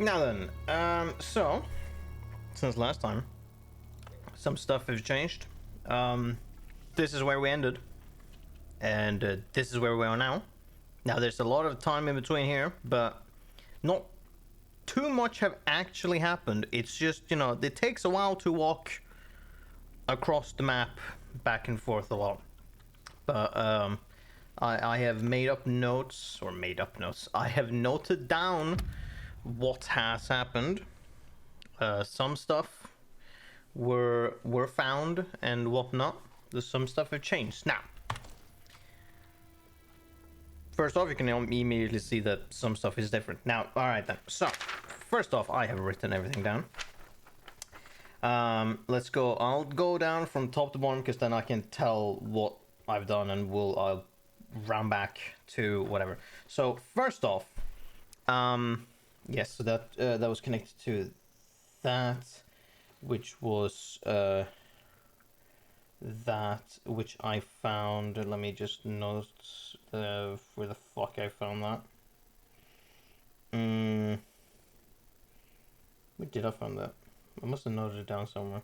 Now then, so since last time, some stuff has changed. This is where we ended, and this is where we are now. Now, there's a lot of time in between here, but not too much have actually happened. It's just, you know, it takes a while to walk across the map back and forth a lot. But I have made up notes. I have noted down what has happened. Some stuff were found and whatnot. Some stuff have changed. Now, first off, you can immediately see that some stuff is different. Now, all right then. So, first off, I have written everything down. Let's go. I'll go down from top to bottom because then I can tell what I've done, and I'll round back to whatever. So first off, yes, so that was connected to that, which was that which I found. Let me just note where the fuck I found that. Where did I find that? I must have noted it down somewhere.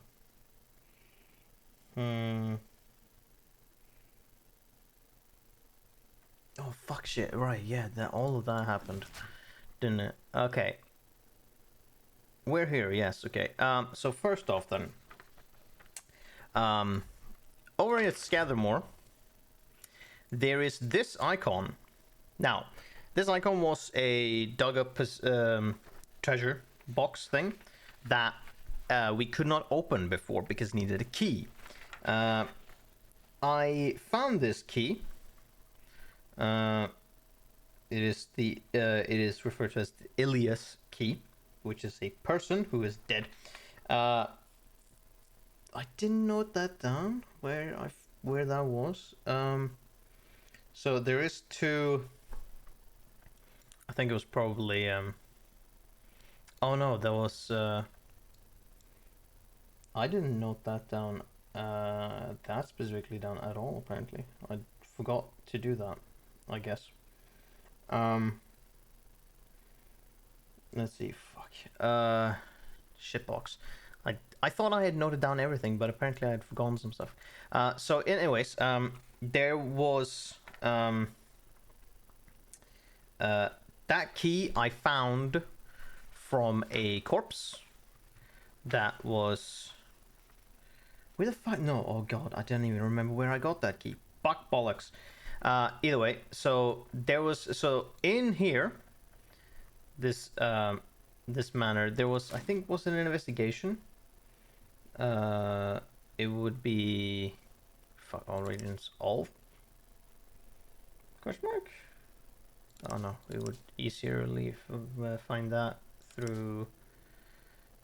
Oh fuck shit! Right, yeah, that all of that happened, didn't it? Okay. We're here. Yes. Okay. So first off, then, over at Scathermore, there is this icon. Now, this icon was a dug up treasure box thing that we could not open before because it needed a key. I found this key. It is referred to as the Ilias key, which is a person who is dead. I didn't note that down where that was. So there is two. I think it was probably. Oh no, that was. I didn't note that down. That specifically down at all. Apparently, I forgot to do that, I guess. Let's see. Fuck. Shitbox. I thought I had noted down everything, but apparently I had forgotten some stuff. So anyways, there was that key I found from a corpse that was. Where the fuck? No, oh god, I don't even remember where I got that key. Fuck bollocks. Either way, so there was in here, this manor, there was, I think, was an investigation. It would be fuck all regions all question mark. Oh no, it would easily find that through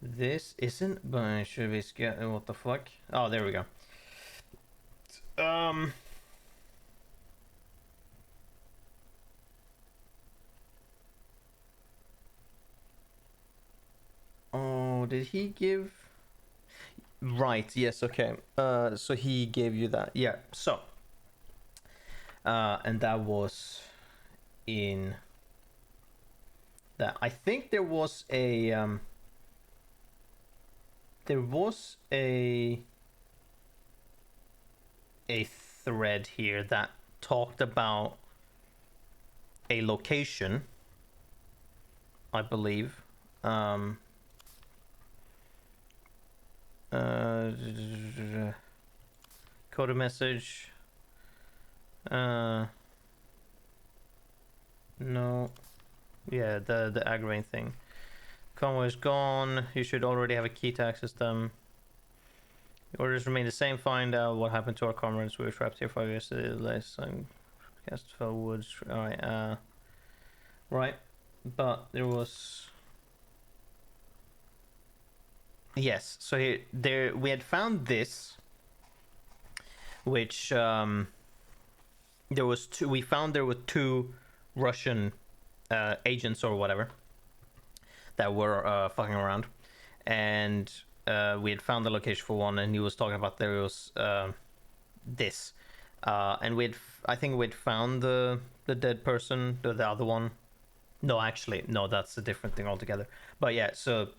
this isn't, but should be scared. What the fuck? Oh, there we go. Oh, did he give? Right. Yes. Okay. So he gave you that. Yeah. So. And that was in. That I think there was a. There was a thread here that talked about a location, I believe. Code a message. No. Yeah, the aggravating thing. Convoy is gone. You should already have a key to access them. The orders remain the same. Find out what happened to our comrades. We were trapped here 5 years last time. Cast fell woods. Alright, right. But there was. Yes, so there we had found this, which there was two. We found there were two Russian agents or whatever that were fucking around, and we had found the location for one, and he was talking about there was this, and I think we'd found the dead person, the other one, No, actually, no, that's a different thing altogether. But yeah, so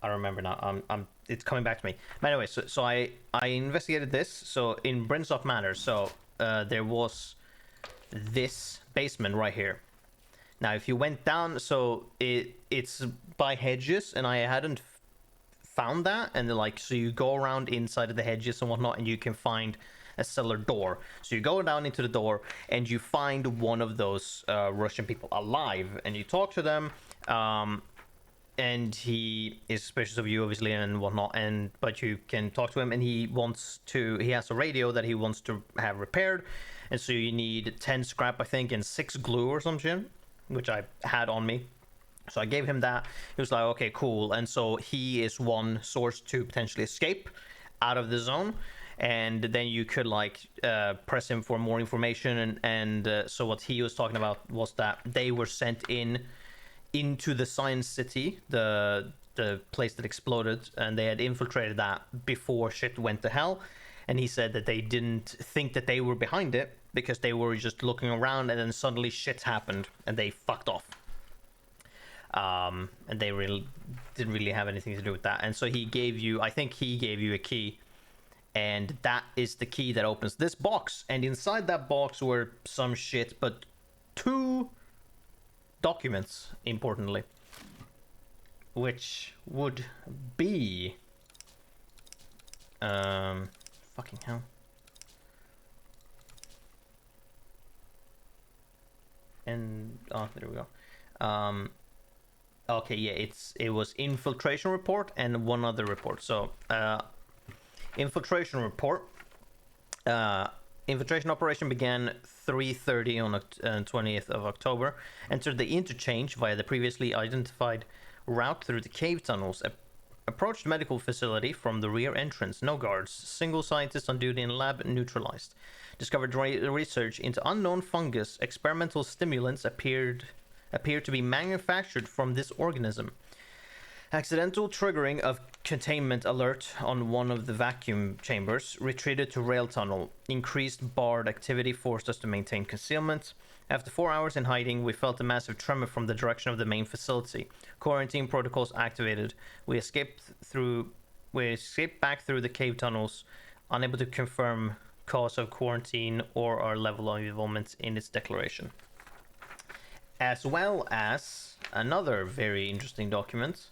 I remember now. It's coming back to me. But anyway, so I investigated this. So in Brinsock Manor, so there was this basement right here. Now, if you went down, so it's by hedges, and I hadn't found that, and like, so you go around inside of the hedges and whatnot, and you can find a cellar door. So you go down into the door, and you find one of those Russian people alive, and you talk to them. And he is suspicious of you, obviously, and whatnot. But you can talk to him, and he has a radio that he wants to have repaired, and so you need 10 scrap, I think, and 6 glue or some shit, which I had on me. So I gave him that. He was like, okay, cool. And so he is one source to potentially escape out of the zone, and then you could like press him for more information. And so what he was talking about was that they were sent into the Science City, the place that exploded, and they had infiltrated that before shit went to hell. And he said that they didn't think that they were behind it because they were just looking around, and then suddenly shit happened and they fucked off. And they really didn't really have anything to do with that. And so I think he gave you a key, and that is the key that opens this box. And inside that box were some shit, but 2 documents, importantly, which would be fucking hell. And there we go. Okay, yeah, it was infiltration report and one other report. So infiltration report, infiltration operation began 3:30 on 20th of October. Entered the interchange via the previously identified route through the cave tunnels. Approached medical facility from the rear entrance. No guards. Single scientist on duty in lab neutralized. Discovered research into unknown fungus. Experimental stimulants appear to be manufactured from this organism. Accidental triggering of containment alert on one of the vacuum chambers. Retreated to rail tunnel. Increased barred activity forced us to maintain concealment. After 4 hours in hiding, we felt a massive tremor from the direction of the main facility. Quarantine protocols activated. We escaped back through the cave tunnels, unable to confirm cause of quarantine or our level of involvement in its declaration. As well as another very interesting document.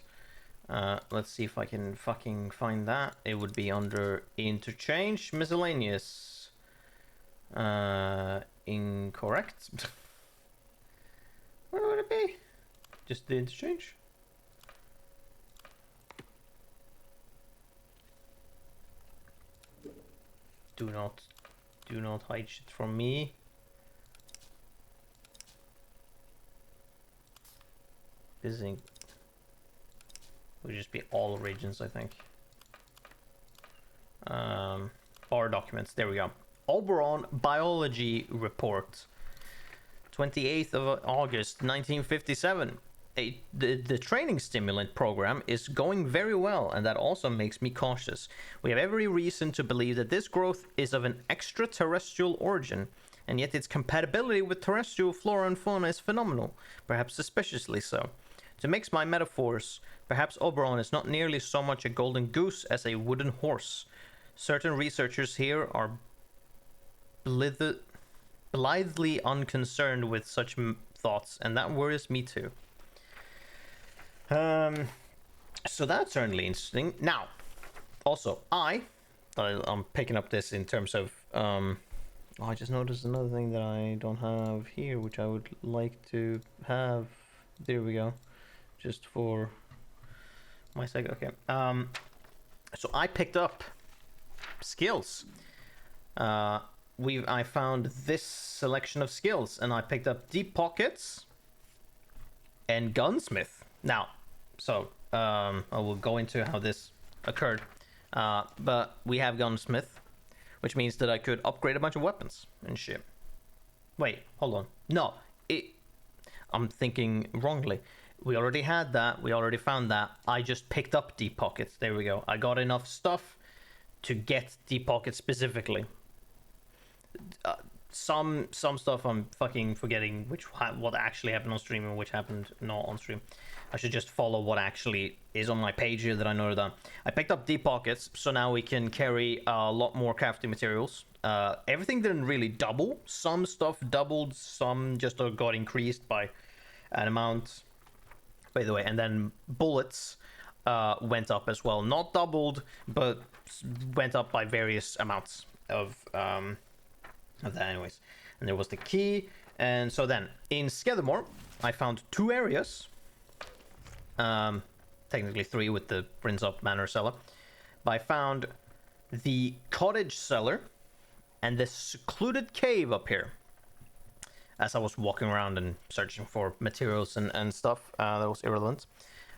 Let's see if I can fucking find that. It would be under interchange, miscellaneous. Incorrect. Where would it be? Just the interchange? Do not hide shit from me. Visiting would just be all regions, I think. Bar documents, there we go. Oberon Biology Report, 28th of August 1957. The training stimulant program is going very well, and that also makes me cautious. We have every reason to believe that this growth is of an extraterrestrial origin, and yet its compatibility with terrestrial flora and fauna is phenomenal, perhaps suspiciously so. To mix my metaphors, perhaps Oberon is not nearly so much a golden goose as a wooden horse. Certain researchers here are blithely unconcerned with such thoughts, and that worries me too. So that's certainly interesting. Now, also, I'm picking up this in terms of I just noticed another thing that I don't have here, which I would like to have. There we go. Just for my sake. Okay. So I picked up skills. I found this selection of skills, and I picked up Deep Pockets and Gunsmith. Now, so I will go into how this occurred. But we have Gunsmith, which means that I could upgrade a bunch of weapons and shit. Wait, hold on. No, I'm thinking wrongly. We already had that. We already found that. I just picked up Deep Pockets. There we go. I got enough stuff to get Deep Pockets specifically. some stuff I'm fucking forgetting what actually happened on stream and which happened not on stream. I should just follow what actually is on my page here that I noted down. I picked up deep pockets, so now we can carry a lot more crafting materials. Everything didn't really double. Some stuff doubled, some just got increased by an amount. By the way, and then bullets went up as well. Not doubled, but went up by various amounts of that anyways. And there was the key. And so then, in Skedamore, I found 2 areas. Technically 3 with the Prince Up Manor cellar. But I found the cottage cellar and the secluded cave up here. As I was walking around and searching for materials and stuff, that was irrelevant.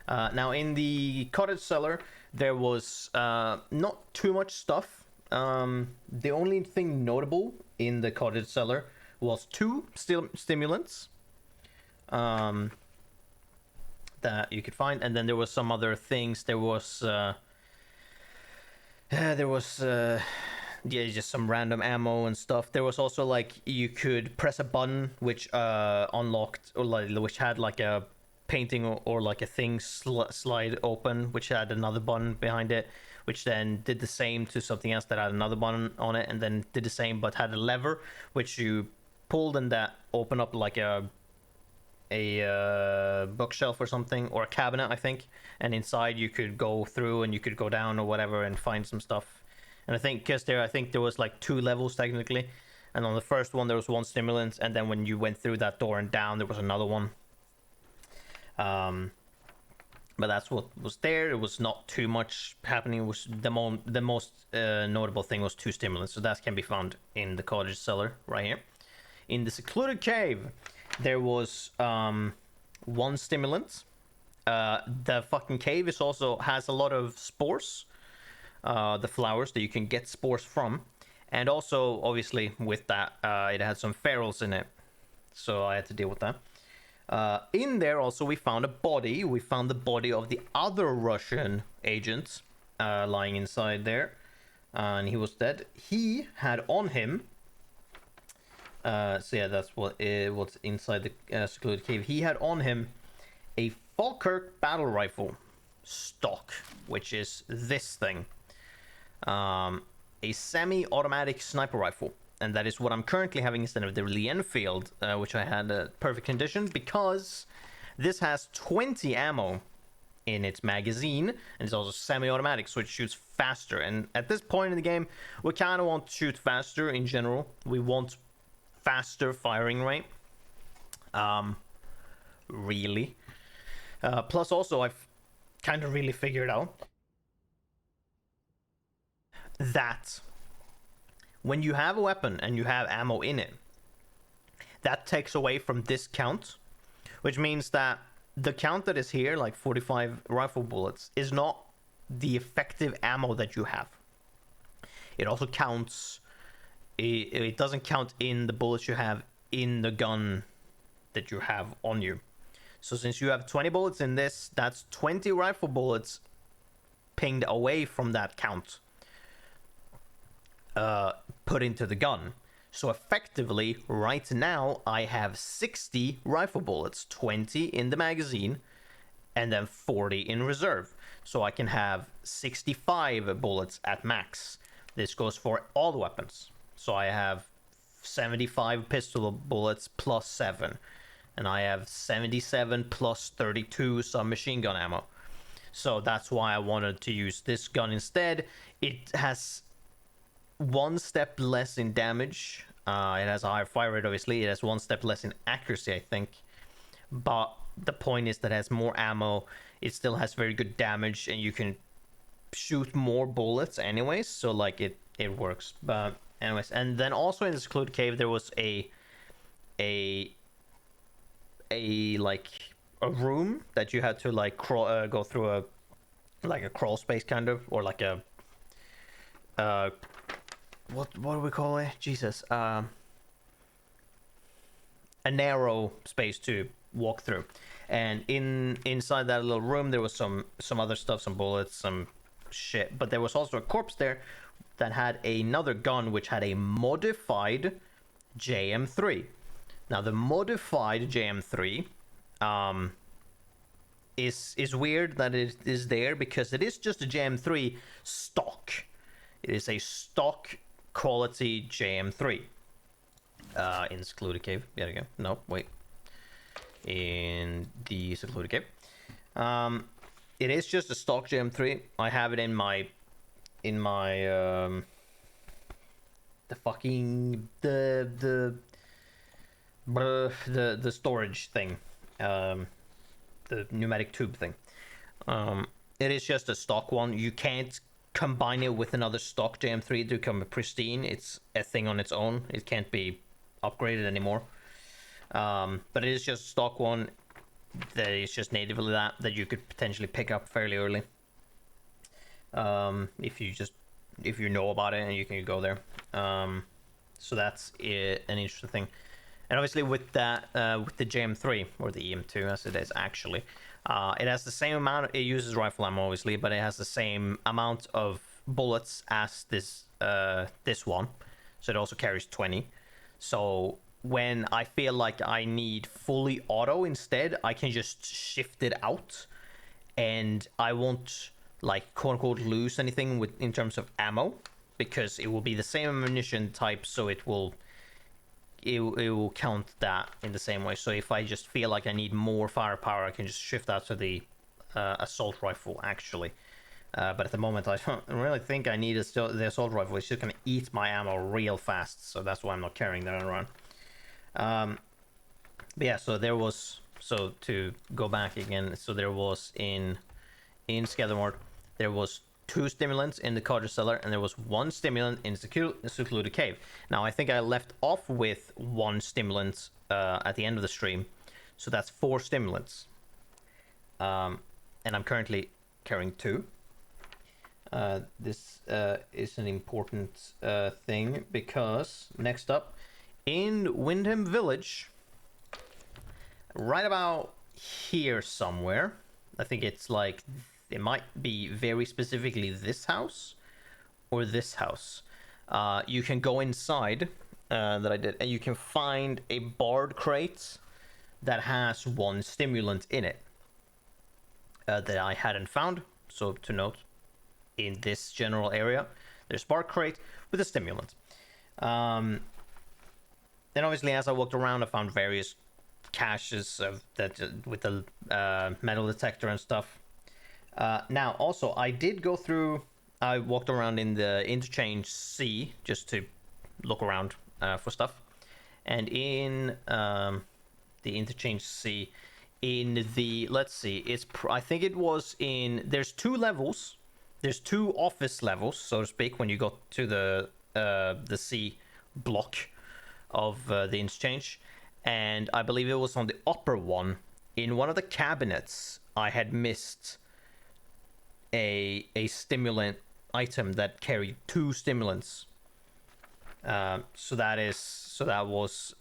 Now in the cottage cellar, there was not too much stuff. The only thing notable in the cottage cellar was 2 stimulants that you could find, and then there was some other things. There was just some random ammo and stuff. There was also like you could press a button which unlocked, or like which had like a painting or like a thing slide open, which had another button behind it, which then did the same to something else that had another button on it, and then did the same but had a lever which you pulled, and that opened up like a bookshelf or something, or a cabinet I think, and inside you could go through and you could go down or whatever and find some stuff. And I think there was like 2 levels technically, and on the first one there was 1 stimulant, and then when you went through that door and down there was another one. But that's what was there. It was not too much happening. It was the most notable thing was 2 stimulants, so that can be found in the cottage cellar right here. In the secluded cave there was 1 stimulant. The fucking cave has a lot of spores, the flowers that you can get spores from, and also obviously with that it had some ferals in it, so I had to deal with that. In there also we found a body. We found the body of the other Russian agent lying inside there, and he was dead. He had on him so yeah, that's what's inside the secluded cave. He had on him a Falkirk battle rifle stock, which is this thing, a semi-automatic sniper rifle, and that is what I'm currently having instead of the Lee Enfield, which I had perfect condition, because this has 20 ammo in its magazine, and it's also semi-automatic, so it shoots faster. And at this point in the game, we kind of want to shoot faster in general. We want faster firing rate, really. Plus also I've kind of really figured out that when you have a weapon and you have ammo in it, that takes away from this count, which means that the count that is here, like 45 rifle bullets, is not the effective ammo that you have. It also counts, it doesn't count in the bullets you have in the gun that you have on you. So since you have 20 bullets in this, that's 20 rifle bullets pinged away from that count, put into the gun. So effectively, right now, I have 60 rifle bullets, 20 in the magazine, and then 40 in reserve. So I can have 65 bullets at max. This goes for all the weapons. So I have 75 pistol bullets plus 7. And I have 77 plus 32 submachine gun ammo. So that's why I wanted to use this gun instead. It has 1 step less in damage. It has a higher fire rate, obviously. It has 1 step less in accuracy, I think. But the point is that it has more ammo. It still has very good damage, and you can shoot more bullets anyways. So like it works. But anyways, and then also in the secluded cave there was a like a room that you had to like crawl, go through a crawl space kind of, or like a what do we call it? Jesus, a narrow space to walk through. And inside that little room there was some other stuff, some bullets, some shit, but there was also a corpse there that had another gun which had a modified JM3. Now the modified JM3 is weird that it is there, because it is just a JM3 stock. It is a stock quality JM3 in secluded cave. There we go. No, wait. In the secluded cave. It is just a stock JM3. I have it in my the fucking the storage thing, the pneumatic tube thing. It is just a stock one. You can't combine it with another stock JM3 to become pristine. It's a thing on its own. It can't be upgraded anymore. But it is just a stock one that is just natively that you could potentially pick up fairly early. If you know about it and you can go there. So that's an interesting thing. And obviously with that, with the JM3 or the EM2 as it is actually, it has the same amount. It uses rifle ammo obviously, but it has the same amount of bullets as this one. So it also carries 20. So when I feel like I need fully auto instead, I can just shift it out, and I won't, like, quote unquote lose anything in terms of ammo, because it will be the same ammunition type, so it will count that in the same way. So if I just feel like I need more firepower, I can just shift out to the assault rifle actually. But at the moment I don't really think I need the assault rifle. It's just gonna eat my ammo real fast, so that's why I'm not carrying that around. But yeah, so there was, so to go back again, so there was in Scattermore, there was 2 stimulants in the cartridge cellar, and there was 1 stimulant in the secluded cave. Now I think I left off with 1 stimulant at the end of the stream, so that's 4 stimulants. And I'm currently carrying 2. This is an important thing, because next up in Windham Village, right about here somewhere, I think it's like, it might be very specifically this house or this house. You can go inside, that I did, and you can find a barred crate that has 1 stimulant in it that I hadn't found. So to note, in this general area, there's a barred crate with a stimulant. Then obviously as I walked around, I found various caches of that with the metal detector and stuff. Now also I did go through, I walked around in the interchange C just to look around for stuff, and in the interchange C, in the, let's see, it's I think it was in, there's 2 levels, there's 2 office levels, so to speak, when you go to the C block of the interchange, and I believe it was on the upper one, in one of the cabinets I had missed a stimulant item that carried 2 stimulants. So that was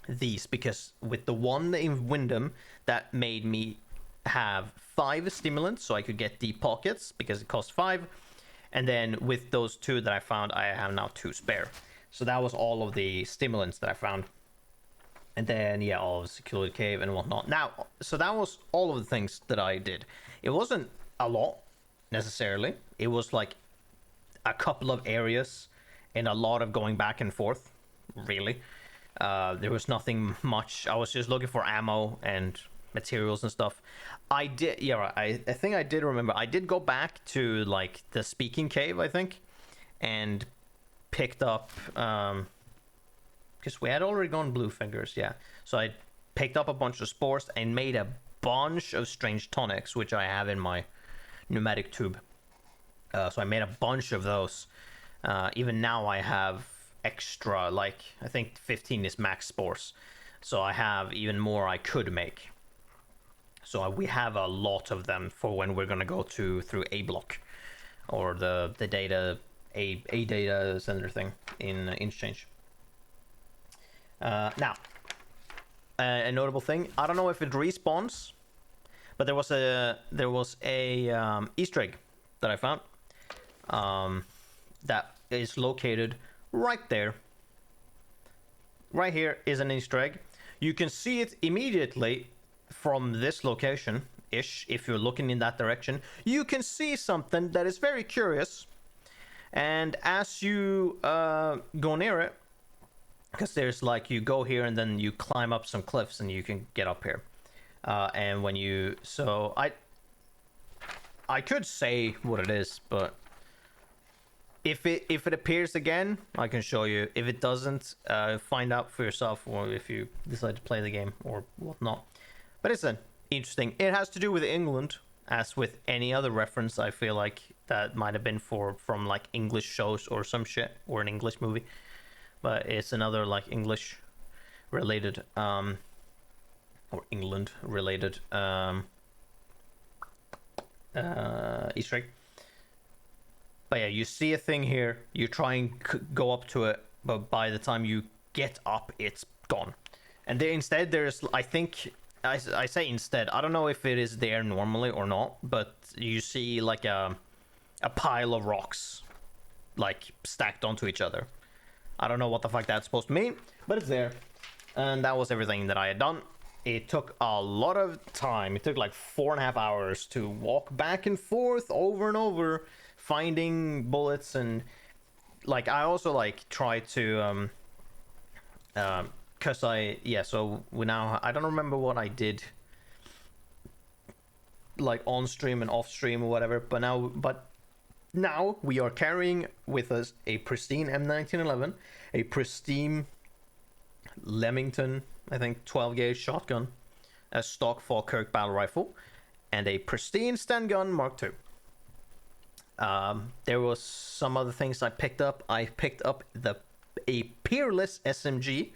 these, because with the one in Windham, that made me have 5 stimulants, so I could get the pockets because it cost 5, and then with those 2 that I found, I have now 2 spare. So that was all of the stimulants that I found. And then, yeah, all of the secluded cave and whatnot. Now, so that was all of the things that I did. It wasn't a lot, necessarily. It was like a couple of areas and a lot of going back and forth, really. There was nothing much. I was just looking for ammo and materials and stuff. I did, yeah, I think I did remember. I did go back to, like, the speaking cave, I think, and picked up, because we had already gone blue fingers, yeah. So I picked up a bunch of spores and made a bunch of strange tonics, which I have in my pneumatic tube. So I made a bunch of those. Even now I have extra, like, I think 15 is max spores. So I have even more I could make. So we have a lot of them for when we're gonna go through A block, or the data, a data center thing in Interchange. Now, a notable thing, I don't know if it respawns, but there was a Easter egg that I found that is located right there right here is an Easter egg. You can see it immediately from this location ish. If you're looking in that direction, you can see something that is very curious. And as you go near it, because there's like, you go here and then you climb up some cliffs and you can get up here. And when you, so I could say what it is, but if it appears again, I can show you. If it doesn't, find out for yourself, or if you decide to play the game or whatnot. But it's interesting. It has to do with England, as with any other reference. I feel like that might have been from like English shows or some shit, or an English movie. But it's another like English related or England related Easter egg. But yeah, you see a thing here, you try and go up to it, but by the time you get up, it's gone. And there, instead there's, I think, I say instead, I don't know if it is there normally or not, but you see like a pile of rocks like stacked onto each other. I don't know what the fuck that's supposed to mean, but it's there. And that was everything that I had done. It took a lot of time. It took like 4.5 hours to walk back and forth over and over, finding bullets. And like I also like try to cause so we now, I don't remember what I did like on stream and off stream or whatever, but now we are carrying with us a pristine M1911, a pristine Leamington, I think 12 gauge shotgun, a stock Falkirk battle rifle, and a pristine Sten gun Mark II. There was some other things I picked up. I picked up a Peerless SMG,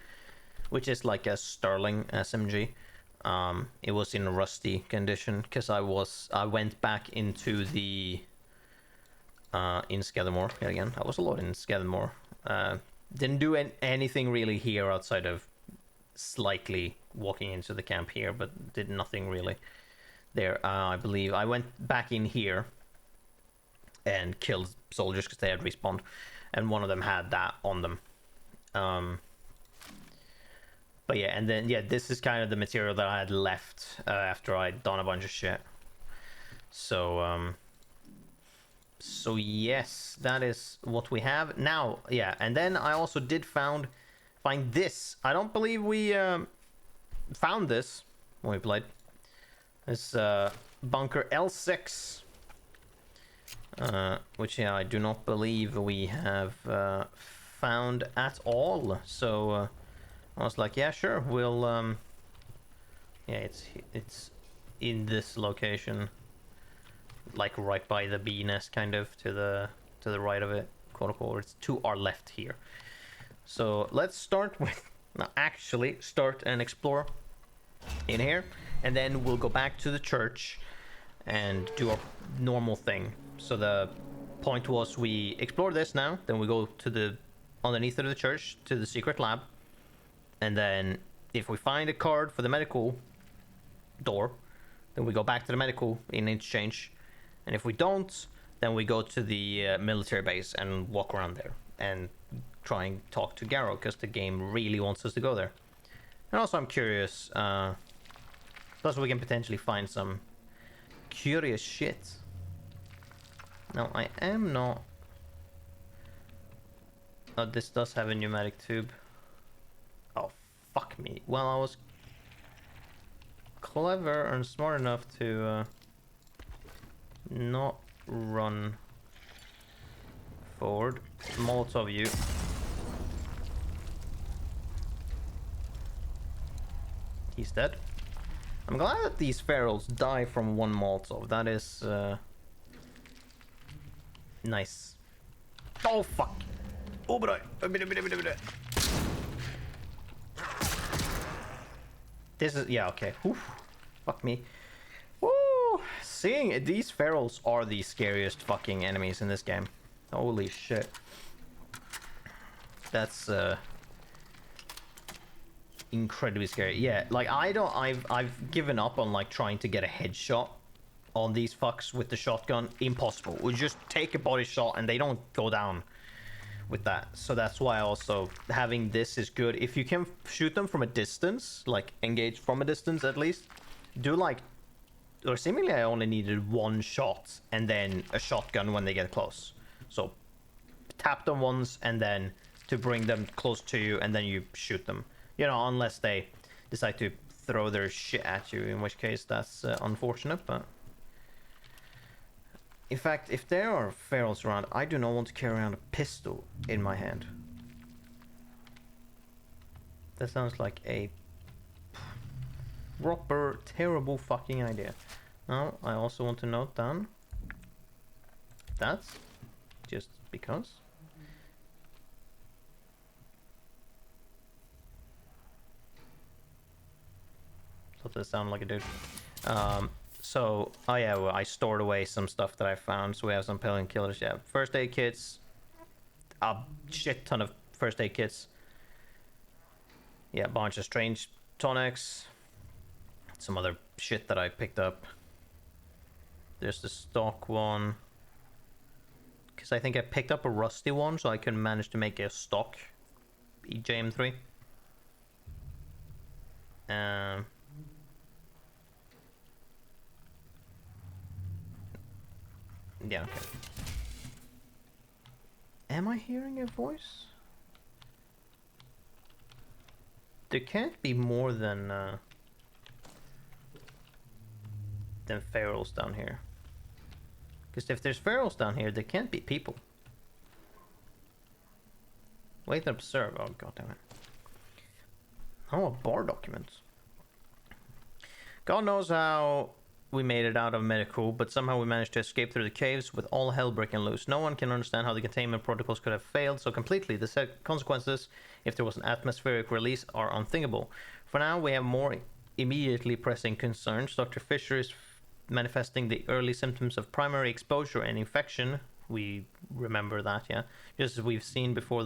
which is like a Sterling SMG. It was in a rusty condition because I went back into the in Skadamore again. I was a lot in Skadamore. Didn't do anything really here outside of slightly walking into the camp here, but did nothing really there. I believe I went back in here and killed soldiers because they had respawned, and one of them had that on them. But yeah, and then yeah, this is kind of the material that I had left after I'd done a bunch of shit. So so yes, that is what we have now. Yeah, and then I also did find this. I don't believe we found this when we played. This bunker L6, which yeah, I do not believe we have found at all. So I was like, yeah, sure, we'll yeah, it's in this location, like right by the bee nest, kind of to the right of it, quote unquote. It's to our left here. So let's start with actually start and explore in here, and then we'll go back to the church and do our normal thing. So the point was we explore this now, then we go to the underneath of the church to the secret lab, and then if we find a card for the medical door, then we go back to the medical in exchange. And if we don't, then we go to the military base and walk around there and try and talk to Garrow, because the game really wants us to go there. And also I'm curious, plus we can potentially find some curious shit. Now I am not... Oh, this does have a pneumatic tube. Oh, fuck me. Well, I was clever and smart enough to not run forward. Molotov you. He's dead. I'm glad that these ferals die from one Molotov. That is nice. Oh fuck. Oh, but this is, yeah, okay. Oof. Fuck me. Woo! Seeing these ferals are the scariest fucking enemies in this game. Holy shit. That's incredibly scary. Yeah, like I've given up on like trying to get a headshot on these fucks with the shotgun. Impossible. We just take a body shot and they don't go down. with that. So that's why also having this is good. If you can shoot them from a distance, like engage from a distance at least, do like, or seemingly I only needed one shot and then a shotgun when they get close. So tap them once and then to bring them close to you and then you shoot them. You know, unless they decide to throw their shit at you, in which case that's unfortunate, but... In fact, if there are ferals around, I do not want to carry around a pistol in my hand. That sounds like a proper terrible fucking idea. Now, I also want to note down that's just because. So that sound like a dude. So, oh yeah, well, I stored away some stuff that I found. So we have some painkillers. Yeah, first aid kits. A shit ton of first aid kits. Yeah, a bunch of strange tonics. Some other shit that I picked up. There's the stock one. Because I think I picked up a rusty one, so I can manage to make a stock EJM3. Yeah, okay. Am I hearing a voice? There can't be more than ferals down here. Because if there's ferals down here, there can't be people. Wait and observe. Oh, god damn it. Oh, a bar document. God knows how we made it out of medical, but somehow we managed to escape through the caves with all hell breaking loose. No one can understand how the containment protocols could have failed so completely. The consequences, if there was an atmospheric release, are unthinkable. For now, we have more immediately pressing concerns. Dr. Fisher is manifesting the early symptoms of primary exposure and infection. We remember that, yeah? Just as we've seen before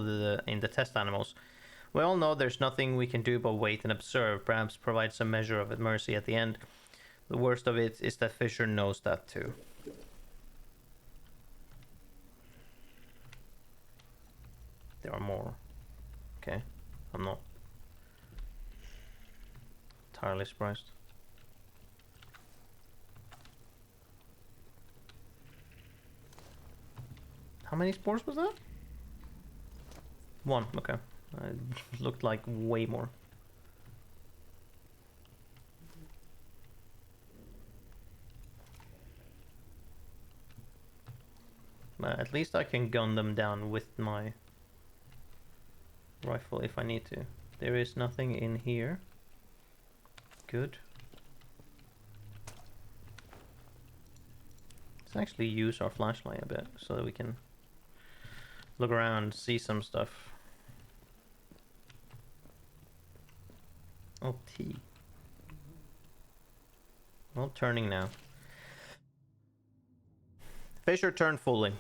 in the test animals. We all know there's nothing we can do but wait and observe, perhaps provide some measure of mercy at the end. The worst of it is that Fisher knows that too. There are more. Okay, I'm not entirely surprised. How many spores was that? One, okay. It looked like way more. But at least I can gun them down with my rifle if I need to. There is nothing in here. Good. Let's actually use our flashlight a bit so that we can look around, see some stuff. Oh, tea. Well, turning now. Fisher turned fully.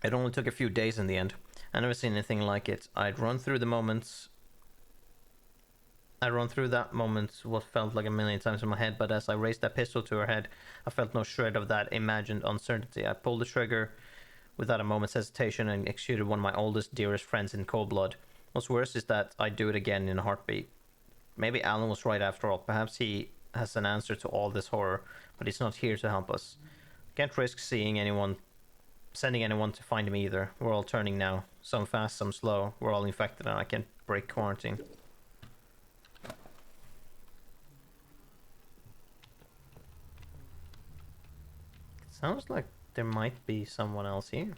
It only took a few days in the end. I never seen anything like it. I'd run through that moment what felt like a million times in my head, but as I raised that pistol to her head, I felt no shred of that imagined uncertainty. I pulled the trigger without a moment's hesitation and executed one of my oldest, dearest friends in cold blood. What's worse is that I'd do it again in a heartbeat. Maybe Alan was right after all. Perhaps he has an answer to all this horror, but he's not here to help us. Can't risk sending anyone to find him either. We're all turning now. Some fast, some slow. We're all infected and I can't break quarantine. Sounds like there might be someone else here.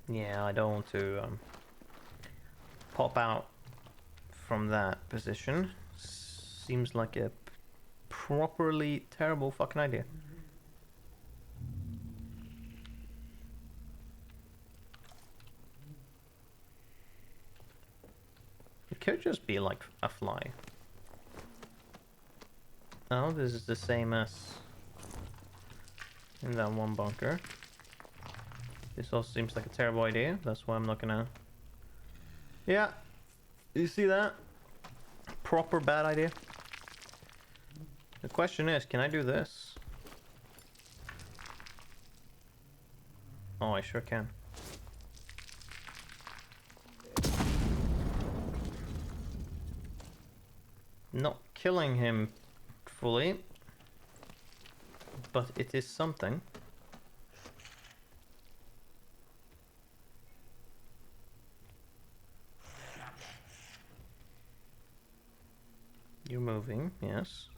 Yeah, I don't want to pop out from that position. Seems like a properly terrible fucking idea. It could just be like a fly. Oh, this is the same as in that one bunker. This also seems like a terrible idea. That's why I'm not gonna... Yeah. You see that? Proper bad idea. The question is, can I do this? Oh, I sure can. Not killing him fully, but it is something. You're moving, yes.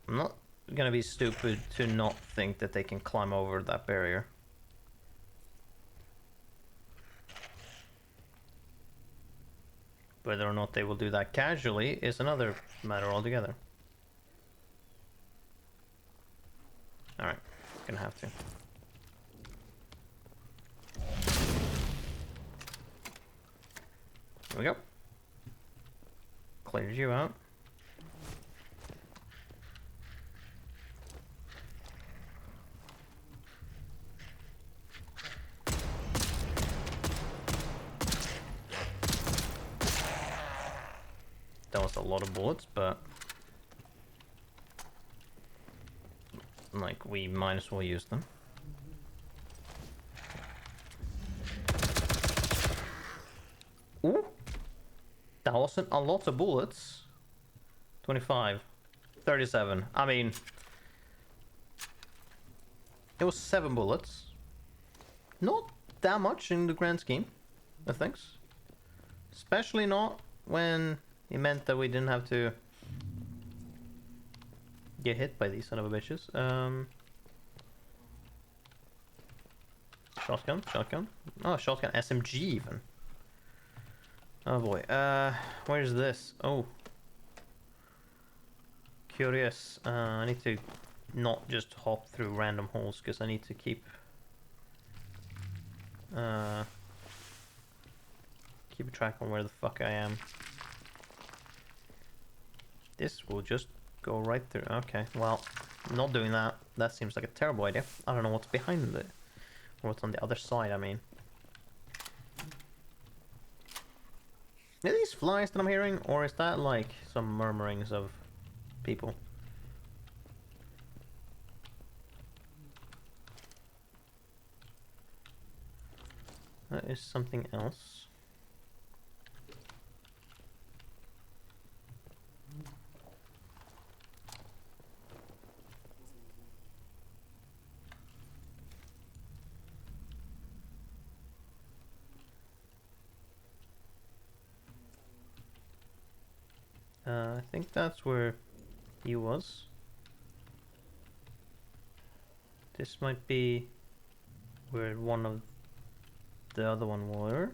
I'm not gonna be stupid to not think that they can climb over that barrier. Whether or not they will do that casually is another matter altogether. Alright, gonna have to. Here we go. Cleared you out. That was a lot of bullets, but like we might as well use them. Ooh, that wasn't a lot of bullets. 25, 37. I mean, it was 7 bullets. Not that much in the grand scheme of things. Especially not when it meant that we didn't have to get hit by these son of a bitches. Shotgun, shotgun. Oh, shotgun, SMG even. Oh boy. Where's this? Oh. Curious. I need to not just hop through random holes because I need to keep track on where the fuck I am. This will just go right through. Okay, well, I'm not doing that. That seems like a terrible idea. I don't know what's behind it. Or what's on the other side, I mean. Are these flies that I'm hearing? Or is that like some murmurings of people? That is something else. I think that's where he was. This might be where one of the other one were.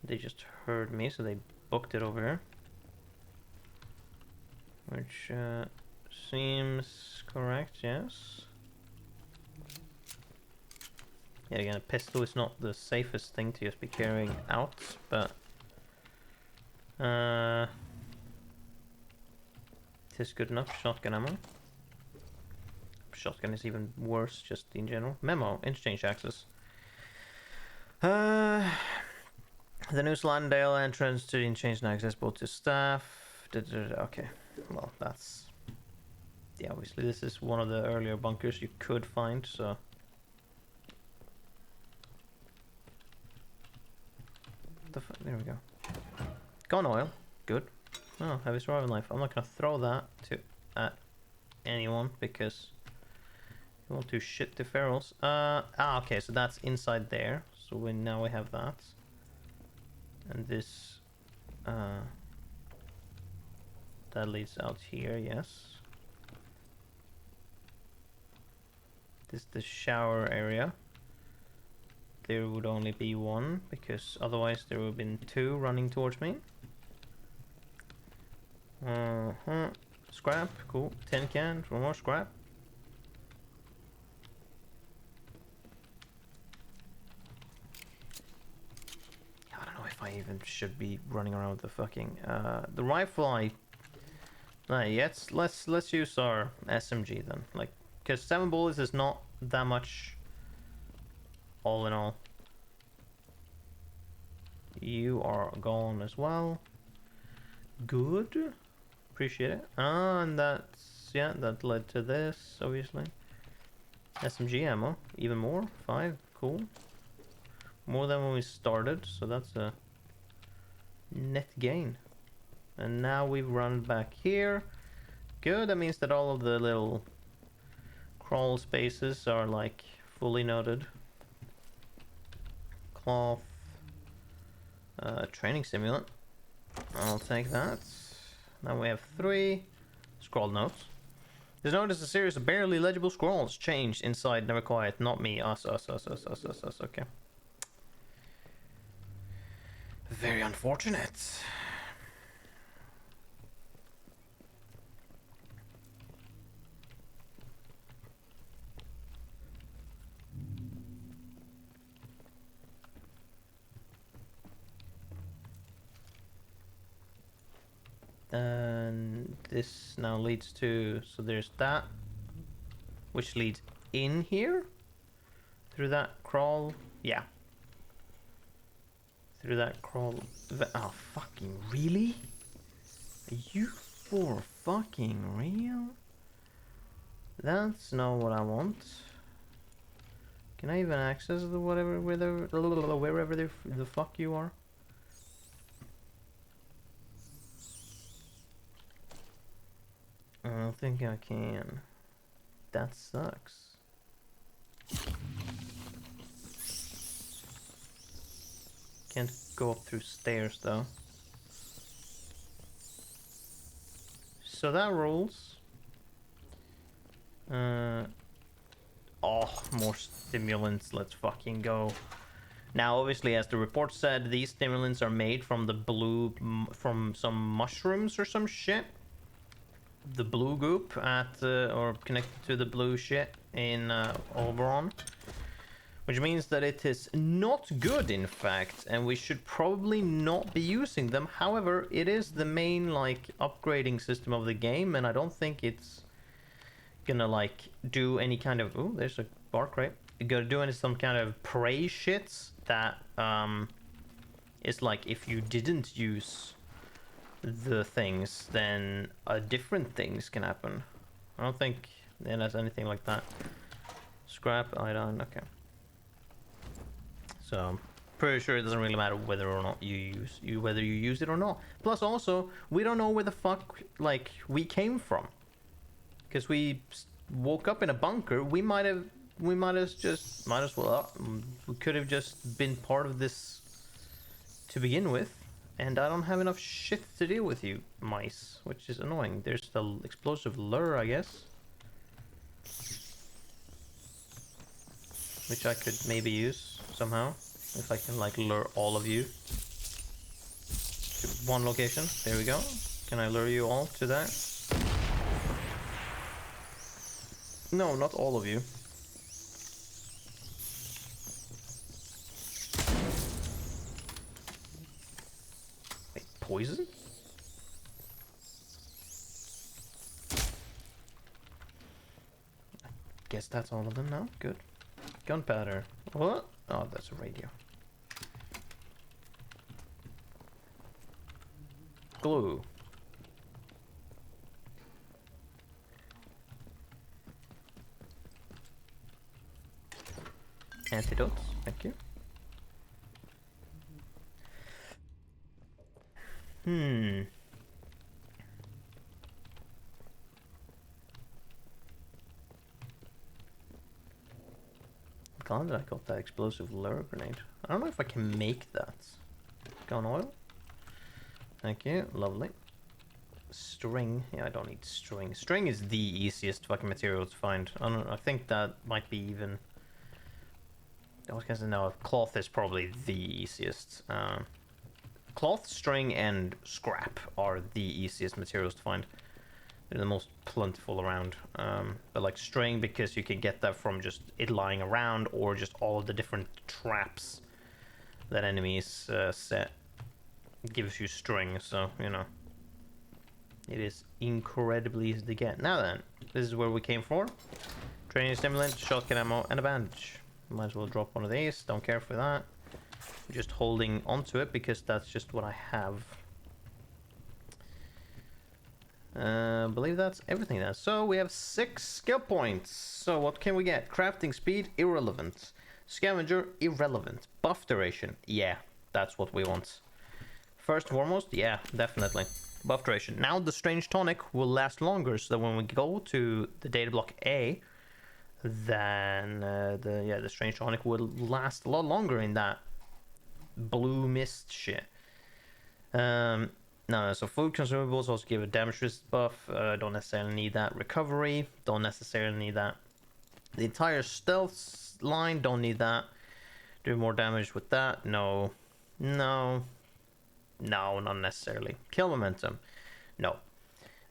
They just heard me, so they booked it over here. Which seems correct, yes. Yeah, again, a pistol is not the safest thing to just be carrying out, but it is good enough. Shotgun ammo. Shotgun is even worse, just in general. Memo, interchange access. The new Slandale entrance to the interchange now accessible to staff. Okay, well, that's... Yeah, obviously this is one of the earlier bunkers you could find, so... There we go. Gun oil. Good. Oh, heavy survival knife. I'm not gonna throw that at anyone because you want to shit the ferals. Okay, so that's inside there. So now we have that. And this that leads out here, yes. This is the shower area. There would only be one because otherwise there would have been 2 running towards me. Scrap, cool. Tin can, one more scrap. I don't know if I even should be running around with the fucking... the rifle I Yes, let's use our SMG then. Like, because 7 bullets is not that much all in all. You are gone as well. Good. Appreciate it. Ah, and that's, yeah, that led to this, obviously. SMG ammo, even more. 5, cool. More than when we started, so that's a net gain. And now we've run back here. Good, that means that all of the little crawl spaces are like fully noted. Cloth. Training simulant. I'll take that. Now we have 3 scroll notes. There's noticed a series of barely legible scrolls changed inside Never Quiet. Not me. Us. Okay. Very unfortunate. And this now leads to, so there's that, which leads in here through that crawl. Yeah, through that crawl. Oh, fucking really? Are you for fucking real? That's not what I want. Can I even access the whatever, wherever the fuck you are? I don't think I can. That sucks. Can't go up through stairs though. So that rules. Oh, more stimulants. Let's fucking go. Now, obviously, as the report said, these stimulants are made from the blue, from some mushrooms or some shit. The blue goop at, or connected to the blue shit in Oberon. Which means that it is not good, in fact, and we should probably not be using them. However, it is the main, like, upgrading system of the game, and I don't think it's gonna, like, do any kind of... Ooh, there's a bar crate. Gonna do any some kind of prey shits that, is like, if you didn't use the things, then different things can happen. I don't think it has anything like that. Scrap, iodine, okay. So I'm pretty sure it doesn't really matter whether or not you use it or not. Plus, also, we don't know where the fuck like we came from, because we woke up in a bunker. We might as well. We could have just been part of this to begin with, and I don't have enough shit to deal with you mice, which is annoying. There's the explosive lure, I guess, which I could maybe use somehow, if I can like lure all of you to one location. There we go. Can I lure you all to that? No, not all of you. Wait, poison? I guess that's all of them now. Good. Gunpowder. What? Oh, that's a radio. Glue. Antidotes. Thank you. Glad that I got that explosive lure grenade. I don't know if I can make that. Gun oil. Thank you. Lovely. String. Yeah, I don't need string. String is the easiest fucking material to find. I think that might be even... I was gonna say, no, cloth is probably the easiest. Cloth, string, and scrap are the easiest materials to find. They're the most plentiful around. But like string, because you can get that from just it lying around, or just all of the different traps that enemies set. It gives you string, so, you know. It is incredibly easy to get. Now then, this is where we came for. Training stimulant, shotgun ammo, and a bandage. Might as well drop one of these. Don't care for that. I'm just holding onto it because that's just what I have. I believe that's everything now. So we have 6 skill points. So what can we get? Crafting speed, irrelevant. Scavenger, irrelevant. Buff duration, yeah, that's what we want. First and foremost, yeah, definitely. Buff duration. Now the strange tonic will last longer, so that when we go to the data block A, then the strange tonic will last a lot longer in that blue mist shit. No, so food consumables also give a damage resist buff. Don't necessarily need that. Recovery, don't necessarily need that. The entire stealth line, don't need that. Do more damage with that? No, not necessarily. Kill momentum, no.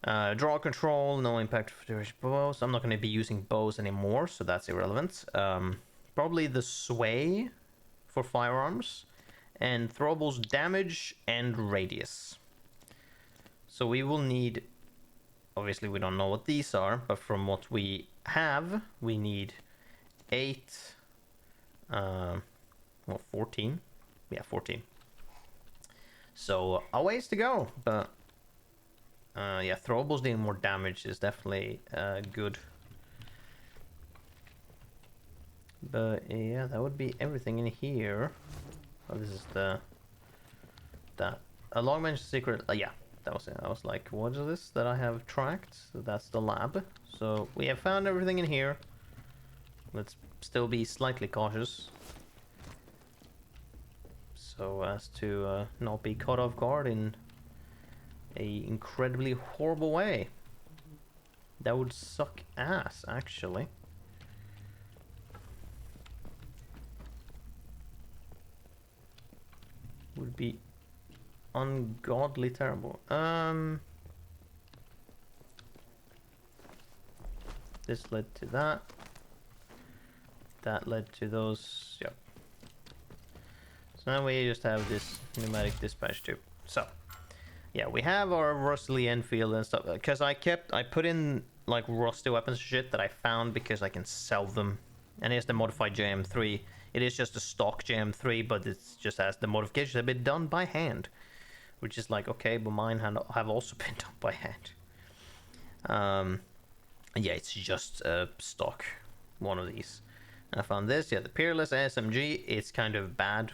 Draw control, no impact for duration bows. I'm not going to be using bows anymore, so that's irrelevant. Probably the sway for firearms, and throwables damage and radius. So we will need, obviously we don't know what these are, but from what we have, we need 8, 14? Yeah, 14. So a ways to go, but yeah, throwables doing more damage is definitely good. But yeah, that would be everything in here. Oh, this is a long bench secret. Yeah, that was it. I was like, what is this that I have tracked? So that's the lab. So we have found everything in here. Let's still be slightly cautious, so as to not be caught off guard in a incredibly horrible way. That would suck ass, actually. Would be ungodly terrible. This led to that. That led to those. Yep. So now we just have this pneumatic dispatch tube. So yeah, we have our rusty Enfield and stuff, because I put in like rusty weapons shit that I found because I can sell them. And here's the modified JM3. It is just a stock JM3, but it's just as the modifications have been done by hand, which is like, okay, but mine have also been done by hand. Yeah, it's just a stock one of these. And I found this, yeah, the Peerless SMG. It's kind of bad.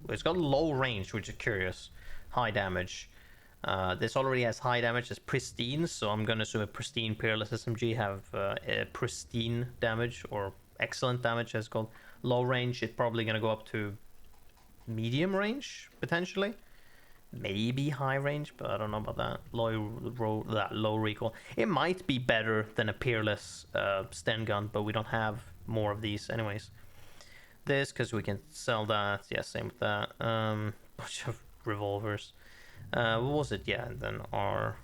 It's got low range, which is curious. High damage. This already has high damage as pristine, so I'm gonna assume a pristine Peerless SMG have a pristine damage, or excellent damage as called. Low range, it's probably gonna go up to medium range, potentially. Maybe high range, but I don't know about that. Low recoil. It might be better than a Peerless Sten gun, but we don't have more of these anyways. This, because we can sell that. Yeah, same with that. Bunch of revolvers. What was it? Yeah, and then our...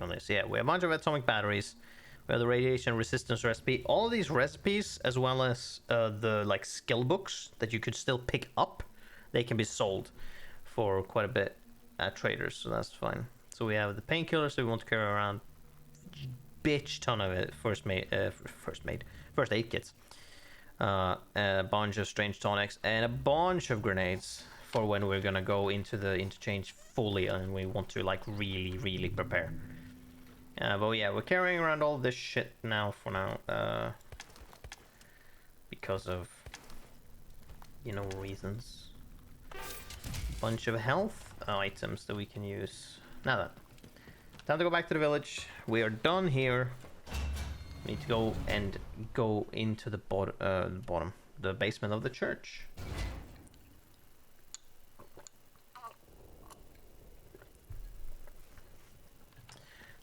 on this, yeah, we have a bunch of atomic batteries. We have the radiation resistance recipe. All of these recipes, as well as the like skill books that you could still pick up, they can be sold for quite a bit at traders, so that's fine. So we have the painkillers, so we want to carry around bitch ton of it. First aid kits. A bunch of strange tonics and a bunch of grenades for when we're gonna go into the interchange fully and we want to like really prepare. But yeah, we're carrying around all this shit now for now, because of, you know, reasons. Bunch of health items that we can use. Now then, time to go back to the village. We are done here. We need to go into the the basement of the church.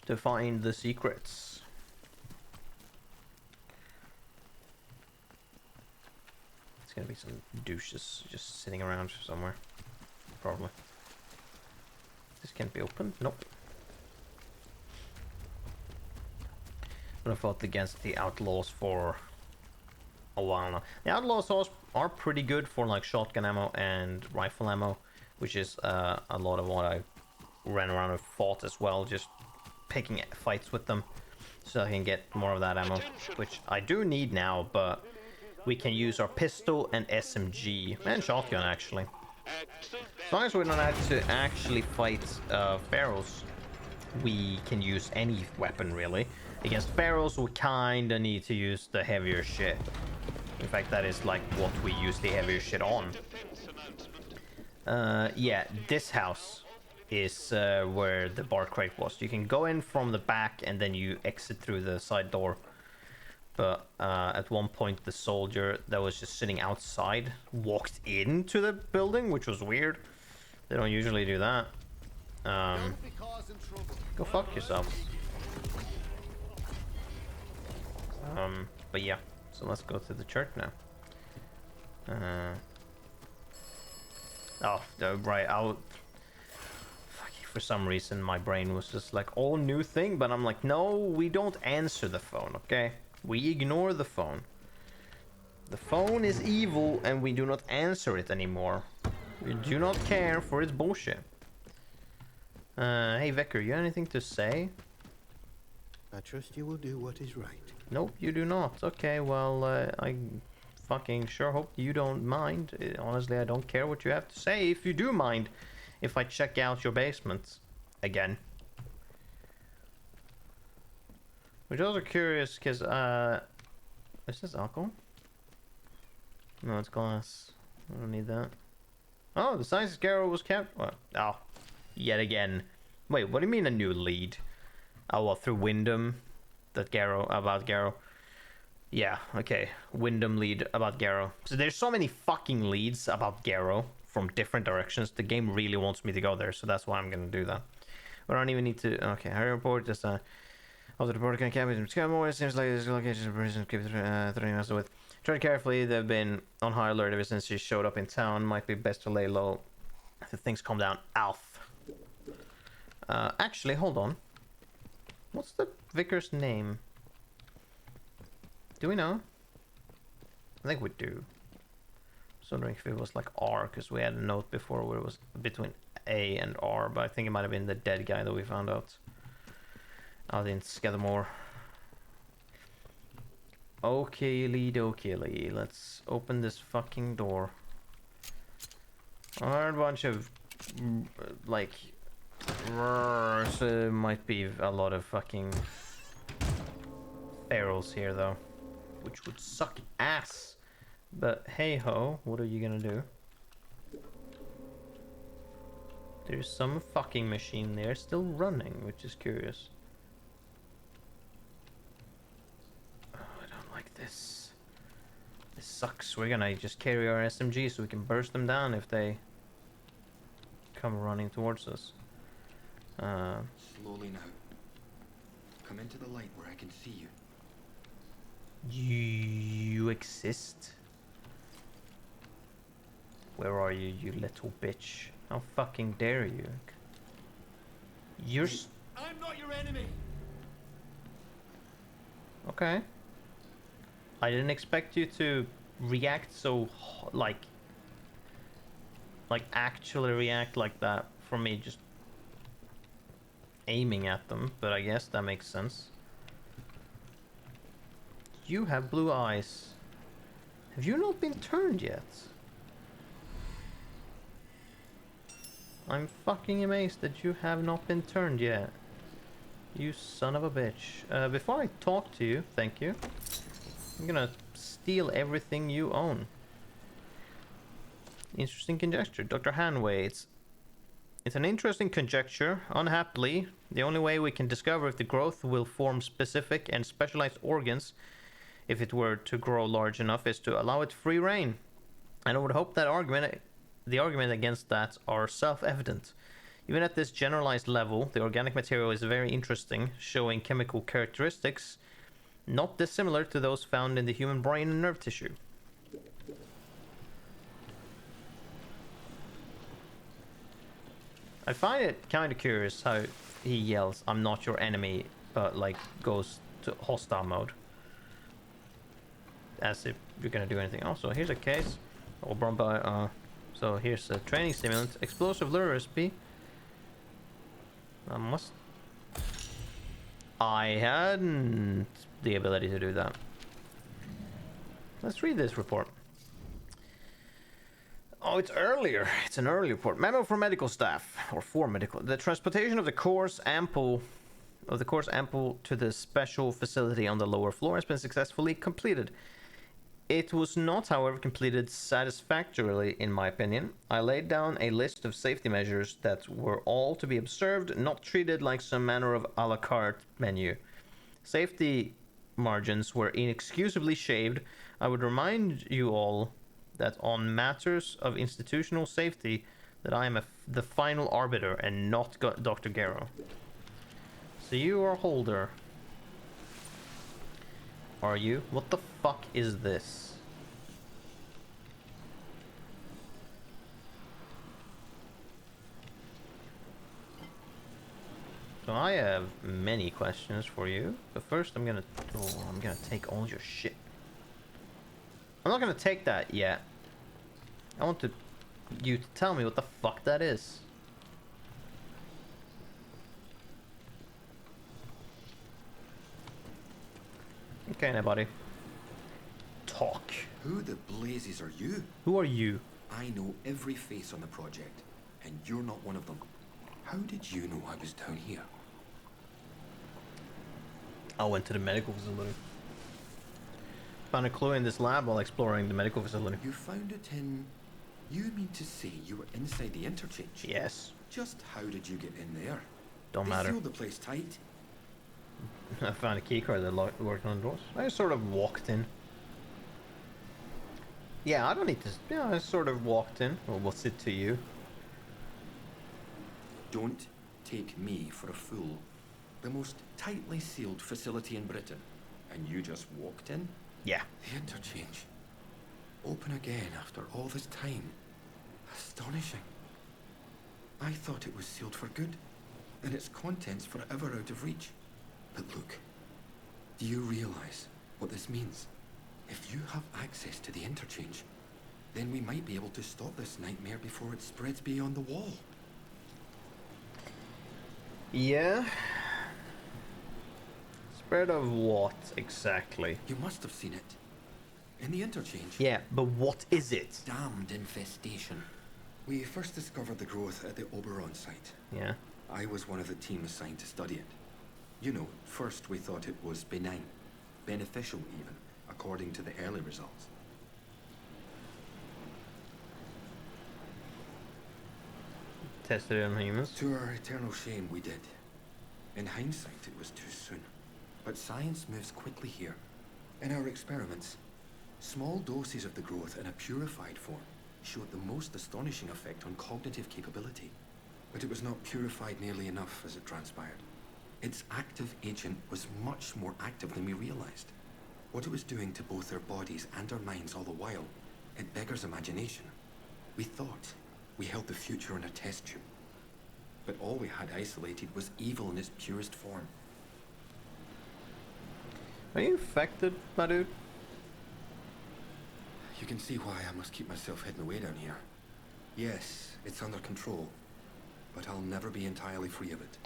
To find the secrets. It's gonna be some douches just sitting around somewhere. Probably. This can't be opened? Nope. But I fought against the outlaws for a while now. The outlaws are pretty good for like shotgun ammo and rifle ammo, which is a lot of what I ran around and fought as well, just picking fights with them, so I can get more of that ammo, which I do need now, but we can use our pistol and SMG, and shotgun actually. As long as we don't have to actually fight pharaohs, we can use any weapon really. Against pharaohs, we kinda need to use the heavier shit. In fact, that is like what we use the heavier shit on. Yeah, this house is where the bar crate was. You can go in from the back and then you exit through the side door. But at one point, the soldier that was just sitting outside walked into the building, which was weird. They don't usually do that. Go fuck yourself. But yeah, so let's go to the church now. Right, for some reason my brain was just like, all new thing, but I'm like, no, we don't answer the phone, okay? We ignore the phone. The phone is evil and we do not answer it anymore. We do not care for its bullshit. Hey Vicar, you have anything to say? I trust you will do what is right. Nope, you do not. Okay, well, I fucking sure hope you don't mind. Honestly, I don't care what you have to say if you do mind if I check out your basement again. Which is also curious, because, is this alcohol? No, it's glass. I don't need that. Oh, the science Garrow was kept. What? Oh, yet again. Wait, what do you mean a new lead? Oh, well, through Wyndham, that Garrow, about Garrow. Yeah, okay. Wyndham lead about Garrow. So there's so many fucking leads about Garrow from different directions. The game really wants me to go there, so that's why I'm gonna do that. I don't even need to. Okay, hurry report. Just of the report can capture more. It seems like this location of prison keep threatening us with. Tread carefully. They've been on high alert ever since she showed up in town. Might be best to lay low. If things calm down. Alf. Actually, hold on. What's the vicar's name? Do we know? I think we do. I was wondering if it was like R, because we had a note before where it was between A and R, but I think it might have been the dead guy that we found out in Scattermore. Okay, let's open this fucking door. Are a bunch of like so might be a lot of fucking ferals here though, which would suck ass. But hey ho, what are you gonna do? There's some fucking machine there still running, which is curious. Oh, I don't like this. This sucks. We're gonna just carry our SMG so we can burst them down if they come running towards us. Slowly now. Come into the light where I can see you. You exist? Where are you, you little bitch? How fucking dare you? You're I'm not your enemy. Okay. I didn't expect you to react so like actually react like that from me just aiming at them, but I guess that makes sense. You have blue eyes. Have you not been turned yet? I'm fucking amazed that you have not been turned yet. You son of a bitch. Before I talk to you, thank you, I'm gonna steal everything you own. Interesting conjecture. Dr. Hanway, it's an interesting conjecture. Unhappily, the only way we can discover if the growth will form specific and specialized organs, if it were to grow large enough, is to allow it free reign. And I would hope that the argument against that are self-evident. Even at this generalized level, the organic material is very interesting, showing chemical characteristics not dissimilar to those found in the human brain and nerve tissue. I find it kind of curious how he yells, "I'm not your enemy," but like goes to hostile mode. As if you're gonna do anything. Also, here's a case. So here's a training stimulant, explosive lure recipe. I hadn't the ability to do that. Let's read this report. Oh, it's earlier. It's an early report. Memo for medical staff, or for medical. The transportation of the course ample to the special facility on the lower floor has been successfully completed. It was not, however, completed satisfactorily, in my opinion. I laid down a list of safety measures that were all to be observed, not treated like some manner of a la carte menu. Safety margins were inexcusably shaved. I would remind you all that on matters of institutional safety, that I am the final arbiter and not Dr. Garrow. So you are Holder. Are you? What the fuck is this? So I have many questions for you, but first I'm gonna take all your shit. I'm not gonna take that yet. I want you to tell me what the fuck that is. Okay, now, buddy. Talk. Who the blazes are you? Who are you? I know every face on the project, and you're not one of them. How did you know I was down here? I went to the medical facility. Found a clue in this lab while exploring the medical facility. You found it in... You mean to say you were inside the interchange? Yes. Just how did you get in there? Don't matter. They sealed the place tight. I found a keycard that worked on the doors. I just sort of walked in. Yeah, I don't need to... Yeah, I sort of walked in. Well, what's it to you? Don't take me for a fool. The most tightly sealed facility in Britain. And you just walked in? Yeah. The interchange. Open again after all this time. Astonishing. I thought it was sealed for good, and its contents forever out of reach. But look, do you realize what this means? If you have access to the interchange, then we might be able to stop this nightmare before it spreads beyond the wall. Yeah. Spread of what, exactly? You must have seen it. In the interchange. Yeah, but what is it? Damned infestation. We first discovered the growth at the Oberon site. Yeah. I was one of the team assigned to study it. You know, first we thought it was benign. Beneficial even, according to the early results. Tested it on humans? To our eternal shame, we did. In hindsight, it was too soon. But science moves quickly here. In our experiments, small doses of the growth in a purified form showed the most astonishing effect on cognitive capability. But it was not purified nearly enough as it transpired. Its active agent was much more active than we realized. What it was doing to both our bodies and our minds all the while, it beggars imagination. We thought we held the future in a test tube. But all we had isolated was evil in its purest form. Are you infected, my dude? You can see why I must keep myself hidden away down here. Yes, it's under control, but I'll never be entirely free of it.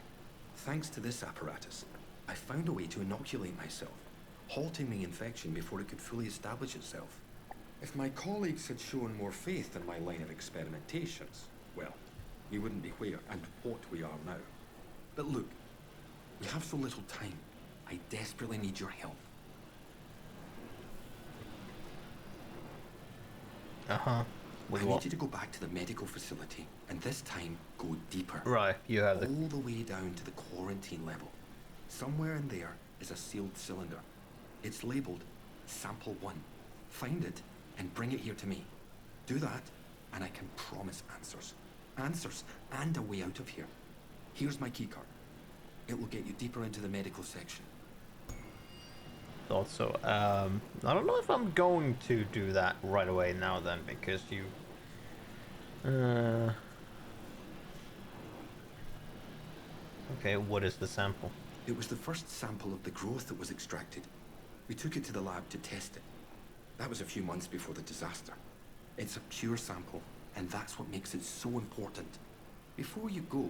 Thanks to this apparatus, I found a way to inoculate myself, halting the infection before it could fully establish itself. If my colleagues had shown more faith in my line of experimentations, well, we wouldn't be where and what we are now. But look, we have so little time. I desperately need your help. Uh-huh. I need you to go back to the medical facility, and this time, go deeper. Right, you have the... All the way down to the quarantine level. Somewhere in there is a sealed cylinder. It's labeled Sample 1. Find it, and bring it here to me. Do that, and I can promise answers. Answers, and a way out of here. Here's my keycard. It will get you deeper into the medical section. Thought so. I don't know if I'm going to do that right away now then, because you... Okay, what is the sample? It was the first sample of the growth that was extracted. We took it to the lab to test it. That was a few months before the disaster. It's a pure sample, and that's what makes it so important. Before you go,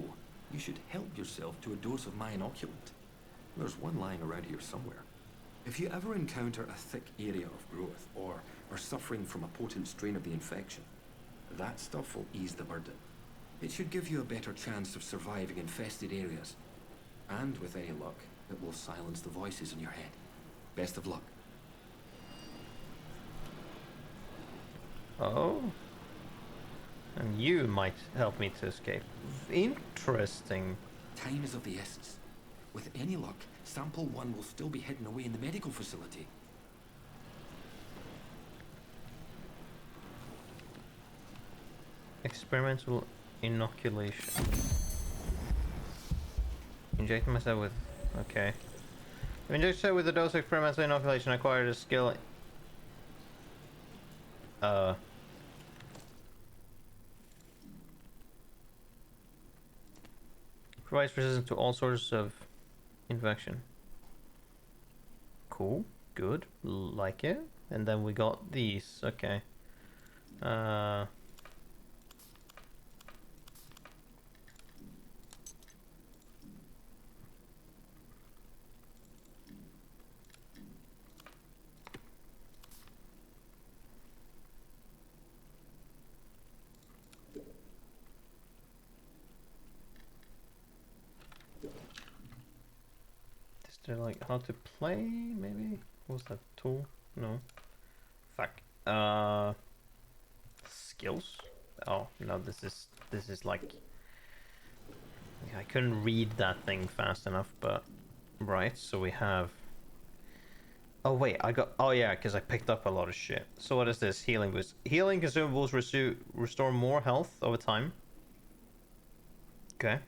You should help yourself to a dose of my inoculant. There's one lying around here somewhere. If you ever encounter a thick area of growth, or are suffering from a potent strain of the infection, that stuff will ease the burden. It should give you a better chance of surviving infested areas. And with any luck, it will silence the voices in your head. Best of luck. Oh. And you might help me to escape. Interesting. Time is of the essence. With any luck, Sample 1 will still be hidden away in the medical facility. Experimental inoculation. Inject myself with... Okay. Inject myself with a dose of experimental inoculation. Acquired a skill... Provides resistance to all sorts of infection. Cool. Good. Like it. And then we got these. Okay. They're like how to play, maybe? What's that tool? No. Fuck. Skills? Oh no, this is like I couldn't read that thing fast enough, but right, so we have oh wait, oh yeah, because I picked up a lot of shit. So what is this? Healing boost. Healing consumables restore more health over time. Okay.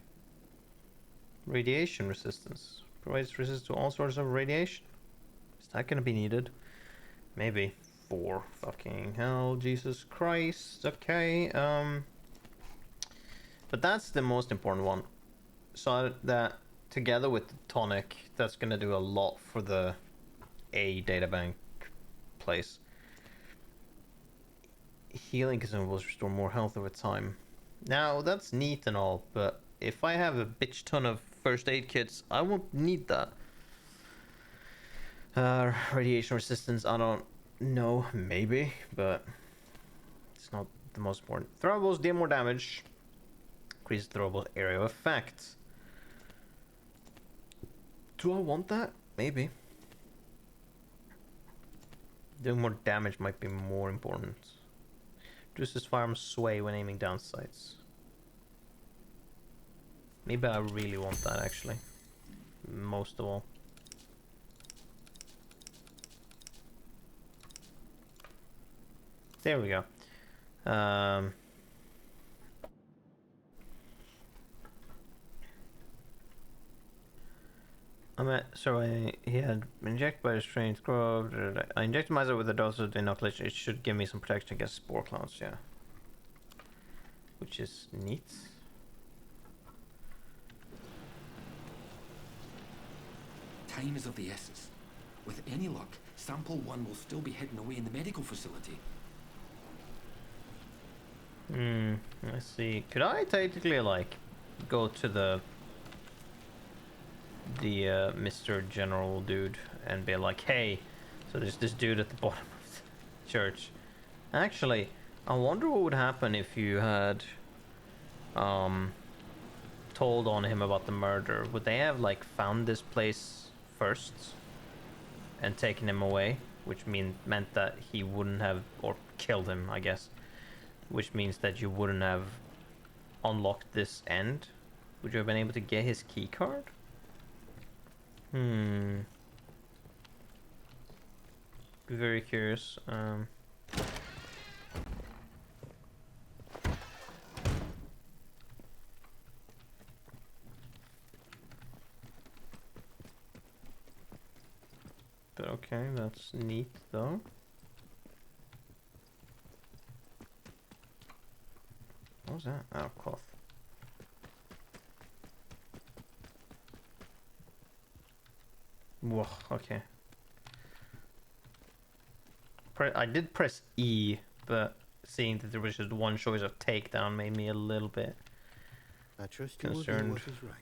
Radiation resistance. Provides resistance to all sorts of radiation. Is that gonna be needed? Maybe. For fucking hell, Jesus Christ. Okay, but that's the most important one. So that together with the tonic, that's gonna do a lot for the A databank place. Healing consumables restore more health over time. Now that's neat and all, but if I have a bitch ton of first aid kits, I won't need that. Radiation resistance, I don't know, maybe, but it's not the most important. Throwables deal more damage. Increase throwable area of effect. Do I want that? Maybe. Doing more damage might be more important. Reduces firearm sway when aiming down sights. Maybe I really want that, actually. Most of all. There we go. He had been injected by a strange grove. I injected myself with a dose of the inoculation. It should give me some protection against spore clouds, yeah. Which is neat. Time is of the essence. With any luck, Sample 1 will still be hidden away in the medical facility. Let's see. Could I technically, like, go to the Mr. General dude and be like, hey, so there's this dude at the bottom of the church. Actually, I wonder what would happen if you had told on him about the murder. Would they have, like, found this place first and taken him away, which meant that he wouldn't have, or killed him, I guess, which means that you wouldn't have unlocked this end? Would you have been able to get his key card? Be very curious. But okay, that's neat though. What was that? Oh, cloth. Whoa, okay. I did press E, but seeing that there was just one choice of takedown made me a little bit I trust you will do concerned. what is right.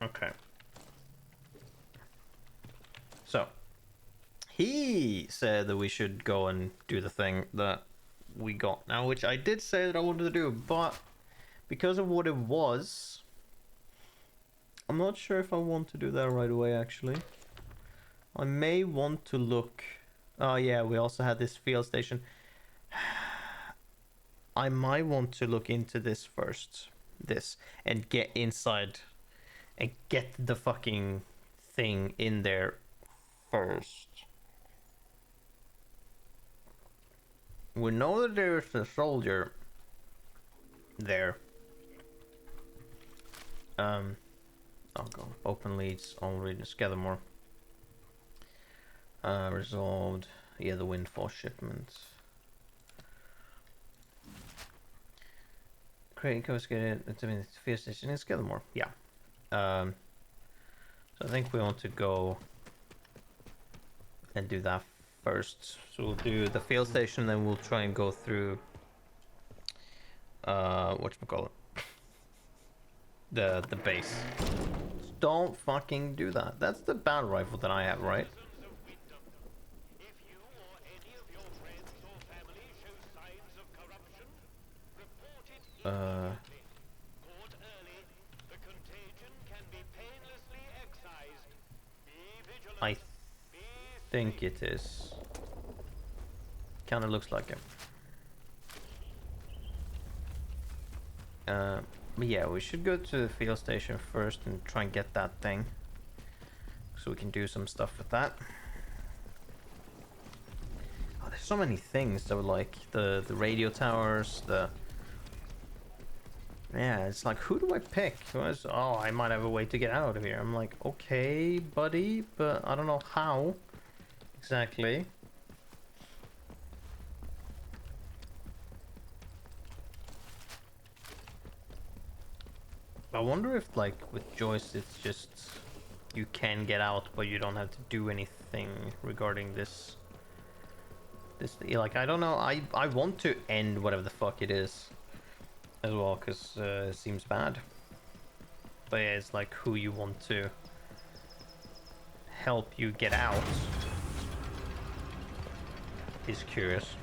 Okay. So, he said that we should go and do the thing that we got now, which I did say that I wanted to do, but because of what it was, I'm not sure if I want to do that right away, actually. I may want to look... Oh yeah, we also had this field station. I might want to look into this first. This. And get inside. And get the fucking thing in there first. We know that there's a soldier there. I'll go. Open leads, all regions, gather more. Resolved. Yeah, the windfall shipments. Create coast get it. It's, I mean, it's field station. It's gather more. Yeah. So I think we want to go and do that first. So we'll do the field station, then we'll try and go through. Whatchamacallit? The base. Don't fucking do that. That's the battle rifle that I have, right? I think it is. Kind of looks like it. But yeah, we should go to the field station first and try and get that thing, so we can do some stuff with that. Oh, there's so many things that were like the radio towers, the... Yeah, it's like, who do I pick? Oh, I might have a way to get out of here. I'm like, okay, buddy, but I don't know how exactly. I wonder if, like, with Joyce, it's just you can get out, but you don't have to do anything regarding this. Like, I don't know. I want to end whatever the fuck it is as well, because it seems bad. But yeah, it's like who you want to help you get out is curious.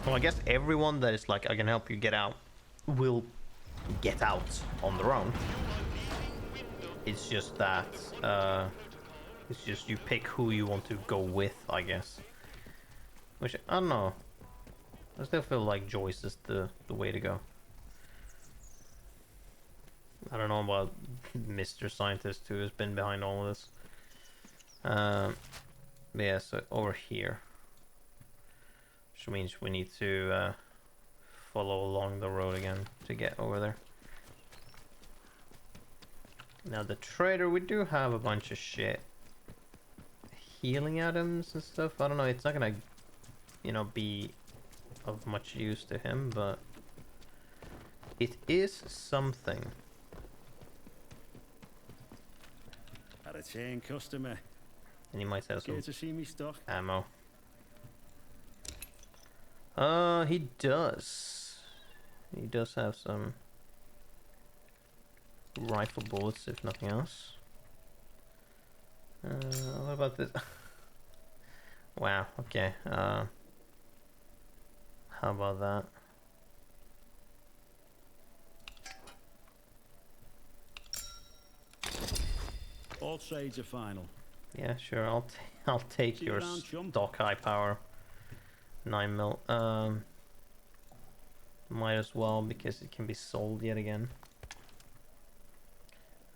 Well, I guess everyone that is like, I can help you get out, will get out on their own. It's just that it's just you pick who you want to go with, I guess. Which, I don't know, I still feel like Joyce is the way to go. I don't know about Mr. Scientist who has been behind all of this. But yeah, so over here, which means we need to follow along the road again to get over there. Now the trader, we do have a bunch of shit. Healing items and stuff. I don't know, it's not gonna, you know, be of much use to him, but it is something. Had a chain customer. And he might have some Care to see me stock? ammo. He does. He does have some rifle bullets, if nothing else. What about this? Wow, okay. How about that? All trades are final. Yeah, sure. I'll take See you your around, chum. stock high power 9mm. Might as well, because it can be sold yet again.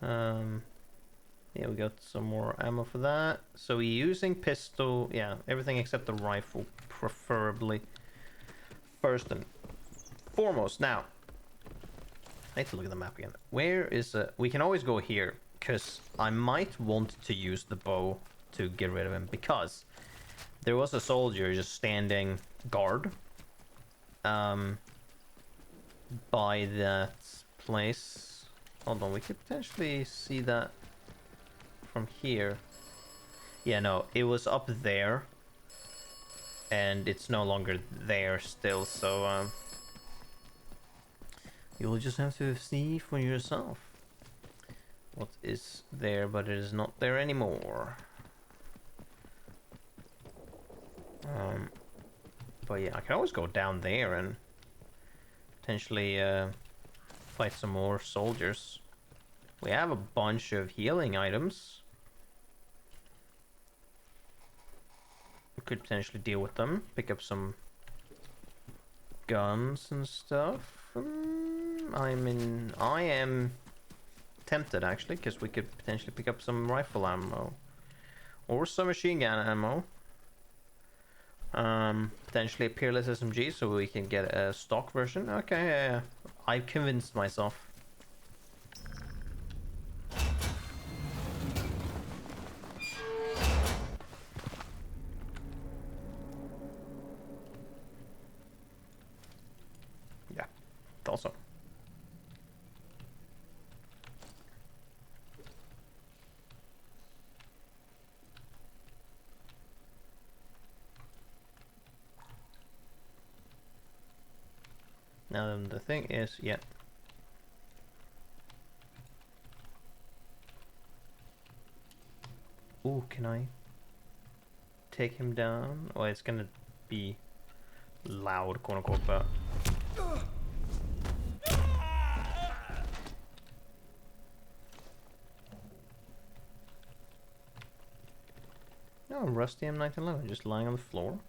Yeah, we got some more ammo for that. So we're using pistol, yeah, everything except the rifle, preferably. First and foremost. Now, I need to look at the map again. Where is we can always go here, because I might want to use the bow to get rid of him, because there was a soldier just standing guard by that place. Hold on, we could potentially see that from here. Yeah, no, it was up there, and it's no longer there still, so You'll just have to see for yourself what is there, but it is not there anymore. But yeah, I can always go down there and potentially fight some more soldiers. We have a bunch of healing items. We could potentially deal with them, pick up some guns and stuff. I am tempted actually, because we could potentially pick up some rifle ammo or some machine gun ammo. Potentially a peerless SMG, so we can get a stock version. Okay, yeah. I've convinced myself. Yeah, thought so. Now then, the thing is, yeah. Ooh, can I take him down? Well, it's gonna be loud, quote unquote, but... No, rusty M1911, just lying on the floor.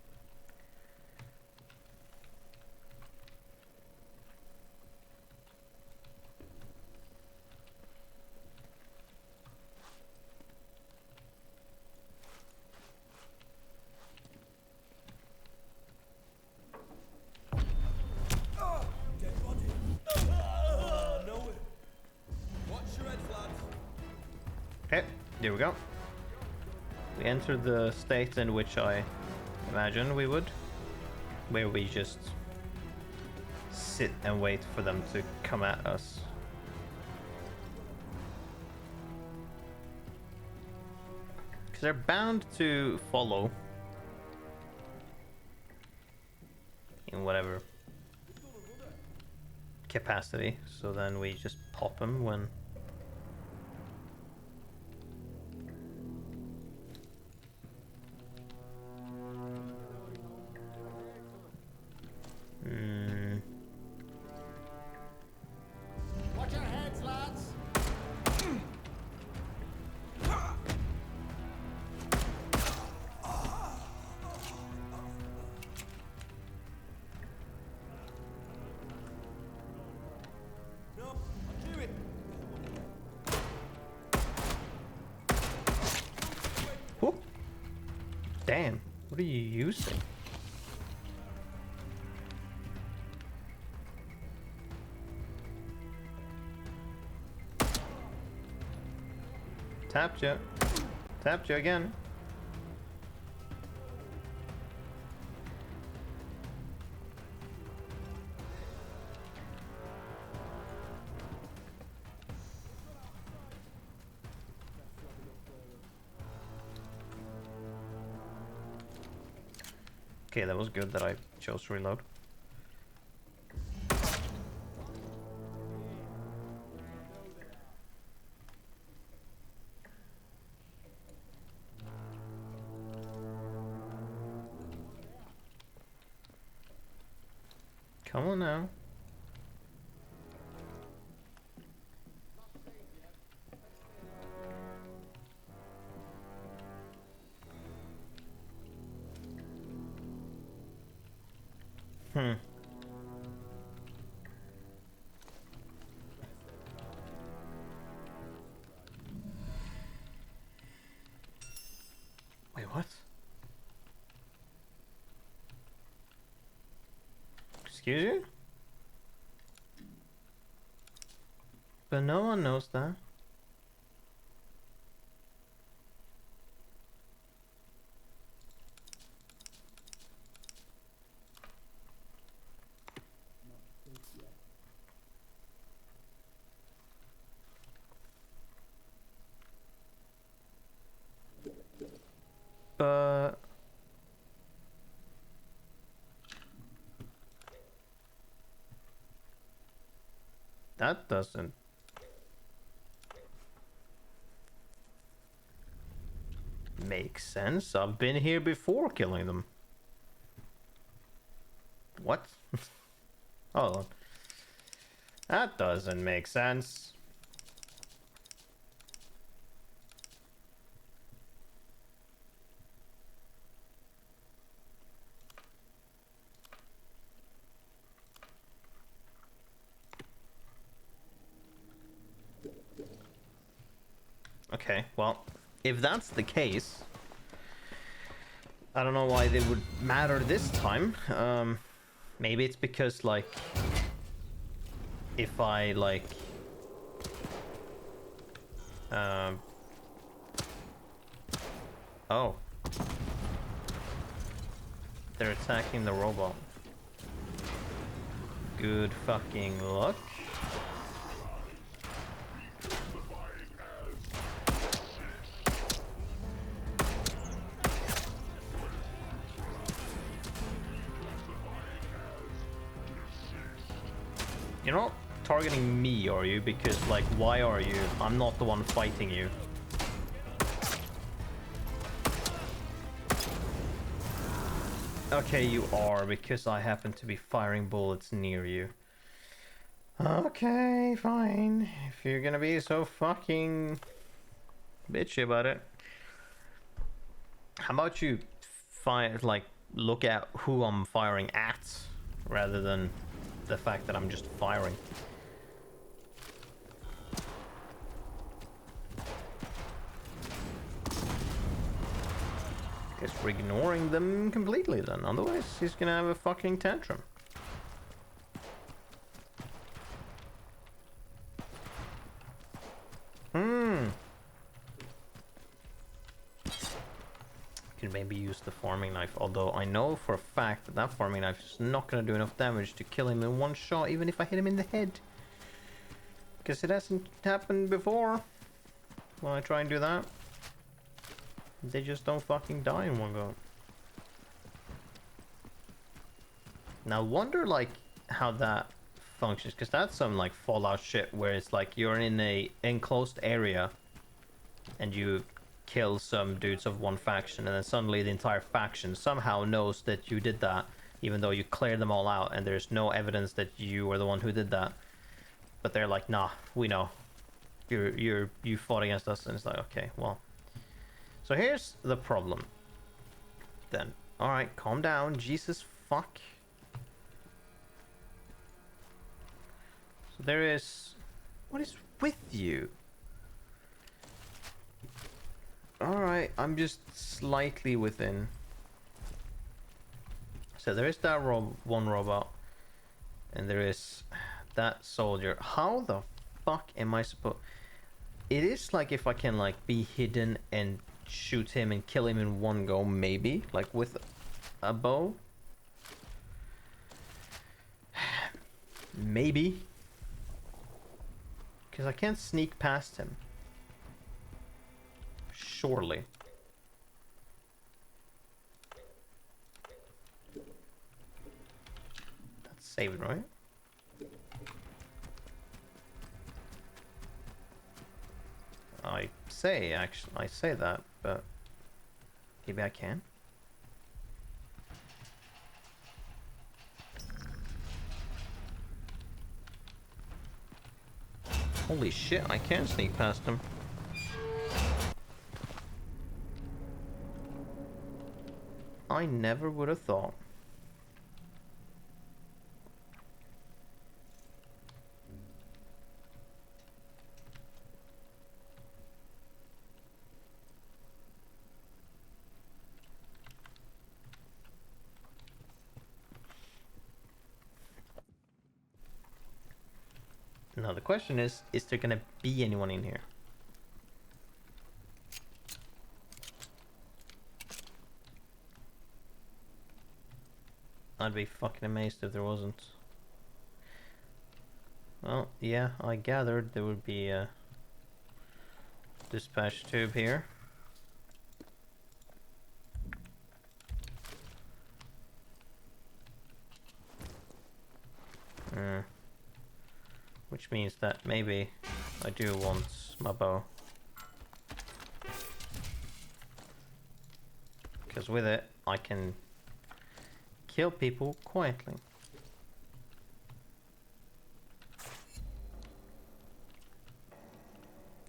Okay, there we go. We entered the state in which I imagine we would, where we just sit and wait for them to come at us. Because they're bound to follow in whatever capacity, so then we just pop them when... Watch your heads, lads! No, I'll do it! Whoop. Damn, what are you using? Tapped you. Tapped you again. Okay, that was good that I chose to reload. Come on now. Wait, what? Excuse you? But no one knows that. But... That doesn't... make sense. I've been here before killing them. What? Hold on. That doesn't make sense. Okay, well, if that's the case, I don't know why they would matter this time. Maybe it's because, like, if I, like, oh. They're attacking the robot. Good fucking luck. You're not targeting me, are you? Because, like, why are you? I'm not the one fighting you. Okay, you are, because I happen to be firing bullets near you. Okay, fine. If you're gonna be so fucking bitchy about it. How about you fire, like, look at who I'm firing at, rather than the fact that I'm just firing. Guess we're ignoring them completely then, otherwise he's gonna have a fucking tantrum. Could maybe use the farming knife, although I know for a fact that that farming knife is not gonna do enough damage to kill him in one shot, even if I hit him in the head. Because it hasn't happened before. When I try and do that, they just don't fucking die in one go. Now wonder, like, how that functions, because that's some, like, Fallout shit where it's like you're in a enclosed area and you kill some dudes of one faction, and then suddenly the entire faction somehow knows that you did that, even though you cleared them all out and there's no evidence that you were the one who did that. But they're like, nah, we know. You fought against us. And it's like, okay, well. So here's the problem. Then. Alright, calm down. Jesus fuck. So there is... What is with you? Alright, I'm just slightly within. So there is that one robot. And there is that soldier. How the fuck am I supposed... It is like if I can, like, be hidden and shoot him and kill him in one go, maybe. Like with a bow. Maybe. Because I can't sneak past him. Surely. That's saved, right? I say that, but maybe I can. Holy shit, I can sneak past him. I never would have thought. Now the question is there gonna be anyone in here? I'd be fucking amazed if there wasn't. Well, yeah, I gathered there would be a dispatch tube here. which means that maybe I do want my bow. Because with it, I can kill people quietly.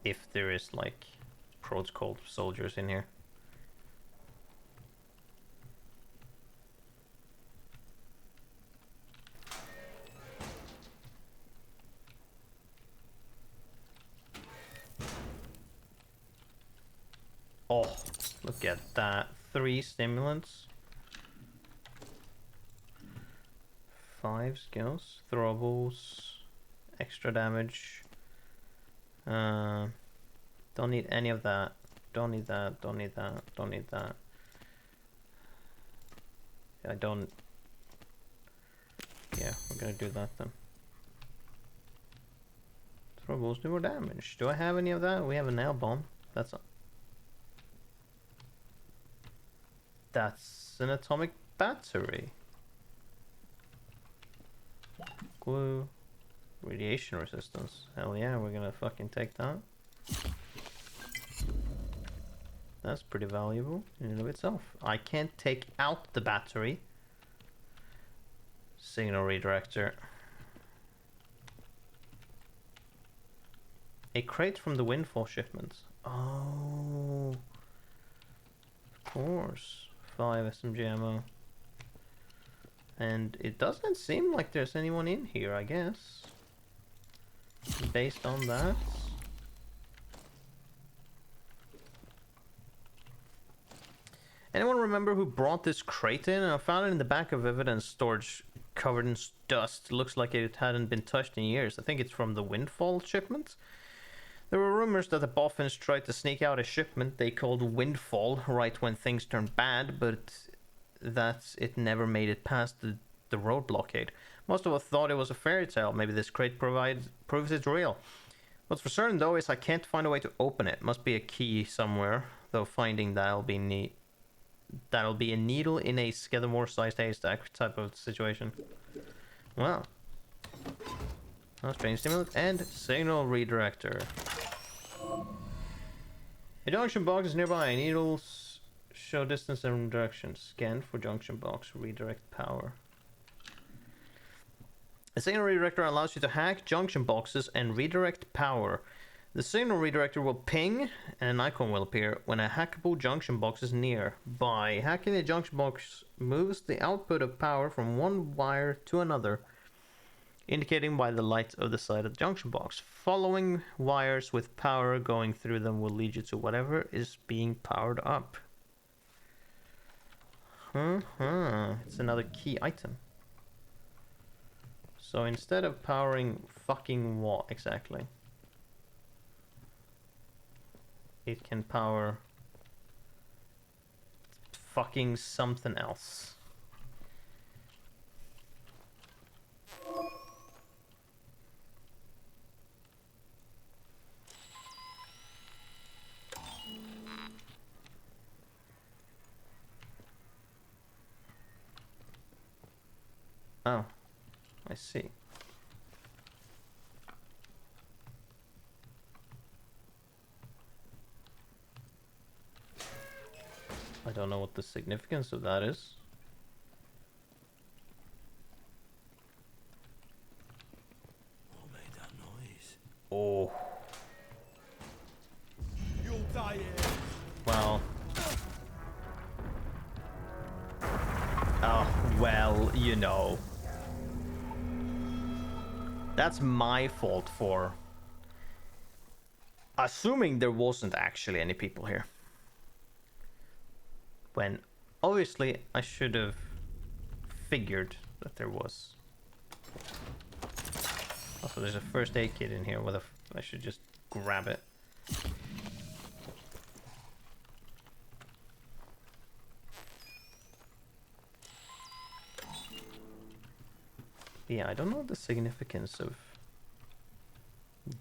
If there is like protocol soldiers in here. Oh, look at that. 3 stimulants. 5 skills. Throwables. Extra damage. Don't need any of that. Don't need that. Don't need that. Don't need that. I don't... Yeah, we're gonna do that then. Throwables do more damage. Do I have any of that? We have a nail bomb. That's an atomic battery. Glue. Radiation resistance. Hell yeah, we're gonna fucking take that. That's pretty valuable in and of itself. I can't take out the battery. Signal redirector. A crate from the Windfall shipments. Oh. Of course. 5 SMG ammo. And it doesn't seem like there's anyone in here, I guess. Based on that. Anyone remember who brought this crate in? I found it in the back of evidence storage covered in dust. It looks like it hadn't been touched in years. I think it's from the Windfall shipment. There were rumors that the Boffins tried to sneak out a shipment they called Windfall right when things turned bad, but that it never made it past the road blockade. Most of us thought it was a fairy tale. Maybe this crate proves it's real. What's for certain though is I can't find a way to open it. Must be a key somewhere, though finding that'll be neat. That'll be a needle in a Skidamore-sized haystack type of situation. Well. Strange stimulant and signal redirector. A junction box is nearby. Needles show distance and direction. Scan for junction box. Redirect power. A signal redirector allows you to hack junction boxes and redirect power. The signal redirector will ping and an icon will appear when a hackable junction box is near. By hacking the junction box moves the output of power from one wire to another, indicating by the light of the side of the junction box. Following wires with power going through them will lead you to whatever is being powered up. It's another key item. So instead of powering fucking what exactly? It can power fucking something else. Oh, I see. I don't know what the significance of that is. What made that noise? Oh, You'll die here. well. Oh, well, you know. That's my fault for assuming there wasn't actually any people here. When obviously I should have figured that there was. Also, there's a first aid kit in here. I should just grab it. Yeah, I don't know the significance of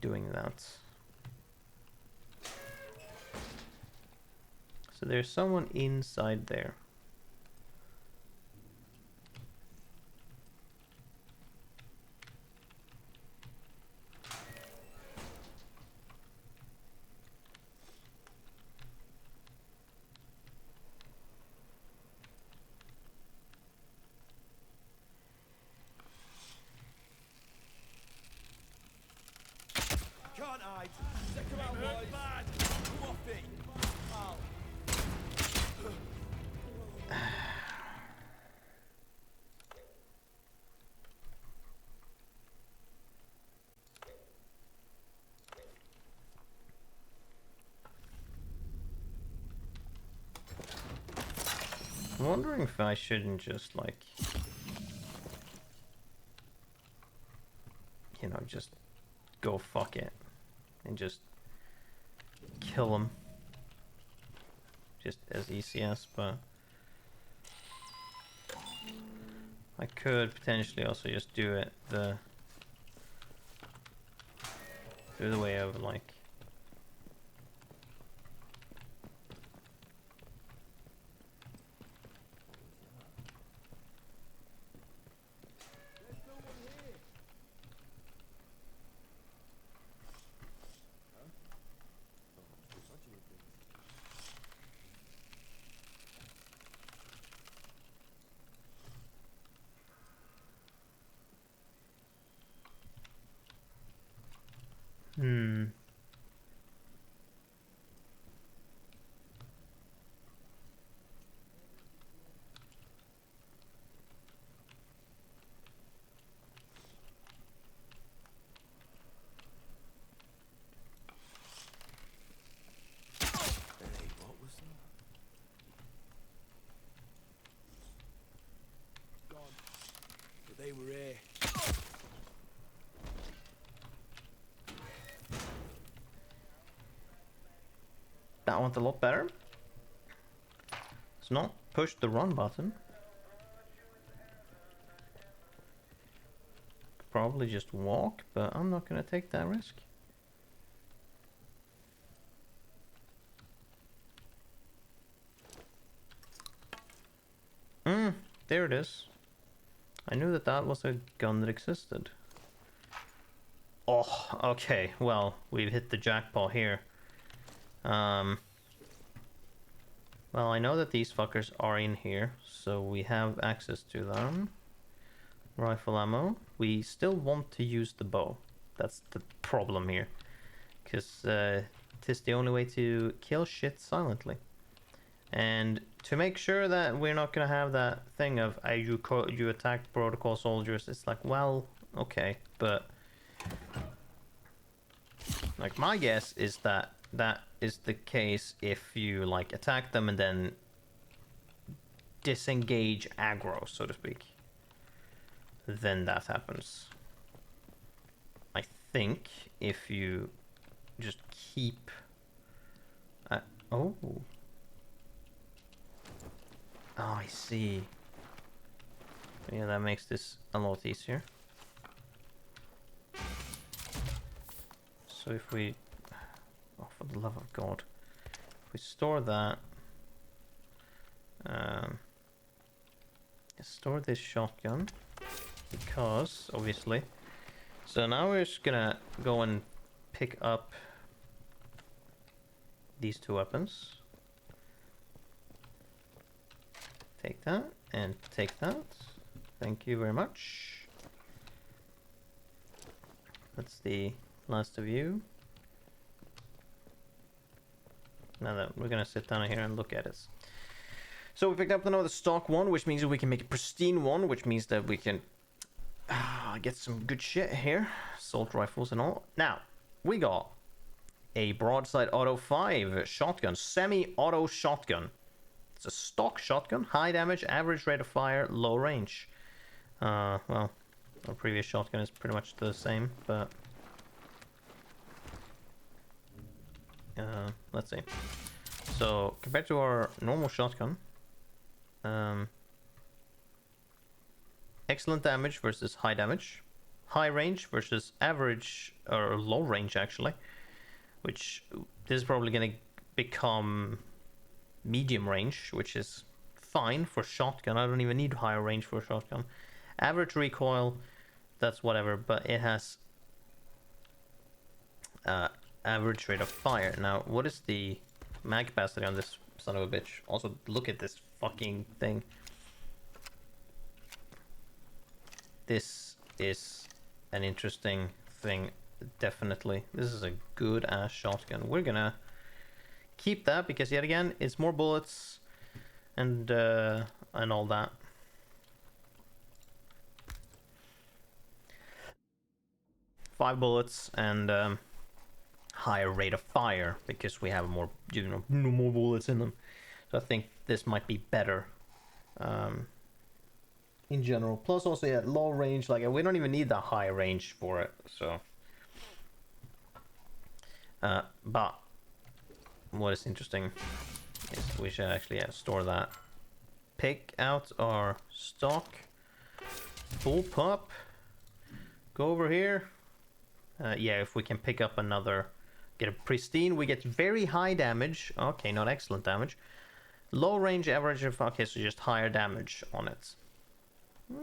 doing that. So there's someone inside there. advantage. Check him out, boys. Come off it. Ow. I'm wondering if I shouldn't just like, you know, just go fuck it and just kill him. Just as easy as, but I could potentially also just do it through the way of like. Hmm. Hey, what was that? Gone. But they were here. That went a lot better. Let's not push the run button. Probably just walk, but I'm not gonna take that risk. There it is. I knew that that was a gun that existed. Oh, okay. Well, we've hit the jackpot here. Well, I know that these fuckers are in here, so we have access to them. Rifle ammo. We still want to use the bow. That's the problem here. Because tis the only way to kill shit silently. And to make sure that we're not gonna have that thing of you attack protocol soldiers, it's like, well, okay, but like my guess is that that is the case if you like attack them and then disengage aggro, so to speak. Then that happens. I think if you just keep oh, I see. Yeah, that makes this a lot easier. So if we, oh, for the love of God, if we store that, store this shotgun, because obviously. So now we're just gonna go and pick up these two weapons. Take that and take that. Thank you very much. That's the last of you. Now that we're gonna sit down here and look at it. So we picked up another stock one, which means that we can make a pristine one, which means that we can get some good shit here. Assault rifles and all. Now, we got a broadside auto 5 shotgun, semi-auto shotgun. It's a stock shotgun, high damage, average rate of fire, low range. Well, our previous shotgun is pretty much the same, but let's see. So compared to our normal shotgun, excellent damage versus high damage, high range versus average or low range actually, which this is probably gonna become medium range, which is fine for shotgun. I don't even need higher range for a shotgun. Average recoil, that's whatever, but it has average rate of fire. Now, what is the mag capacity on this son of a bitch? Also, look at this fucking thing. This is an interesting thing definitely. This is a good ass shotgun. We're gonna keep that because yet again, it's more bullets and all that. Five bullets and higher rate of fire because we have more, more bullets in them. So I think this might be better in general. Plus, also at low range, like we don't even need that high range for it. So, but what is interesting is we should actually store that. Pick out our stock. Full pop. Go over here. Yeah, if we can pick up another, get a pristine, we get very high damage. Okay, not excellent damage. Low range average of, okay, so just higher damage on it.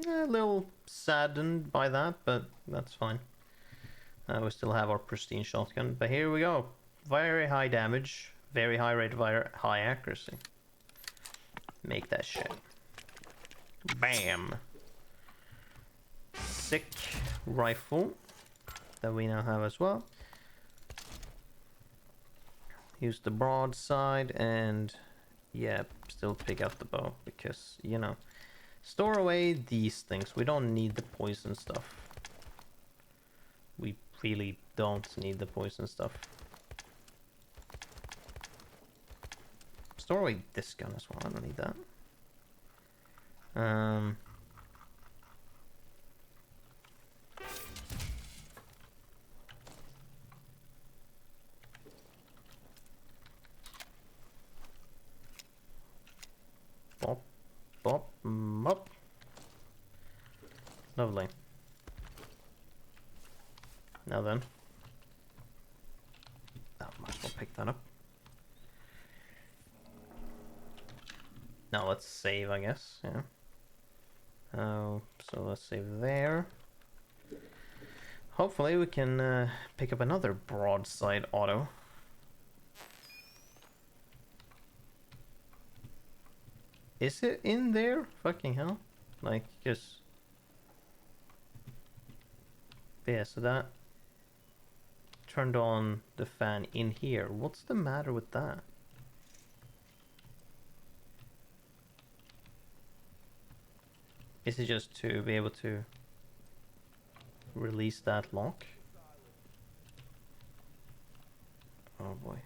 A little saddened by that, but that's fine. We still have our pristine shotgun, but here we go. Very high damage, very high rate of fire, high accuracy. Make that shit. Bam. Sick rifle that we now have as well. Use the broadside and yeah, still pick up the bow because, you know, store away these things. We don't need the poison stuff. We really don't need the poison stuff. Store away this gun as well. I don't need that. Bop, bop, mop. Lovely. Now then. Oh, might as well pick that up. Now let's save, I guess, yeah. Oh, so let's save there. Hopefully we can pick up another broadside auto. Is it in there? Fucking hell. Like, just... Yeah, so that turned on the fan in here. What's the matter with that? Is it just to be able to release that lock? Oh boy.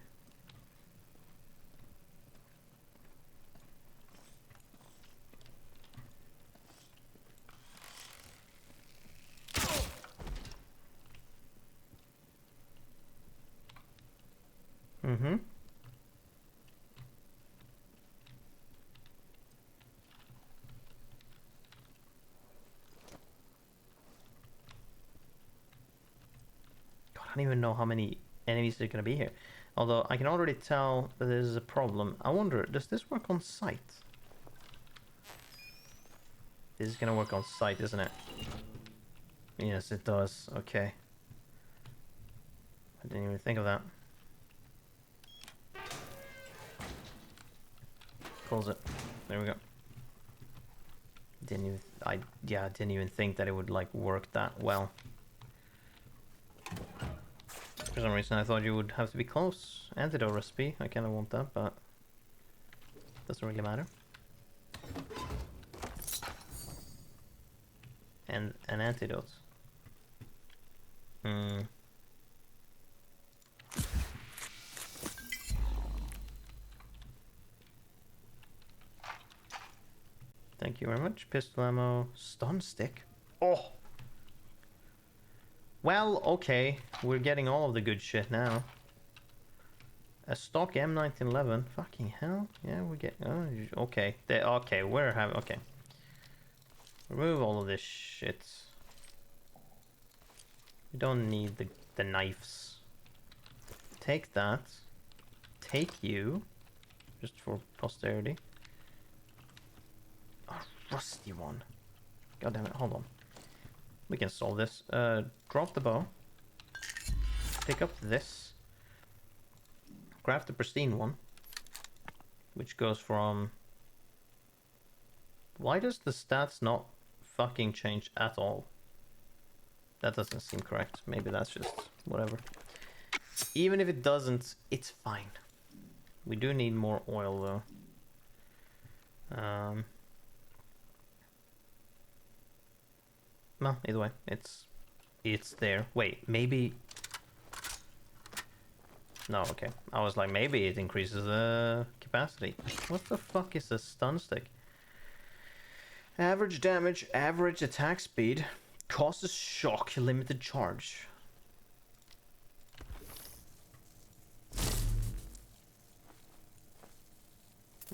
Mm-hmm. God, I don't even know how many enemies there are gonna be here. Although I can already tell that there's a problem. I wonder, does this work on sight? This is gonna work on sight, isn't it? Yes, it does. Okay. I didn't even think of that. Close it. There we go. I didn't even think that it would like work that well. For some reason I thought you would have to be close. Antidote recipe, I kinda want that, but doesn't really matter. And an antidote. Thank you very much. Pistol ammo. Stun stick. Oh! Well, okay. We're getting all of the good shit now. A stock M1911. Fucking hell. Yeah, we get... Oh, okay. Okay, we're having... Okay. Remove all of this shit. We don't need the knives. Take that. Take you. Just for posterity. Rusty one. God damn it, hold on. We can solve this. Drop the bow. Pick up this. Craft the pristine one. Which goes from... Why does the stats not fucking change at all? That doesn't seem correct. Maybe that's just whatever. Even if it doesn't, it's fine. We do need more oil though. No, either way, it's there. Wait, maybe. No, okay. I was like, maybe it increases the capacity. What the fuck is a stun stick? Average damage, average attack speed, causes shock, limited charge.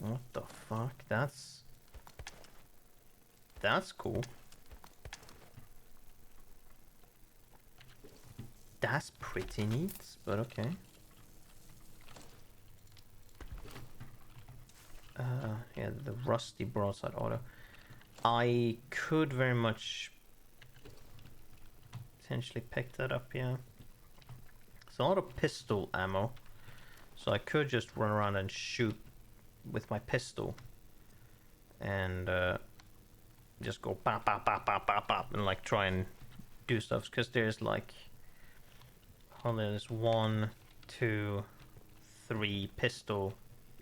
What the fuck? That's cool. That's pretty neat, but okay. Yeah, the rusty broadside auto. I could very much potentially pick that up, yeah. It's a lot of pistol ammo, so I could just run around and shoot with my pistol and just go pop pop pop pop pop pop and like try and do stuff, because there's like, oh, there's 1, 2, 3 pistol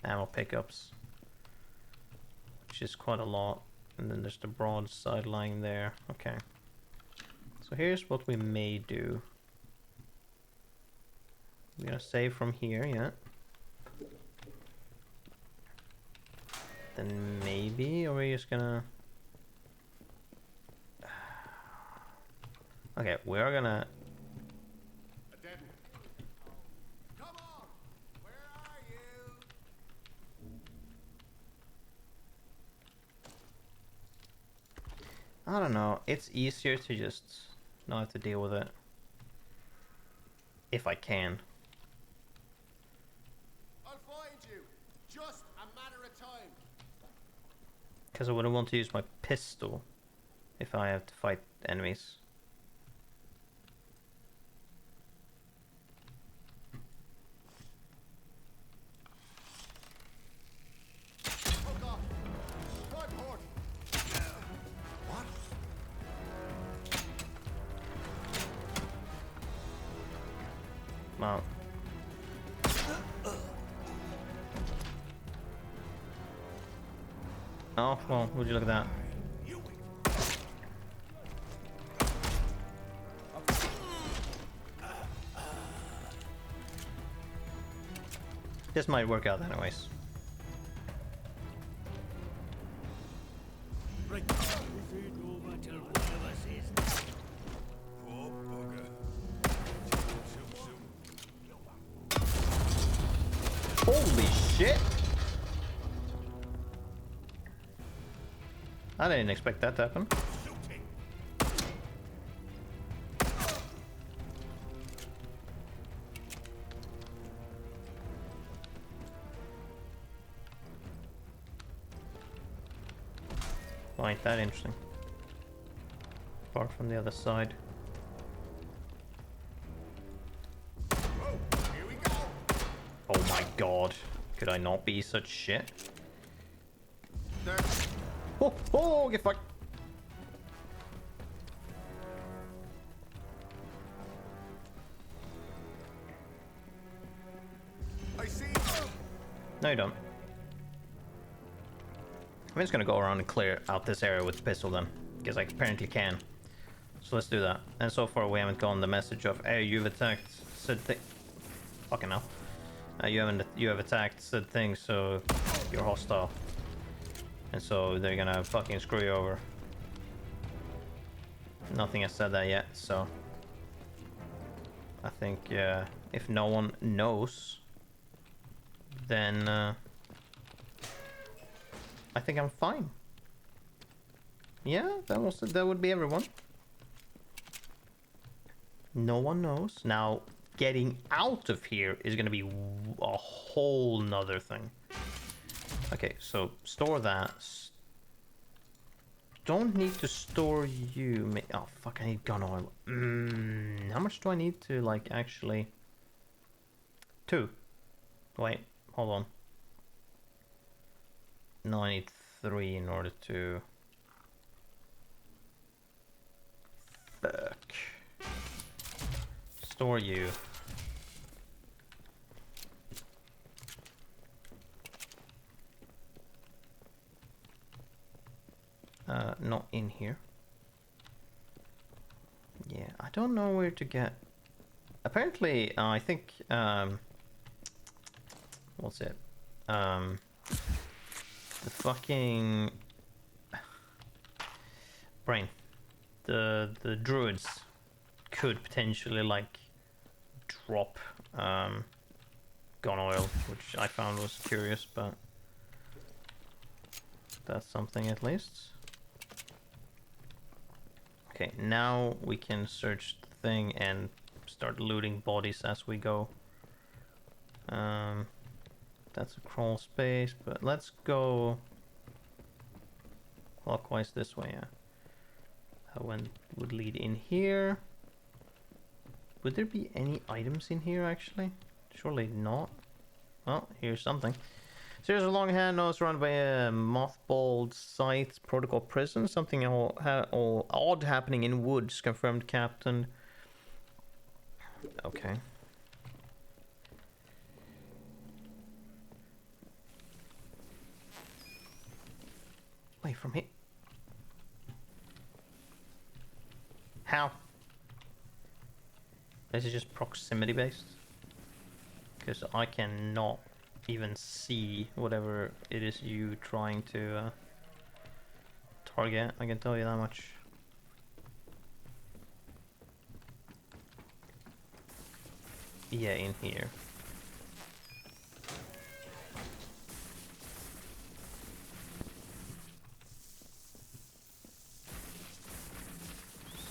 ammo pickups, which is quite a lot. And then there's the broadside lying there. Okay. So here's what we may do. We're gonna save from here, yeah. Then maybe, or we're just gonna... Okay, we're gonna... Come on! Where are you? I don't know, it's easier to just not have to deal with it. If I can. I'll find you. Just a matter of time. Because I wouldn't want to use my pistol if I have to fight enemies. Oh God! Run, Horde! What? Well. Oh, well, would you look at that? This might work out anyways. Right. Move it over till one of us is. Poor bugger. Holy shit! I didn't expect that to happen. Well, ain't that interesting. Apart from the other side. Whoa, here we go. Oh my god. Could I not be such shit? There. Oh, oh, get fucked. I see. No, you don't. I'm just gonna go around and clear out this area with the pistol then, because I apparently can. So let's do that. And so far we haven't gotten the message of, hey, you've attacked said thing. Fucking hell. You have attacked said thing, so you're hostile. And so they're gonna fucking screw you over. Nothing has said that yet, so I think if no one knows, then I think I'm fine. Yeah, that would be everyone. No one knows. Now, getting out of here is gonna be a whole nother thing. Okay, so store that. Don't need to store you. Oh fuck! I need gun oil. How much do I need to like actually? 2. Wait, hold on. No, I need 3 in order to... Fuck. store you? Not in here. Yeah, I don't know where to get. Apparently, I think what's it? The fucking brain. The druids could potentially like drop gun oil, which I found was curious, but that's something at least. Okay, now we can search the thing and start looting bodies as we go. That's a crawl space, but let's go clockwise this way, yeah. That one would lead in here. Would there be any items in here, actually? Surely not. Oh, here's something. Series of long hand nose run by a mothballed scythe protocol prison. Something all odd happening in woods, confirmed Captain. Okay. Wait, from here? How? This is just proximity based? Because I cannot even see whatever it is you trying to target, I can tell you that much. Yeah, in here.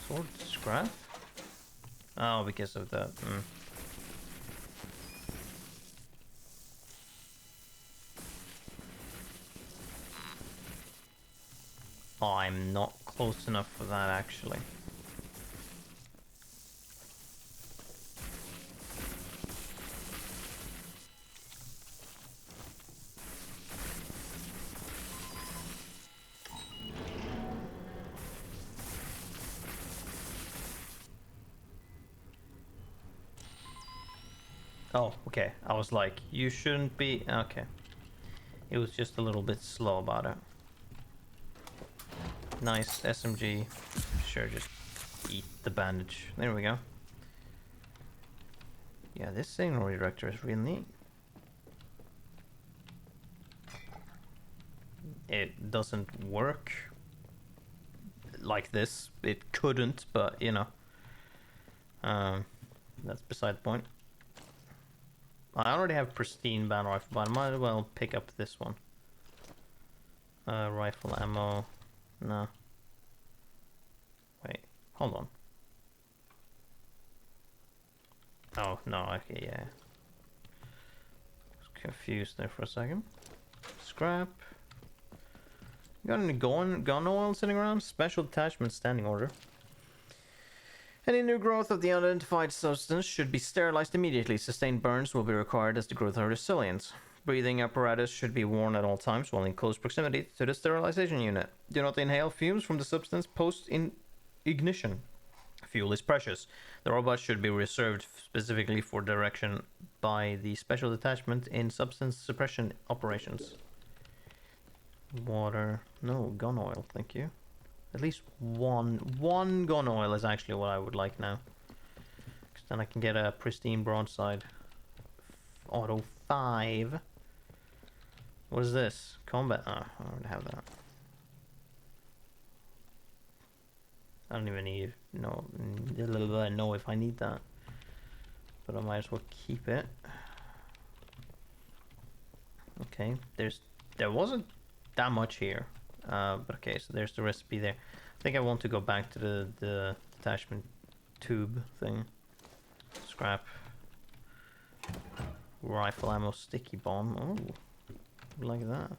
Sword scrap? Oh, because of that. Oh, I'm not close enough for that, actually. Oh, okay. I was like, you shouldn't be... Okay. It was just a little bit slow about it. Nice SMG. Sure, just eat the bandage. There we go. Yeah, this signal redirector is really neat. It doesn't work like this. It couldn't, but you know. That's beside the point. I already have pristine band rifle, but I might as well pick up this one. Rifle ammo. No. Wait, hold on. Oh, no, okay, yeah. Was confused there for a second. Scrap. Got any gun oil sitting around? Special detachment standing order. Any new growth of the unidentified substance should be sterilized immediately. Sustained burns will be required as the growth are resilient. Breathing apparatus should be worn at all times while in close proximity to the sterilization unit. Do not inhale fumes from the substance post-ignition. Fuel is precious. The robot should be reserved specifically for direction by the special detachment in substance suppression operations. Water. No, gun oil, thank you. At least one gun oil is actually what I would like now. Because then I can get a pristine broadside. Auto 5. What is this? Combat. Oh, I already have that. I don't even know if I need that. But I might as well keep it. Okay, there wasn't that much here. But okay, so there's the recipe there. I think I want to go back to the detachment tube thing. Scrap. Rifle ammo, sticky bomb. Oh, like that.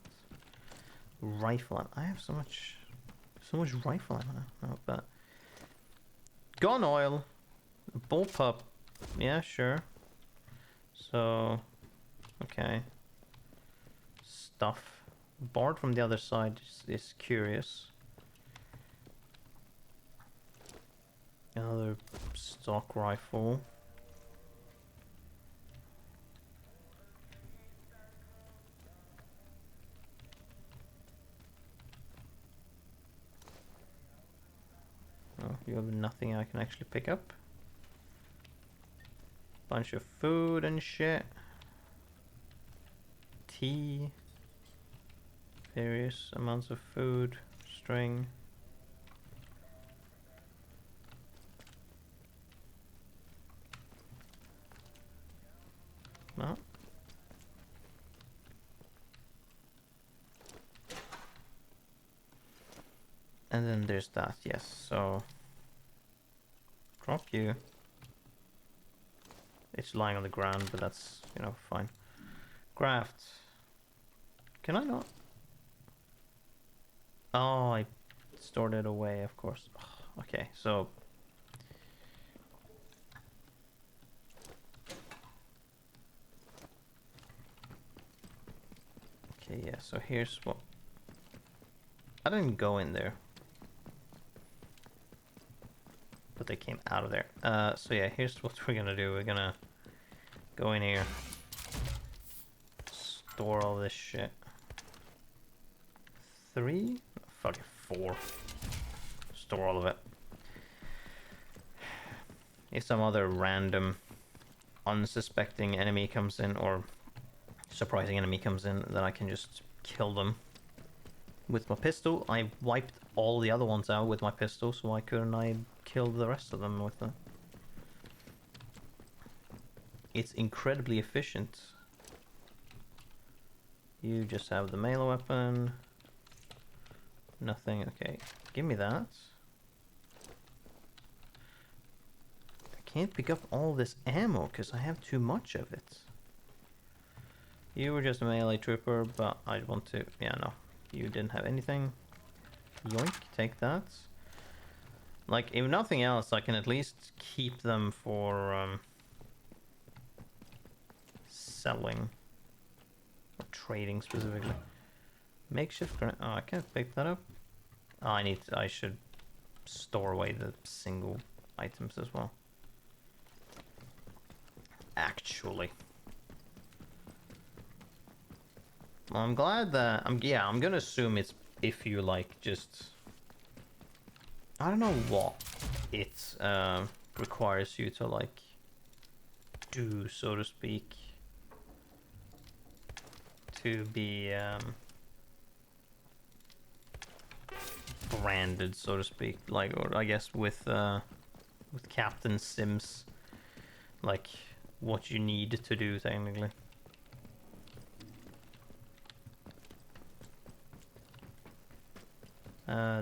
Rifle ammo. I have so much rifle ammo now. But gun oil, bullpup. Yeah, sure. So, okay. Stuff. Bard from the other side is curious. Another stock rifle. You have nothing I can actually pick up. Bunch of food and shit. Tea. Various amounts of food. String. No. And then there's that, yes, so drop you. It's lying on the ground, but that's, you know, fine. Craft. Can I not? Oh, I stored it away, of course. Okay, so okay, yeah, so here's what I didn't go in there. But they came out of there. So yeah, here's what we're gonna do. We're gonna go in here, store all this shit. 3? Fuck it, 4. Store all of it. If some other random, unsuspecting enemy comes in, or surprising enemy comes in, then I can just kill them with my pistol. I wiped all the other ones out with my pistol, so why couldn't I kill the rest of them with them? It's incredibly efficient. You just have the melee weapon. Nothing, okay. Give me that. I can't pick up all this ammo because I have too much of it. You were just a melee trooper, but I want to... Yeah, no. You didn't have anything. Yoink, take that. Like, if nothing else, I can at least keep them for selling. Or trading specifically. Makeshift grenade. Oh, I can't pick that up. Oh, I should store away the single items as well. Actually. Well, I'm glad that I'm gonna assume it's if you like just I don't know what it requires you to like do, so to speak, to be branded, so to speak, like, or I guess with Captain Sims, like what you need to do technically.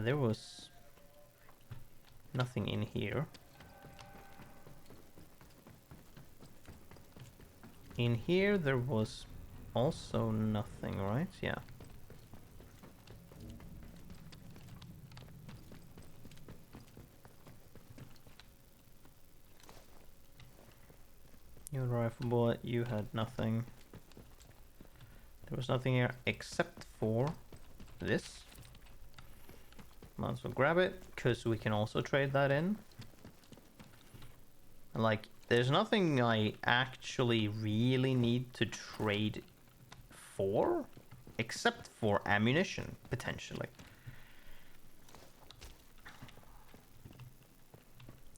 There was nothing in here. In here there was also nothing, right? Yeah. You had a rifle bullet, you had nothing. There was nothing here except for this. Might as well grab it, because we can also trade that in. Like, there's nothing I actually really need to trade for, except for ammunition, potentially.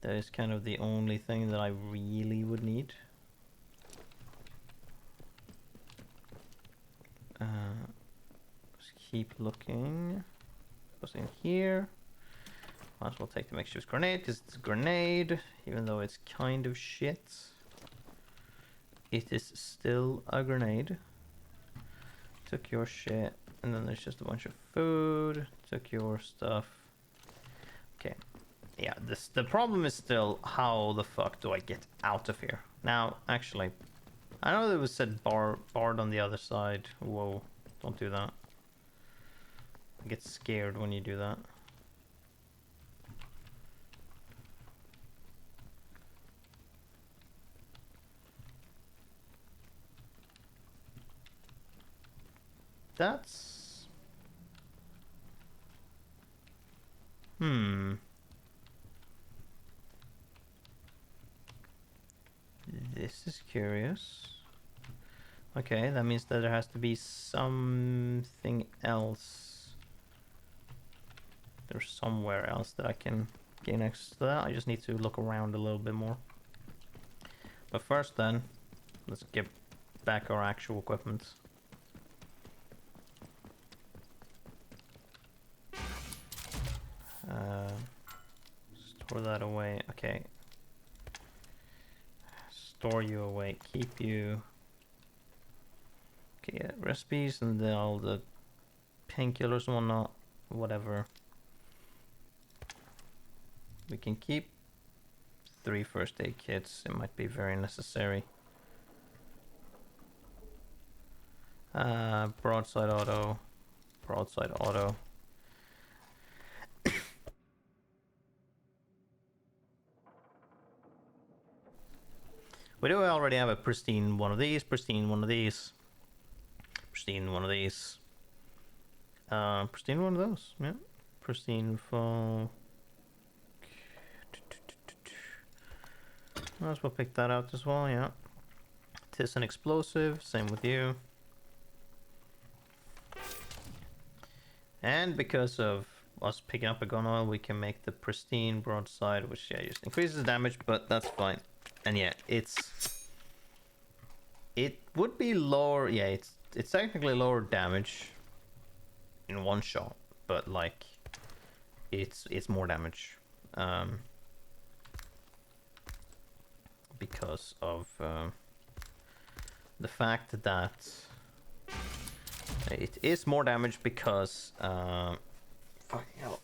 That is kind of the only thing that I really would need. Let's keep looking. What's in here? Might as well take the makeshift grenade, because it's a grenade, even though it's kind of shit. It is still a grenade. Took your shit, and then there's just a bunch of food. Took your stuff. Okay. Yeah, the problem is still, how the fuck do I get out of here? Now, actually, I know there was said barred on the other side. Whoa, don't do that. I get scared when you do that. That's... This is curious. Okay, that means that there has to be something else. There's somewhere else that I can Okay, next to that, I just need to look around a little bit more. But first then, let's get back our actual equipment. Store that away. Okay. Store you away. Keep you. Okay, yeah, recipes and then all the painkillers and whatnot. Whatever. We can keep 3 first aid kits. It might be very necessary. Broadside auto. Broadside auto. We do already have a pristine one of these, pristine one of these, pristine one of these, pristine one of those, yeah. Pristine full. Might as well pick that out as well, yeah. Tis an explosive, same with you. And because of us picking up a gun oil, we can make the pristine broadside, which yeah, just increases the damage, but that's fine. And yeah, it would be lower. Yeah, it's technically lower damage in one shot, but like it's more damage because of the fact that it is more damage because fucking hell.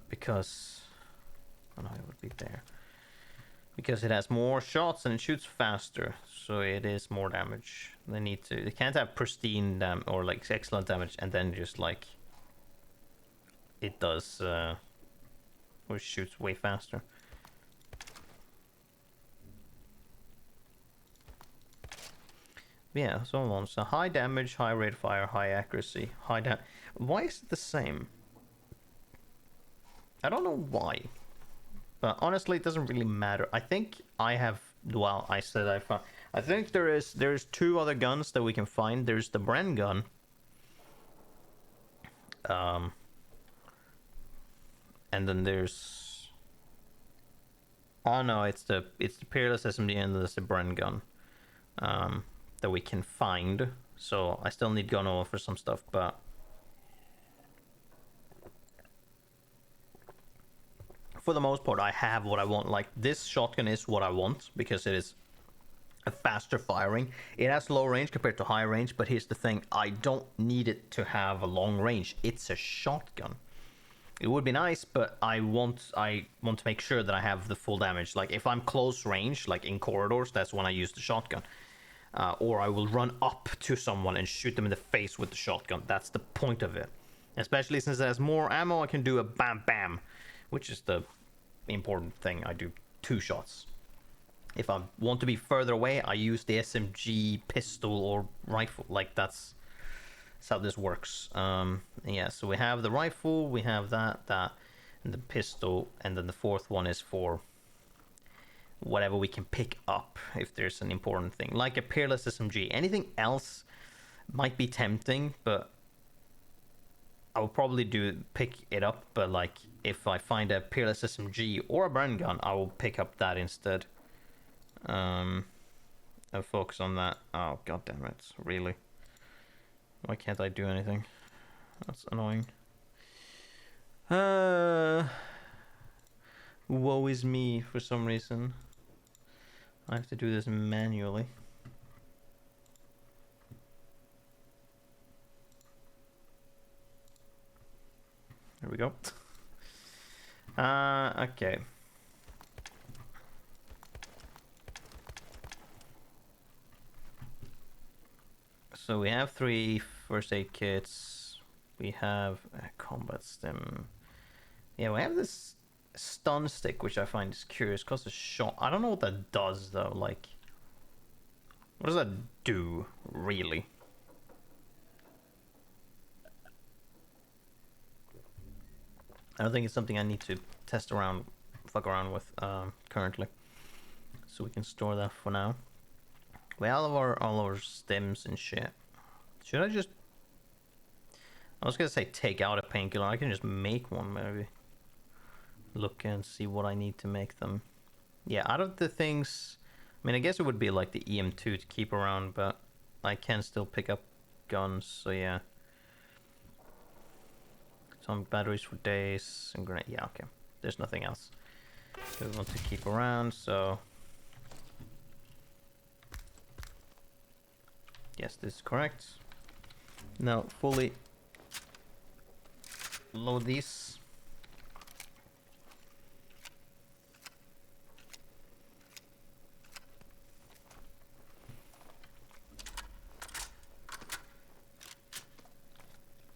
Because oh no, it would be there. Because it has more shots and it shoots faster, so it is more damage. They can't have pristine or like excellent damage and then just like it does, or shoots way faster. Yeah, so on. So high damage, high rate of fire, high accuracy, Why is it the same? I don't know why. But honestly, it doesn't really matter. I think I have. Well, I said I found. I think there's 2 other guns that we can find. There's the Bren gun. And then there's. Oh no, it's the Peerless SMG and there's the Bren gun. That we can find. So I still need gun oil for some stuff, but. For the most part, I have what I want. Like, this shotgun is what I want because it is a faster firing. It has low range compared to high range, but here's the thing. I don't need it to have a long range. It's a shotgun. It would be nice, but I want to make sure that I have the full damage. Like, if I'm close range, like in corridors, that's when I use the shotgun. Or I will run up to someone and shoot them in the face with the shotgun. That's the point of it. Especially since it has more ammo, I can do a bam bam. Which is the important thing. I do 2 shots. If I want to be further away, I use the SMG pistol or rifle. Like that's how this works. Yeah, so we have the rifle, we have that, and the pistol, and then the 4th one is for whatever we can pick up if there's an important thing. Like a Peerless SMG. Anything else might be tempting, but I will probably pick it up, but like if I find a Peerless SMG or a Bren gun, I will pick up that instead. And focus on that. Oh god damn it! Really? Why can't I do anything? That's annoying. Woe is me for some reason. I have to do this manually. There we go. Okay. So we have 3 first aid kits. We have a combat stim. Yeah, we have this stun stick, which I find is curious. Costs a shot. I don't know what that does though. Like, what does that do, really? I don't think it's something I need to fuck around with currently. So we can store that for now. We have all our stims and shit. Should I just? I was gonna say take out a painkiller. I can just make one maybe. Look and see what I need to make them. Yeah, out of the things, I mean, I guess it would be like the EM2 to keep around, but I can still pick up guns, so yeah. Some batteries for days and grenade. Yeah, okay. There's nothing else we want to keep around, so yes, this is correct. Now fully load these.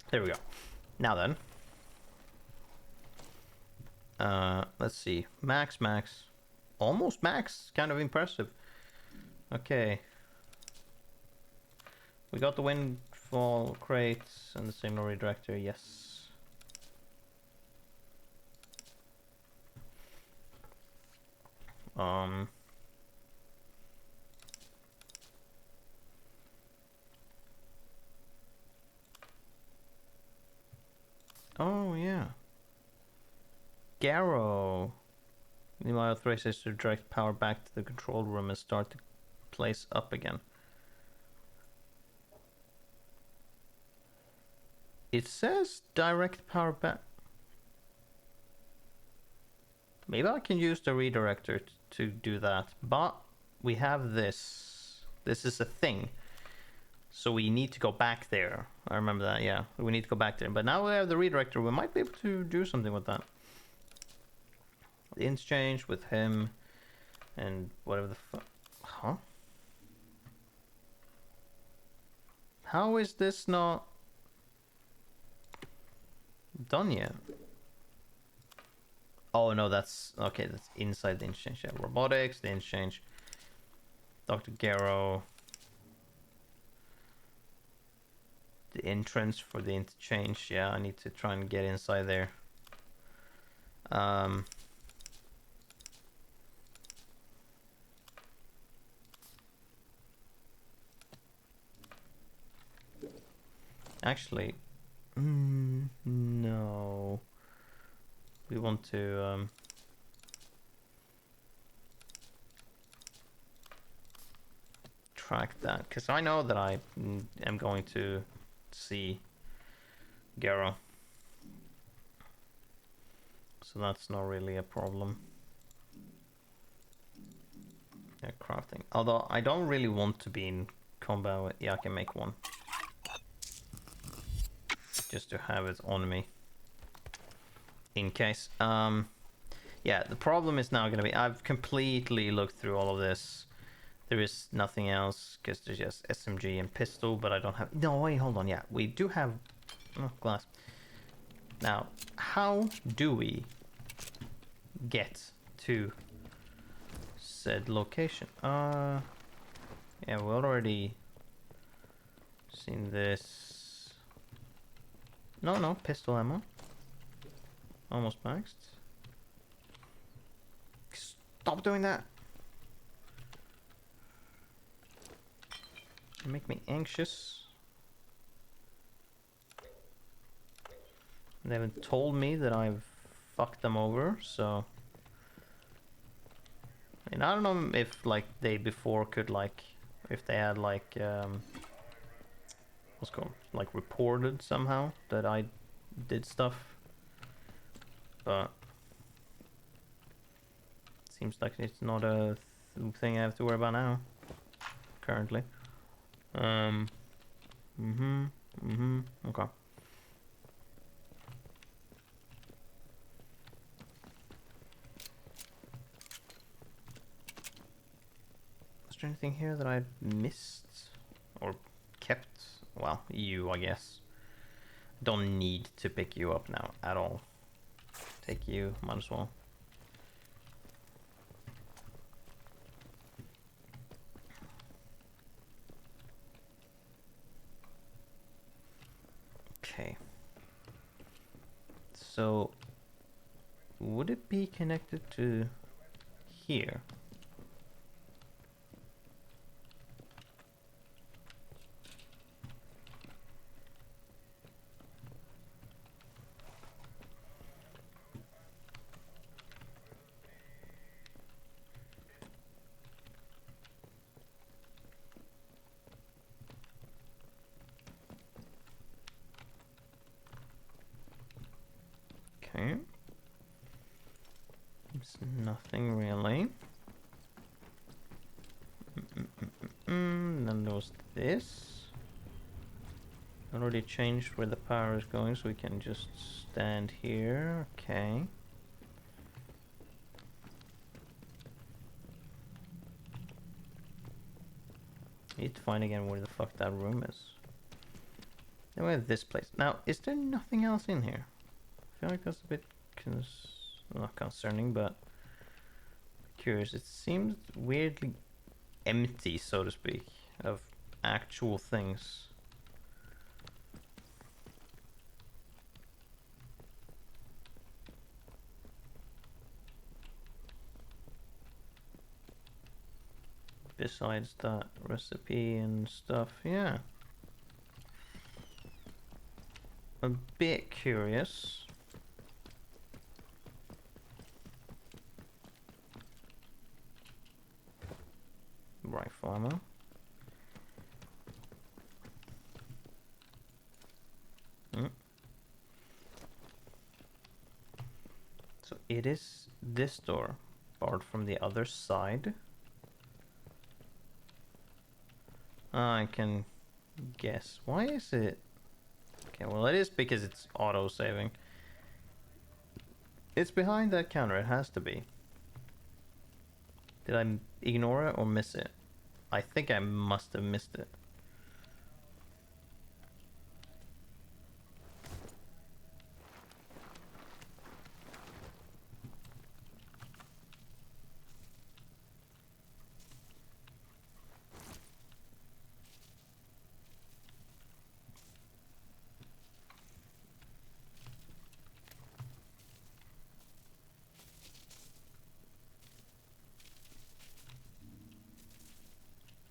There we go. Now then. Let's see. Max. Almost max. Kind of impressive. Okay. We got the windfall crates and the signal redirector. Yes. Oh yeah. Garrow. My authorization to direct power back to the control room and start the place up again. It says direct power back. Maybe I can use the redirector to do that, but we have this. This is a thing. So we need to go back there. I remember that, yeah. We need to go back there. But now we have the redirector, we might be able to do something with that. The exchange with him and whatever the fuck. Huh? How is this not done yet? Oh no, that's okay. That's inside the exchange. Yeah, robotics, the exchange. Dr. Garrow. The entrance for the interchange. Yeah, I need to try and get inside there. Actually, no. We want to track that, because I know that I am going to see Garrow. So that's not really a problem. Yeah, crafting. Although I don't really want to be in combat with... Yeah, I can make one. Just to have it on me. In case. Yeah, the problem is now going to be... I've completely looked through all of this. There is nothing else, because there's just SMG and pistol, but I don't have... No, wait, hold on, yeah. We do have... Oh, glass. Now, how do we get to said location? Yeah, we already seen this. No, pistol ammo. Almost maxed. Stop doing that. You make me anxious. They haven't told me that I've fucked them over, so... And I don't know if, like, they before could, like... If they had, like, what's it called? Like, reported somehow that I did stuff. But... Seems like it's not a thing I have to worry about now. Currently. Okay. Was there anything here that I missed? Or kept? Well, you, I guess. Don't need to pick you up now at all. Take you, might as well. Okay. So, would it be connected to here? There's nothing really. Then there was this. Already changed where the power is going, so we can just stand here. Okay. Need to find again where the fuck that room is. Then we have this place. Now, is there nothing else in here? I feel like that's a bit not concerning, but curious. It seems weirdly empty, so to speak, of actual things. Besides that recipe and stuff, yeah. A bit curious. Rifle ammo. So it is this door, barred from the other side. I can guess. Why is it? Okay, well it is because it's auto-saving. It's behind that counter, it has to be. Did I ignore it or miss it? I think I must have missed it.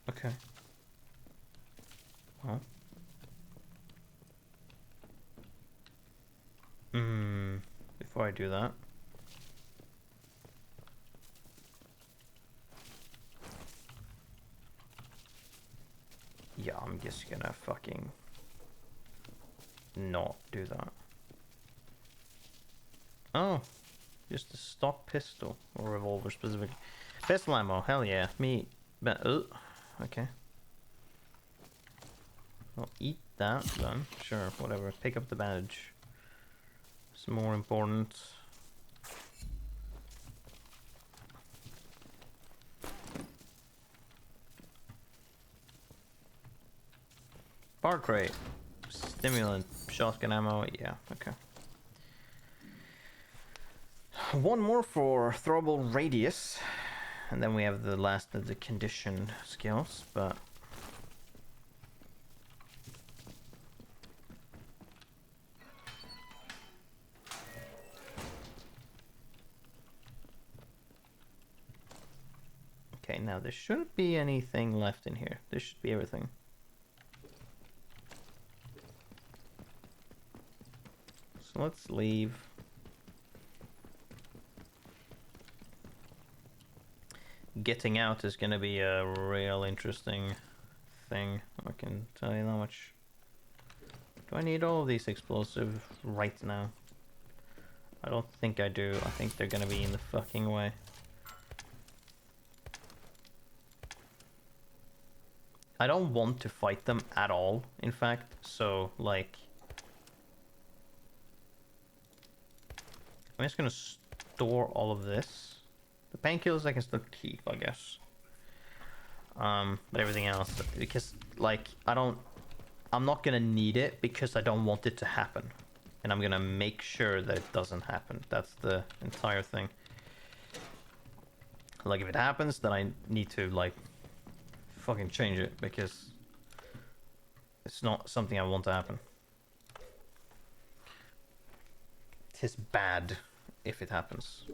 Okay. Well. Before I do that. Yeah, I'm just gonna fucking not do that. Oh, just a stock pistol or revolver specifically. Pistol ammo, hell yeah. Me, but okay. I'll eat that then. Sure, whatever. Pick up the badge. It's more important. Bar crate. Stimulant. Shotgun ammo. Yeah, okay. One more for throwable radius. And then we have the last of the conditioned skills, but... Okay, now there shouldn't be anything left in here. This should be everything. So let's leave. Getting out is gonna be a real interesting thing. I can tell you that much. Do I need all of these explosives right now? I don't think I do. I think they're gonna be in the fucking way. I don't want to fight them at all, in fact, so, like... I'm just gonna store all of this. The painkillers I can still keep, I guess. But everything else, because, like, I'm not gonna need it because I don't want it to happen. And I'm gonna make sure that it doesn't happen. That's the entire thing. Like, if it happens, then I need to, like... fucking change it, because it's not something I want to happen. It's bad if it happens.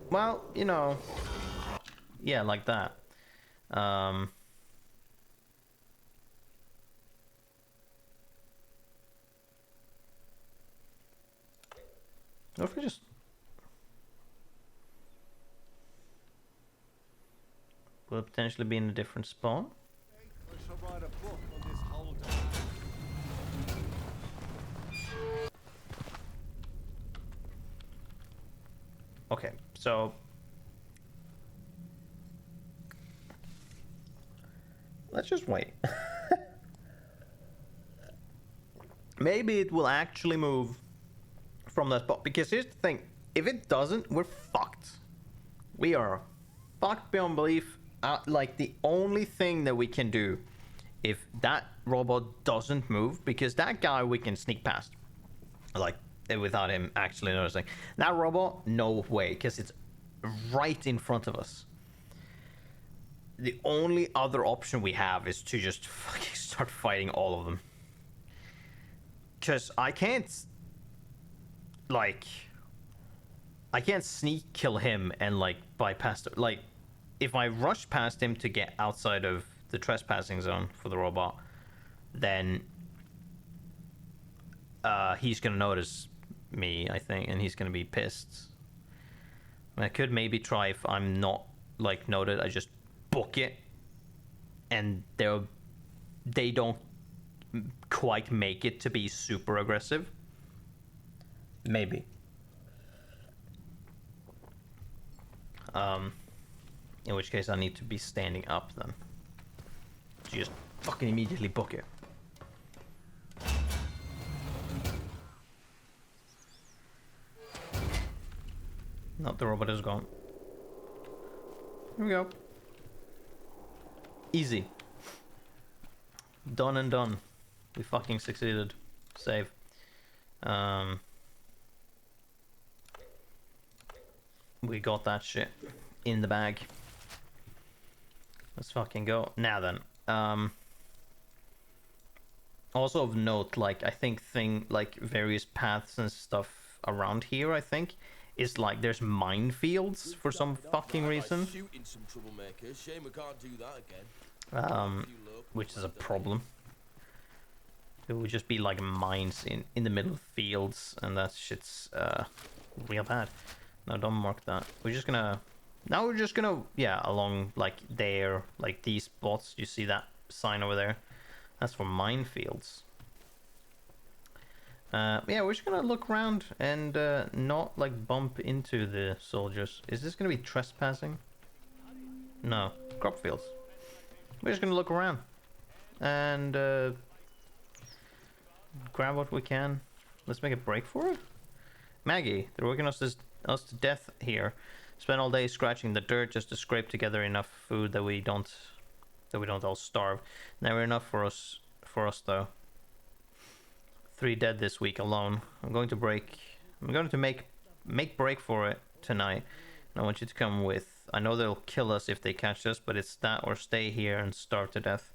Well, you know, yeah, like that. What if we just... Will potentially be in a different spot. I shall write a book on this whole day. Okay, so let's just wait. Maybe it will actually move from that spot. Because here's the thing. If it doesn't, we're fucked. We are fucked beyond belief. Like, the only thing that we can do if that robot doesn't move, because that guy we can sneak past. Like, without him actually noticing. That robot, no way, because it's right in front of us. The only other option we have is to just fucking start fighting all of them. Because I can't sneak kill him and, like, bypass the, like, if I rush past him to get outside of the trespassing zone for the robot, then he's gonna notice me, I think, and he's gonna be pissed. I could maybe try, if I'm not, like, noted, I just book it, and they don't quite make it to be super aggressive. Maybe. In which case I need to be standing up then. Just fucking immediately book it. Not the robot is gone. Here we go. Easy. Done and done. We fucking succeeded. Save. We got that shit in the bag. Let's fucking go. Now then. Also of note, like, I think like various paths and stuff around here, I think, is like there's minefields for some fucking reason. Shooting some troublemakers. Shame we can't do that again. Which is a problem. It would just be like mines in the middle of fields, and that shit's real bad. No, don't mark that. We're just gonna... Now we're just gonna... Yeah, along, like, there. Like, these spots. You see that sign over there? That's for minefields. Yeah, we're just gonna look around and not, like, bump into the soldiers. Is this gonna be trespassing? No. Crop fields. We're just gonna look around. And, grab what we can. Let's make a break for it. Maggie, they're working us to death here. Spend all day scratching the dirt just to scrape together enough food that we don't all starve. Never enough for us though. 3 dead this week alone. I'm going to make break for it tonight. And I want you to come with. I know they'll kill us if they catch us, but it's that or stay here and starve to death.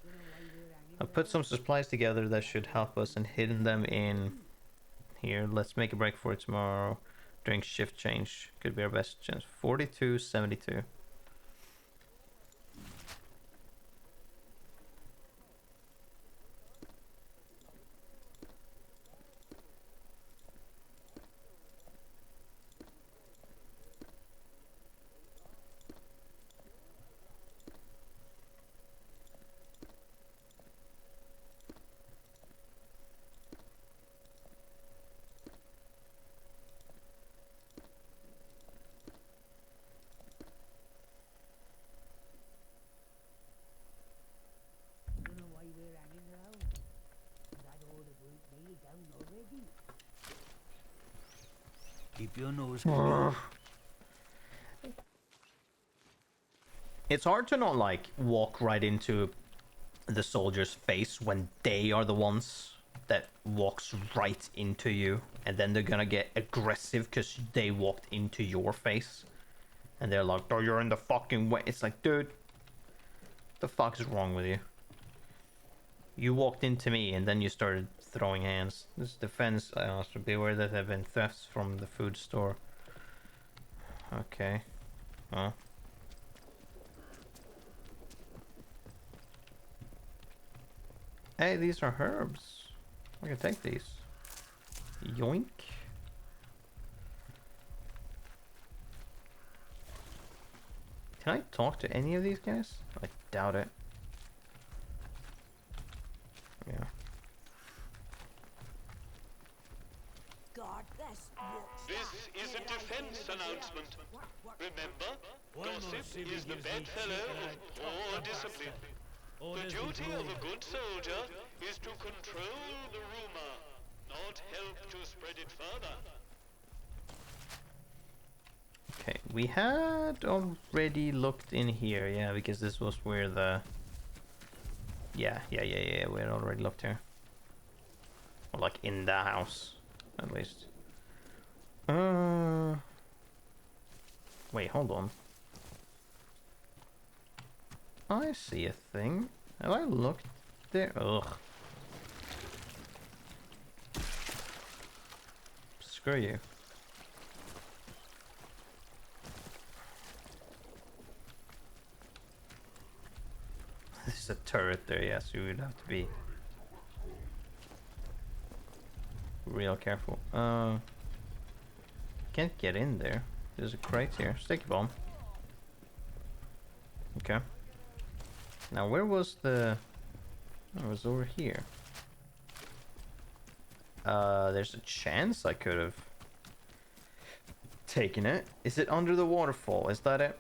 I've put some supplies together that should help us and hidden them in here. Let's make a break for it tomorrow during shift change. Could be our best chance. 42-72. Keep your nose clean. It's hard to not, like, walk right into the soldier's face when they are the ones that walks right into you, and then they're gonna get aggressive because they walked into your face, and they're like, "Oh, you're in the fucking way." It's like, dude, the fuck is wrong with you? You walked into me and then you started throwing hands. This defense, I also beware that there have been thefts from the food store. Okay. Well. Hey, these are herbs. I can take these. Yoink. Can I talk to any of these guys? I doubt it. Yeah. God, this walks This is a defense announcement. Remember, gossip is the bedfellow of poor discipline. The duty of a good soldier is to control the rumor, not help to spread it further. Okay, we had already looked in here, yeah, because this was where the... Yeah, we had already looked here. Or like in the house, at least. Wait, hold on. I see a thing. Have I looked there? Ugh. Screw you. This is a turret there, yeah, so you would have to be real careful. Can't get in there. There's a crate here. Sticky bomb. Okay. Now where was the... Oh, it was over here. There's a chance I could have taken it. Is it under the waterfall? Is that it?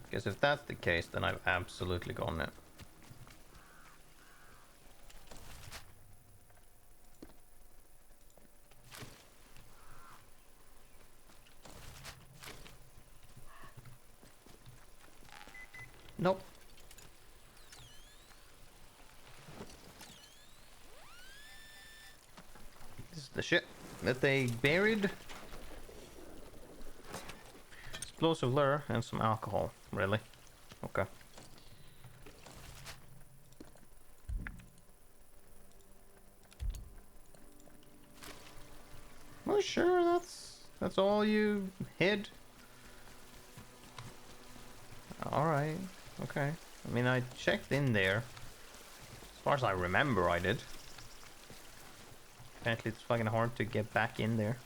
Because if that's the case, then I've absolutely gotten it. Nope. This is the shit that they buried. Explosive lure and some alcohol. Really? Okay. Well, sure, that's all you hid. All right. Okay. I mean, I checked in there. As far as I remember, I did. Apparently, it's fucking hard to get back in there.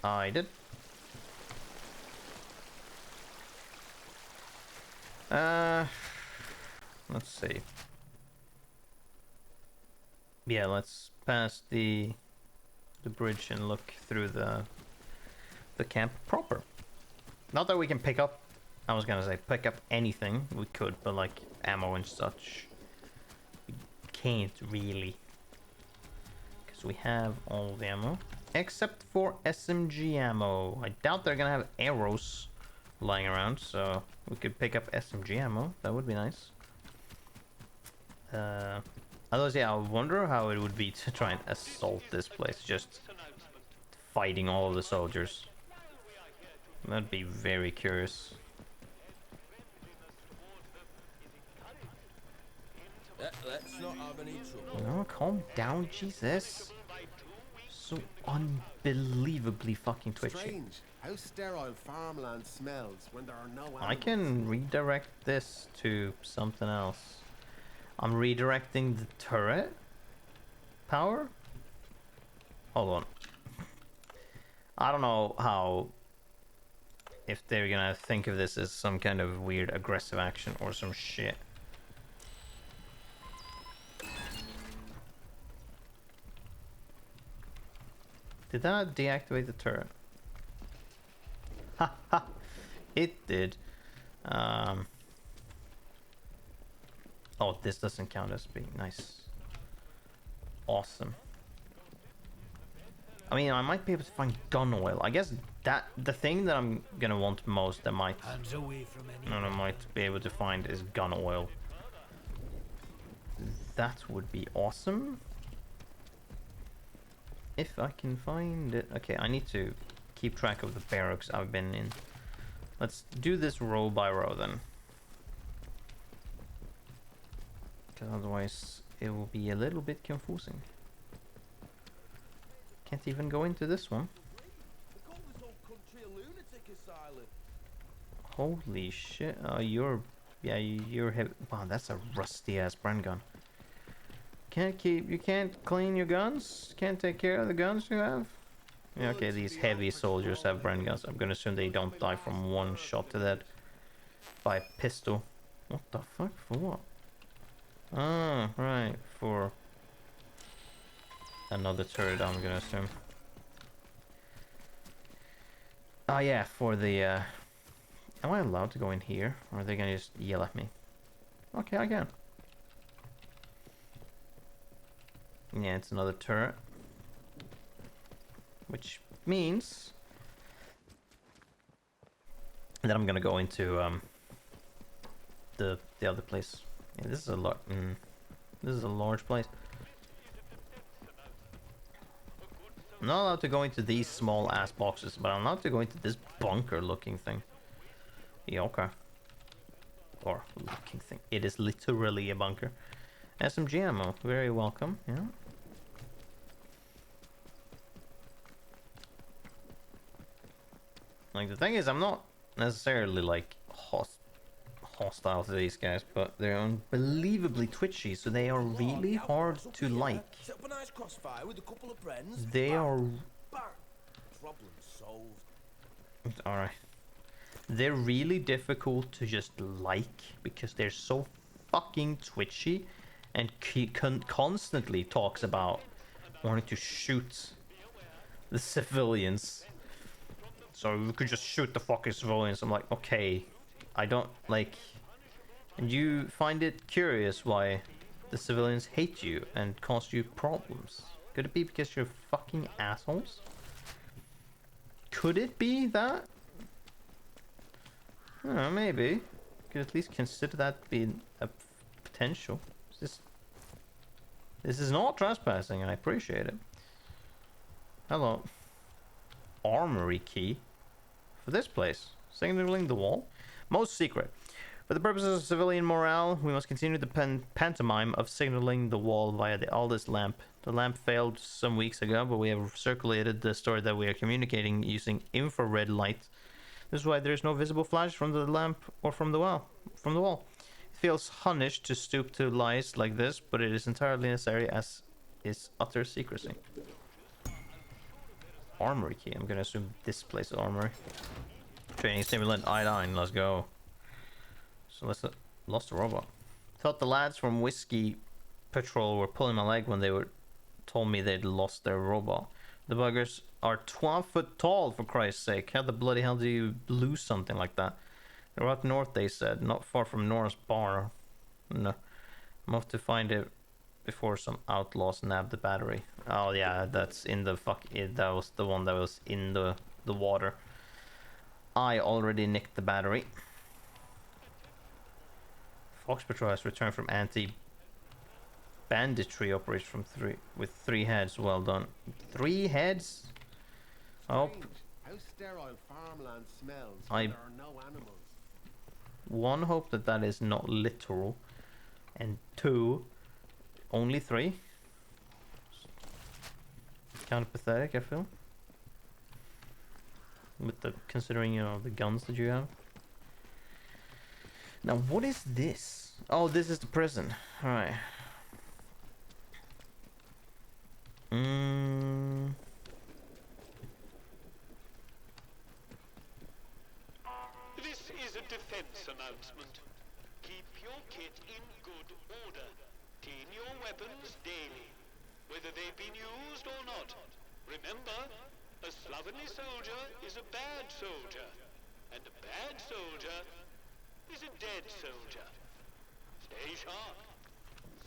I did. Let's see. Yeah, let's pass the bridge and look through the camp proper. Not that we can pick up, I was gonna say pick up anything, we could, but like ammo and such, we can't really. Because we have all the ammo, except for SMG ammo. I doubt they're gonna have arrows lying around, so we could pick up SMG ammo, that would be nice. Otherwise, yeah, I wonder how it would be to try and assault this place, just fighting all of the soldiers. That'd be very curious. Let's not have any trouble. No, calm down, Jesus. So unbelievably fucking twitchy. Strange how sterile farmland smells when there are no animals. I can redirect this to something else. I'm redirecting the turret power. Hold on. I don't know how, if they're gonna think of this as some kind of weird aggressive action or some shit. Did that deactivate the turret? Ha ha! It did. Oh, this doesn't count as being nice. Awesome. I mean, I might be able to find gun oil. I guess that the thing that I'm gonna want most, that might, Hands away from any. I might be able to find is gun oil. That would be awesome. If I can find it. Okay, I need to keep track of the barracks I've been in. Let's do this row by row then. Because otherwise it will be a little bit confusing. Can't even go into this one. They call this whole country a lunatic asylum. Holy shit. Oh, you're... Yeah, you're heavy. Wow, that's a rusty ass brand gun. You can't clean your guns? Can't take care of the guns you have? Yeah, okay, these heavy soldiers have Bren guns. I'm gonna assume they don't die from one shot to that by a pistol. What the fuck? For what? Ah, right, for another turret, I'm gonna assume. Oh yeah, for the am I allowed to go in here? Or are they gonna just yell at me? Okay, I can. Yeah, it's another turret. Which means that I'm gonna go into the other place. Yeah, this is a lot. This is a large place. I'm not allowed to go into these small ass boxes, but I'm allowed to go into this bunker looking thing. Yeah, okay. Or looking thing. It is literally a bunker. SMG ammo, very welcome, yeah. Like, the thing is, I'm not necessarily, like, hostile to these guys, but they're unbelievably twitchy, so they are really hard to like. Set up a nice crossfire with a couple of friends. They are... Bang. Problem solved. Alright. They're really difficult to just like, because they're so fucking twitchy, and constantly talks about wanting to shoot the civilians. So we could just shoot the fucking civilians. I'm like, okay, I don't like... And you find it curious why the civilians hate you and cause you problems. Could it be because you're fucking assholes? Could it be that? I don't know, maybe. Could at least consider that being a potential. This is not trespassing, I appreciate it. Hello. Armory key for this place, signaling the wall. Most secret. For the purposes of civilian morale, we must continue the pantomime of signaling the wall via the Aldous lamp. The lamp failed some weeks ago, but we have circulated the story that we are communicating using infrared light. This is why there is no visible flash from the lamp or from the wall. It feels hunnish to stoop to lies like this, but it is entirely necessary as is utter secrecy. Armory key. I'm gonna assume this place is armory. Training stimulant iodine. Let's go. So let's lost a robot. Thought the lads from Whiskey Patrol were pulling my leg when they told me they'd lost their robot. The buggers are 12 foot tall, for Christ's sake. How the bloody hell do you lose something like that? They're up north, they said, not far from Nora's bar. No, I'm off to find it before some outlaws nab the battery. Oh yeah, that's in the that was the one that was in the water. I already nicked the battery. Fox Patrol has returned from anti-banditry operation with 3 heads. Well done. 3 heads? Oh. How sterile farmland smells I- when there are no animals. 1, hope that is not literal. And 2, only 3. Kind of pathetic, I feel. With the considering, you know, the guns that you have. Now, what is this? Oh, this is the prison. All right. This is a defense announcement. Keep your kit in good order. Clean your weapons daily, whether they've been used or not. Remember, a slovenly soldier is a bad soldier, and a bad soldier is a dead soldier. Stay sharp.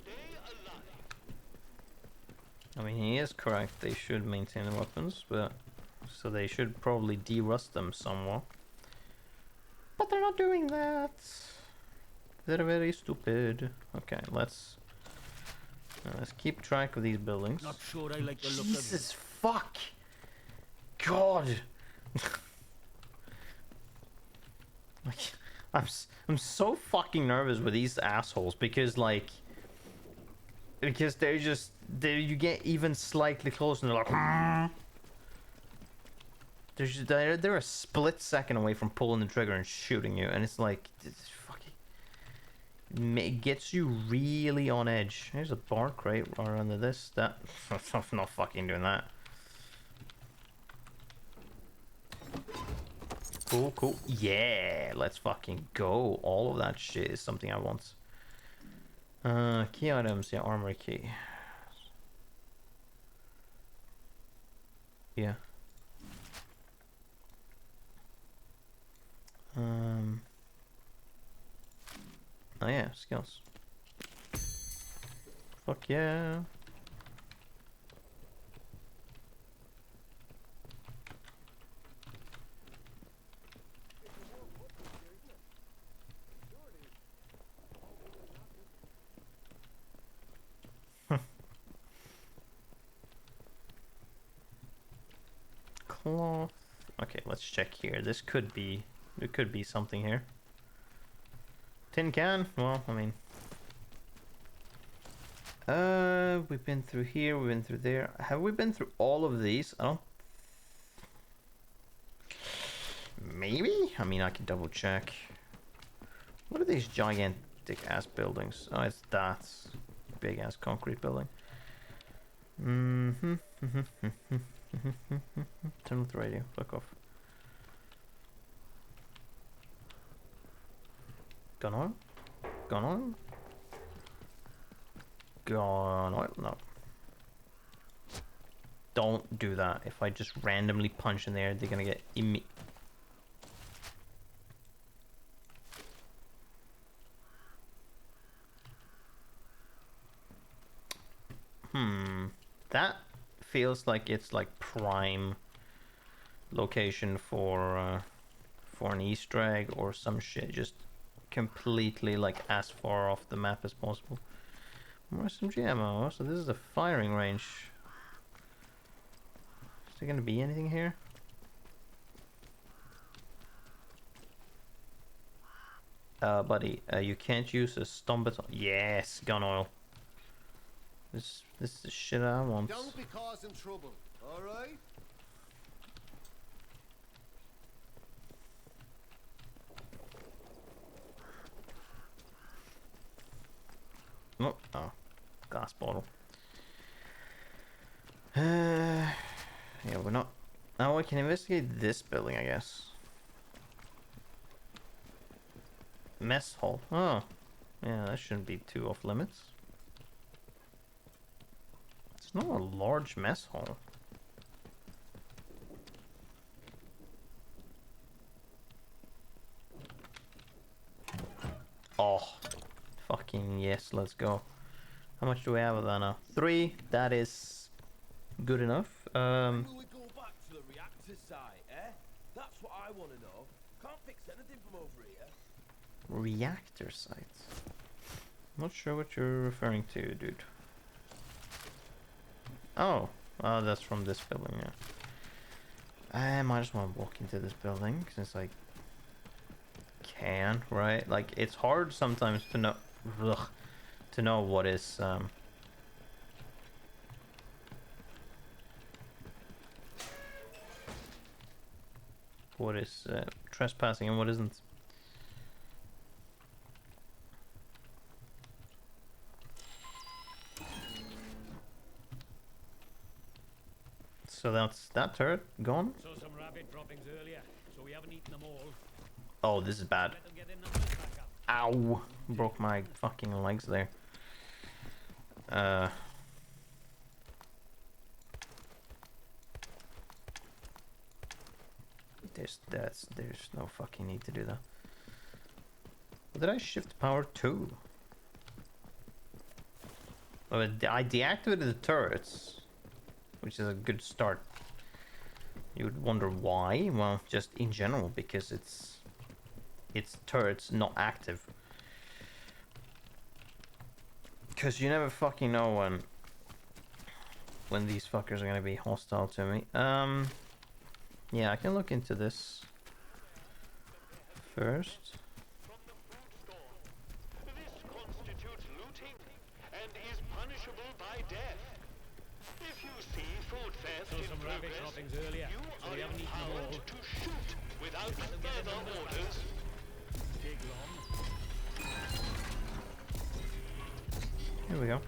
Stay alive. I mean, he is correct. They should maintain the weapons, but so they should probably de-rust them somewhat. But they're not doing that. They're very stupid. Okay, let's keep track of these buildings. Not sure I like the look of Jesus fuck! God! Like, I'm so fucking nervous with these assholes because they're just you get even slightly close and they're like they're a split second away from pulling the trigger and shooting you, and it's like it's fucking It gets you really on edge. There's a bar crate right under this. That I'm not fucking doing that. Cool, cool. Yeah, let's fucking go. All of that shit is something I want. Key items. Yeah, armory key. Yeah. Oh yeah, skills. Fuck yeah. Cloth. Okay, let's check here. There could be something here. Tin can? Well, I mean, we've been through here, we've been through there. Have we been through all of these? I don't. Maybe? I mean, I can double check. What are these gigantic ass buildings? Oh, it's that big ass concrete building. Turn off the radio. Fuck off. Gun oil? Gun oil? Gun oil? No. Don't do that. If I just randomly punch in there, they're gonna get That feels like it's like prime location for an Easter egg or some shit. Just completely like as far off the map as possible. More SMG ammo. So this is a firing range. Is there gonna be anything here? Buddy, you can't use a stun baton. Yes, gun oil. This is the shit I want. Don't be causing trouble, all right? Oh, glass bottle. Yeah, we're not. Now we can investigate this building, I guess. Mess hall. Oh, yeah, that shouldn't be too off limits. It's not a large mess hall. Oh, fucking yes, let's go. How much do we have of that now? 3. That is good enough. Will we go back to the reactor site, eh? That's what I want to know. Can't fix anything from over here. Reactor site. Not sure what you're referring to, dude. Oh, that's from this building, yeah. I might just want to walk into this building since I can, right? Like, it's hard sometimes to know, to know what is trespassing and what isn't. So that's that turret gone. Saw some rabbit droppings earlier, so we haven't eaten them all. Oh, this is bad. Let them get their numbers back up. Ow! Broke my fucking legs there. There's no fucking need to do that. What did I shift power to? Oh, I deactivated the turrets, which is a good start. You would wonder why? Well, just in general, because it's turrets not active. Because you never fucking know when these fuckers are gonna be hostile to me. Yeah, I can look into this first. From the food store. This constitutes looting and is punishable by death. If you see food theft Saw in some rabbit progress, droppings earlier, you so we are haven't eaten them empowered all. to shoot without Let them get their further numbers back orders. up. Dig long. Here we go.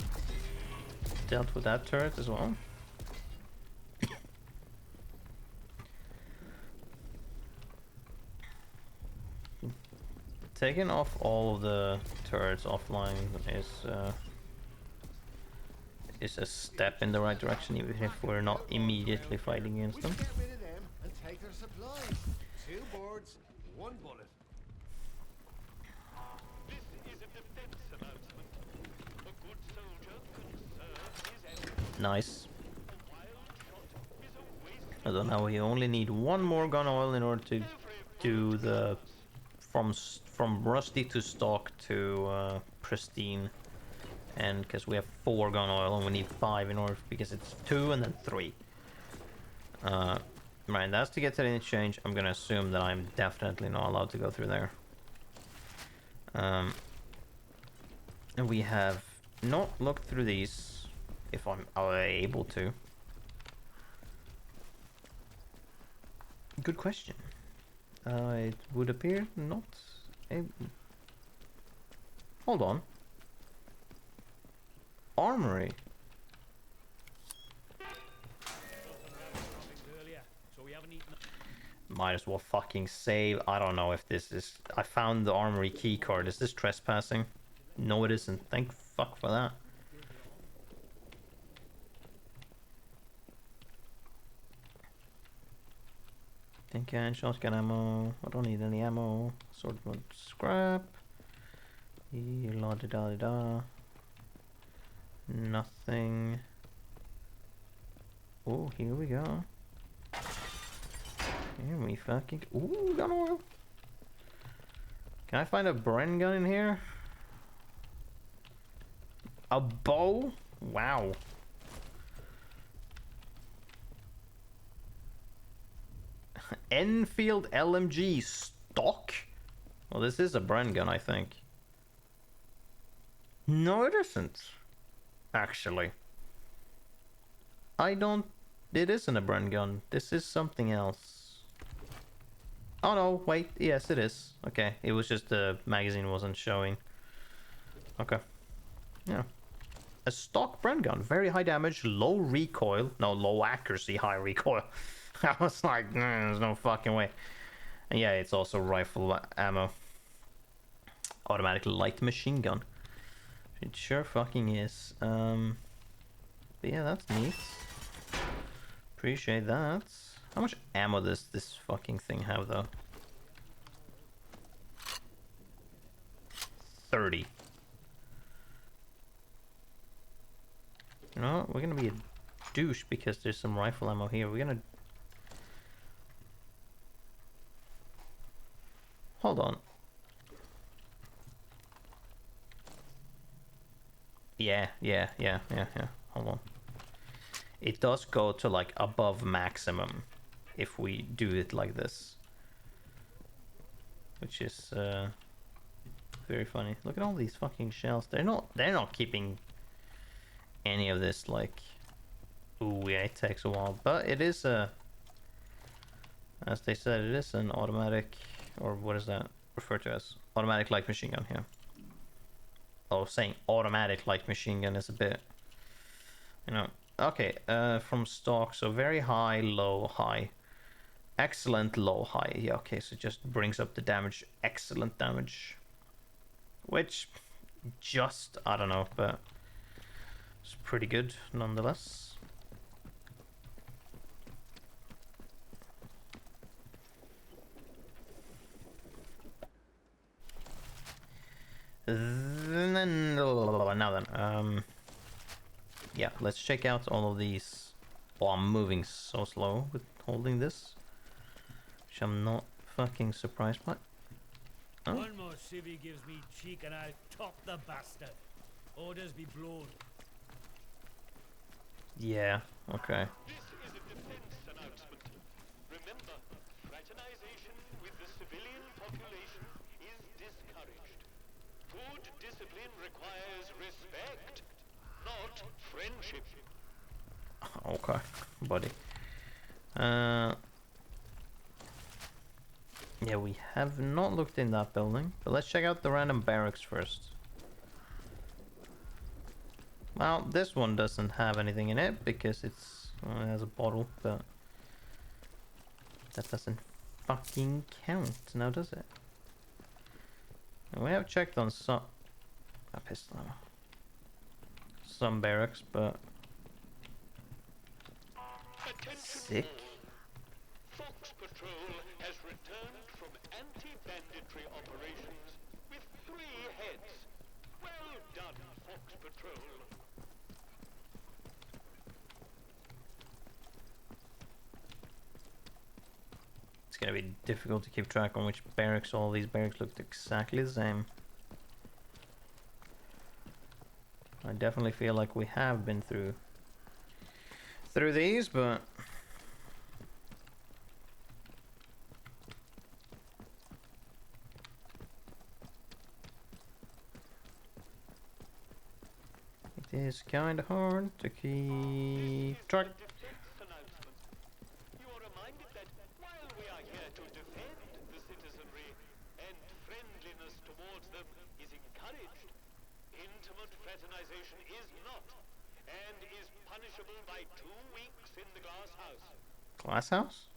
Dealt with that turret as well. Taking off all of the turrets offline is a step in the right direction, even if we're not immediately fighting against them. Get rid of them and take their supplies. 2 birds, 1 bullet. This is a defense announcement. A good soldier can serve his enemies. Nice. A wild shot is a waste. I don't know. We only need 1 more gun oil in order to do the from rusty to stock to pristine, and because we have 4 gun oil and we need 5 in order, because it's 2 and then 3. Right, that's to get to the exchange. I'm gonna assume that I'm definitely not allowed to go through there. And we have not looked through these, if I'm able to. Good question. It would appear not able. Hold on. Armory. Might as well fucking save. I don't know if this is... I found the armory key card. Is this trespassing? No, it isn't. Thank fuck for that. Tin can, shotgun ammo. I don't need any ammo. Sword scrap. La da da da. Nothing. Oh, here we go. Here we fucking... Ooh, gun oil. Can I find a Bren gun in here? A bow? Wow. Enfield LMG stock? Well, this is a Bren gun, I think. No, it isn't. Actually. I don't... It isn't a Bren gun. This is something else. Oh no, wait. Yes, it is. Okay, it was just the magazine wasn't showing. Okay. Yeah. A stock Bren gun. Very high damage, low recoil. No, low accuracy, high recoil. I was like, there's no fucking way. And yeah, it's also rifle ammo. Automatic light machine gun. It sure fucking is. But yeah, that's neat. Appreciate that. How much ammo does this fucking thing have, though? 30. You know what? We're gonna be a douche because there's some rifle ammo here. We're gonna... Hold on. Yeah. Hold on. It does go to like above maximum if we do it like this, which is very funny. Look at all these fucking shells. They're not keeping any of this. Like, ooh, yeah, it takes a while, but it is a, as they said, it is an automatic, or what is that referred to as? Automatic light machine gun here. Oh, saying automatic light machine gun is a bit, you know. Okay, from stock, so very high, low, high. Excellent, low, high. Yeah, okay, so it just brings up the damage. Excellent damage. Which, just, I don't know, but it's pretty good nonetheless. Now then, yeah, let's check out all of these. Oh, I'm moving so slow with holding this, which I'm not fucking surprised by. Oh. One more civvy gives me cheek and I'll top the bastard. Orders be blown. Yeah, okay. This is a defense announcement. Remember, fraternization with the civilian population is discouraged. Good discipline requires respect, not friendship. Okay, buddy. Yeah, we have not looked in that building, but let's check out the random barracks first. Well, this one doesn't have anything in it because it has a bottle, but that doesn't fucking count now, does it? And we have checked on some some barracks, but Attention sick. all. Fox Patrol has returned from anti-banditry operations with 3 heads. Well done, Fox Patrol. It's gonna be difficult to keep track on which barracks. All these barracks looked exactly the same. I definitely feel like we have been through these, but it is kinda hard to keep track. Defense announcement. You are reminded that while we are here to defend the citizenry and friendliness towards them is encouraged, intimate fraternization is not and is punishable by 2 weeks in the glass house. Glass house?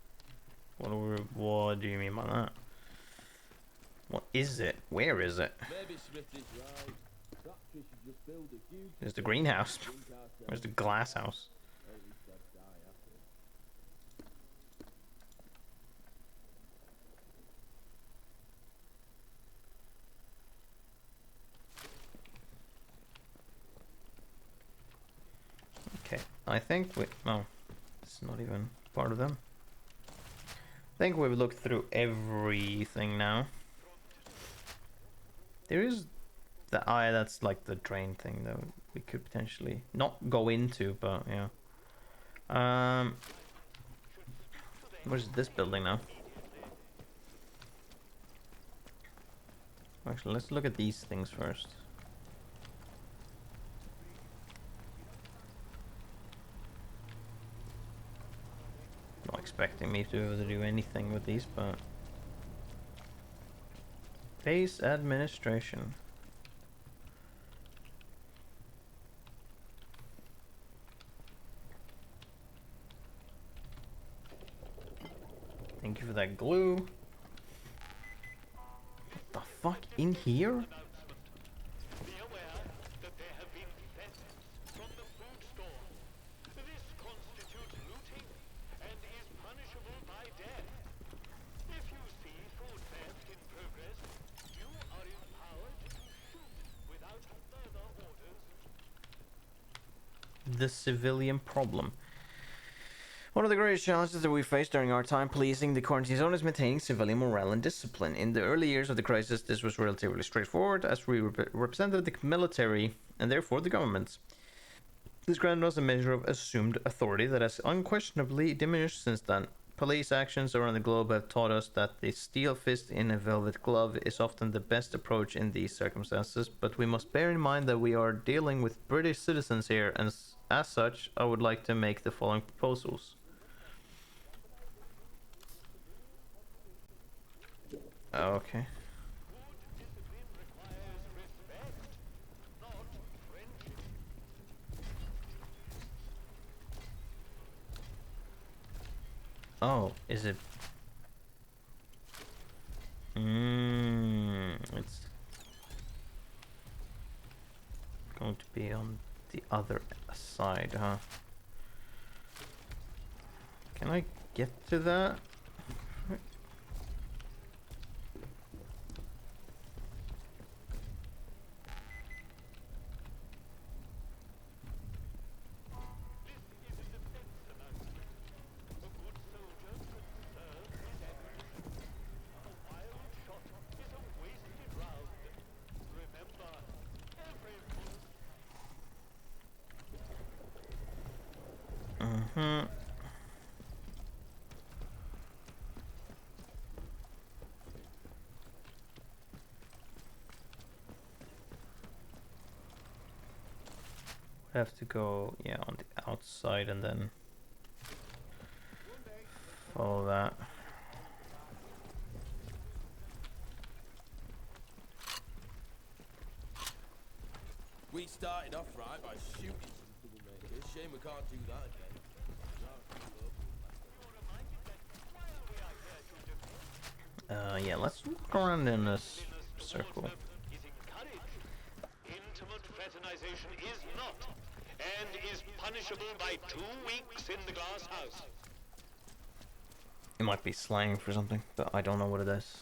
What do you mean by that? What is it? Where is it? Maybe Smith is right. Perhaps we should just build a huge... There's the greenhouse. Where's the glass house? At least I'd die happy. Okay, I think we... Oh, it's not even part of them. I think we've looked through everything now. There is the eye that's like the drain thing that we could potentially not go into, but yeah. Where's this building now? Actually, let's look at these things first. Not expecting me to be able to do anything with these, but base administration. Thank you for that glue. What the fuck? In here? Be aware that there have been thefts from the food store. This constitutes looting and is punishable by death. If you see food theft in progress, you are empowered to shoot without further orders. The civilian problem. One of the greatest challenges that we faced during our time policing the quarantine zone is maintaining civilian morale and discipline. In the early years of the crisis, this was relatively straightforward, as we represented the military and therefore the government. This granted us a measure of assumed authority that has unquestionably diminished since then. Police actions around the globe have taught us that the steel fist in a velvet glove is often the best approach in these circumstances, but we must bear in mind that we are dealing with British citizens here, and as such, I would like to make the following proposals. Okay. Oh, is it? It's going to be on the other side, huh? Can I get to that? Have to go, yeah, on the outside and then follow that. We started paid off right by shooting some troublemakers. Shame we can't do that again. Yeah, let's walk around in this circle. Intimate fraternization is not, and is punishable by 2 weeks in the glass house. It might be slang for something, but I don't know what it is.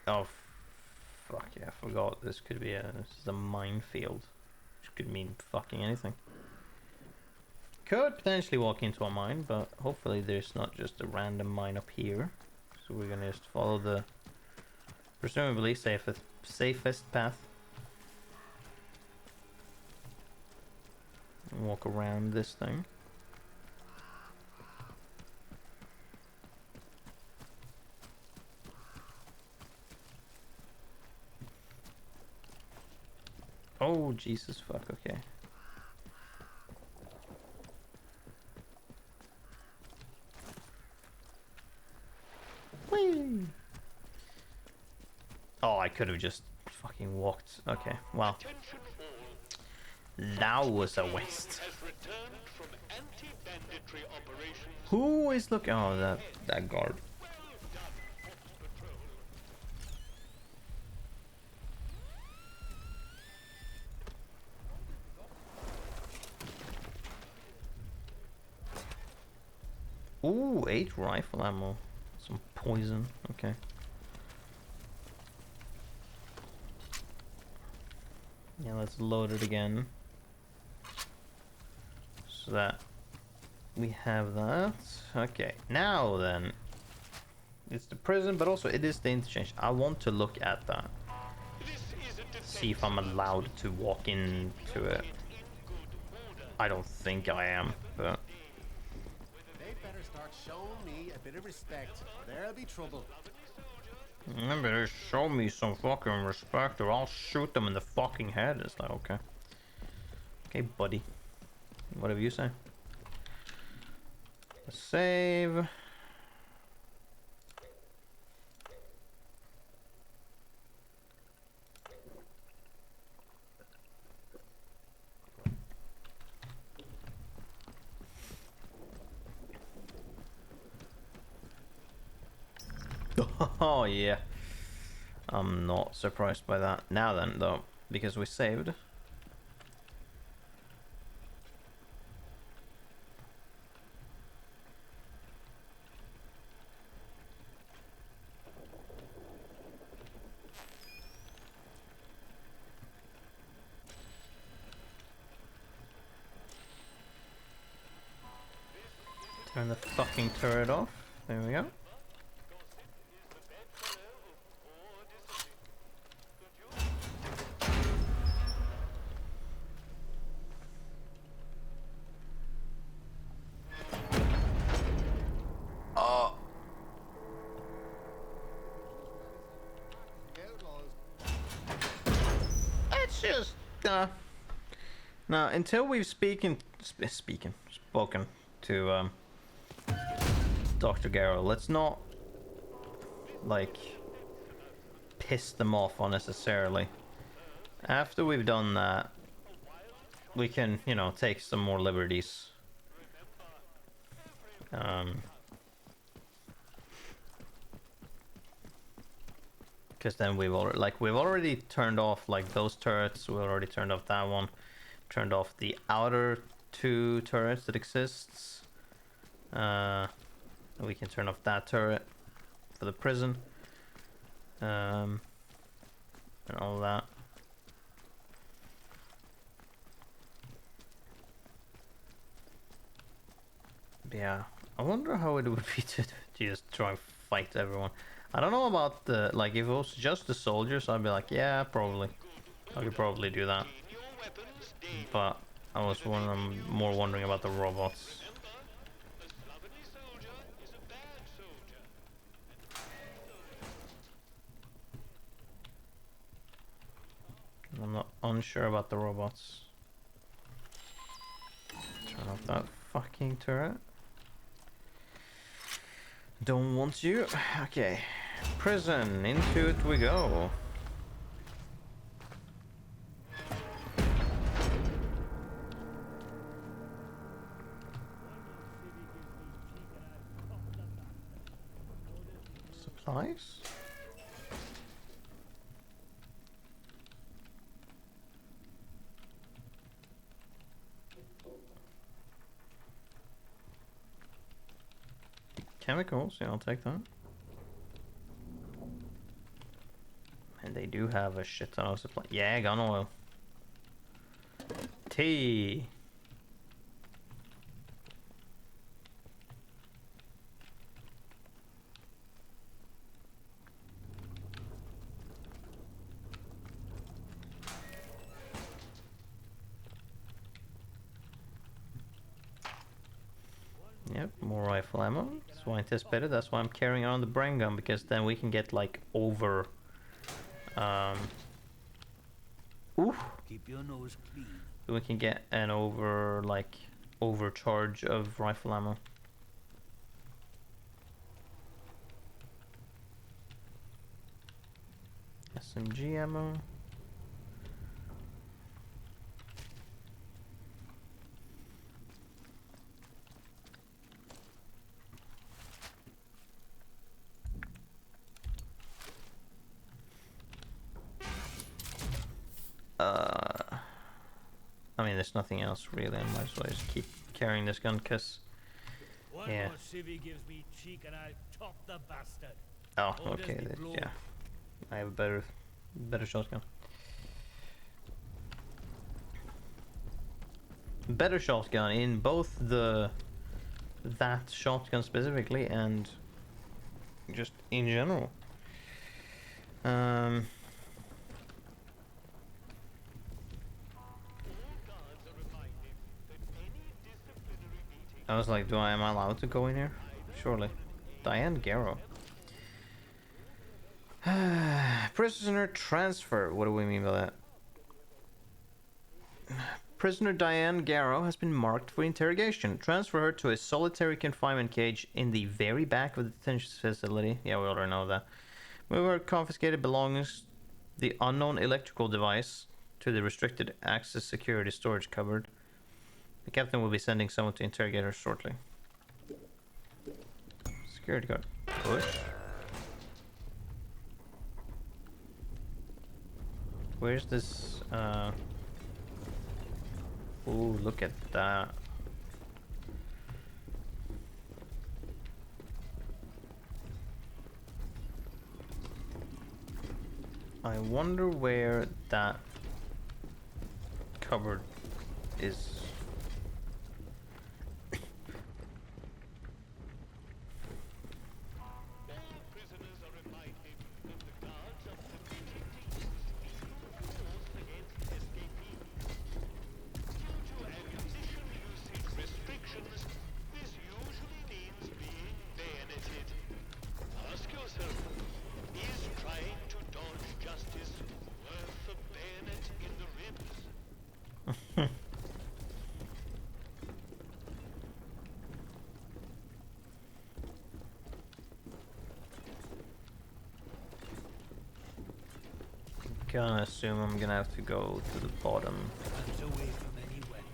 Oh, fuck yeah, I forgot this could be this is a minefield. Which could mean fucking anything. Could potentially walk into a mine, but hopefully there's not just a random mine up here. So we're gonna just follow the presumably safest path. And walk around this thing. Oh, Jesus fuck, okay. Whee! Oh, I could have just fucking walked. Okay, well. Attention all. That was a waste. Has returned from anti-banditry operations. Who is looking? Oh, that guard. Well done, Fox Patrol. Ooh, 8 rifle ammo. Some poison. Okay. Yeah, let's load it again. So that we have that. Okay, now then. It's the prison, but also it is the interchange. I want to look at that. See if I'm allowed to walk into it. I don't think I am, but... They better start showing me a bit of respect. There'll be trouble. You better show me some fucking respect or I'll shoot them in the fucking head. It's like, okay. Okay, buddy. Whatever you say. Save. Oh yeah, I'm not surprised by that. Now then, though, because we saved. Turn the fucking turret off. There we go. It's just now until we've spoken to Dr. Garrow, let's not like piss them off unnecessarily. After we've done that, we can, you know, take some more liberties. Because then we've already turned off like those turrets. We already turned off that one. Turned off the outer 2 turrets that exists. We can turn off that turret for the prison. And all that. But yeah, I wonder how it would be to just try and fight everyone. I don't know about the, like, if it was just the soldiers, I'd be like, yeah, probably. I could probably do that. But I was more wondering about the robots. Remember, a slovenly soldier is a bad soldier. I'm not unsure about the robots. Turn off that fucking turret. Don't want you. Okay. Prison. Into it we go. Supplies? Chemicals, yeah, I'll take that. And they do have a shit ton of supply. Yeah, gun oil. Tea. Yep, more rifle ammo. That's why I anticipated. That's why I'm carrying on the brain gun, because then we can get like over. Ooh. Keep your nose clean. We can get an overcharge of rifle ammo. SMG ammo. I mean, there's nothing else really. I might as well just keep carrying this gun, cause One yeah. more civvy gives me cheek and I'll top the bastard. Oh, Orders okay. be blown. Yeah, I have a better shotgun. Better shotgun in both that shotgun specifically and just in general. I was like, am I allowed to go in here? Surely. Diane Garrow. Prisoner transfer. What do we mean by that? Prisoner Diane Garrow has been marked for interrogation. Transfer her to a solitary confinement cage in the very back of the detention facility. Yeah, we already know that. Move her confiscated belongings, the unknown electrical device, to the restricted access security storage cupboard. The captain will be sending someone to interrogate her shortly. Security guard. Push. Where's this, Ooh, look at that. I wonder where that cupboard is. Gonna assume I'm gonna have to go to the bottom. Away from any weapon.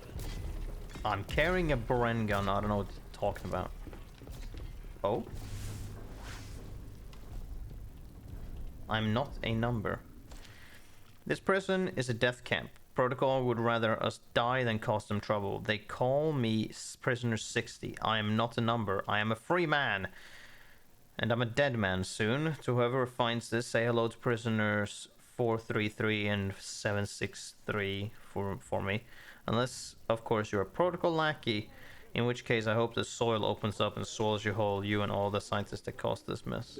I'm carrying a Bren gun. I don't know what you're talking about. Oh? I'm not a number. This prison is a death camp. Protocol would rather us die than cause them trouble. They call me Prisoner 60. I am not a number. I am a free man. And I'm a dead man soon. To whoever finds this, say hello to prisoners 433 and 763 for me. Unless, of course, you're a protocol lackey. In which case, I hope the soil opens up and swallows you whole, you and all the scientists that caused this mess.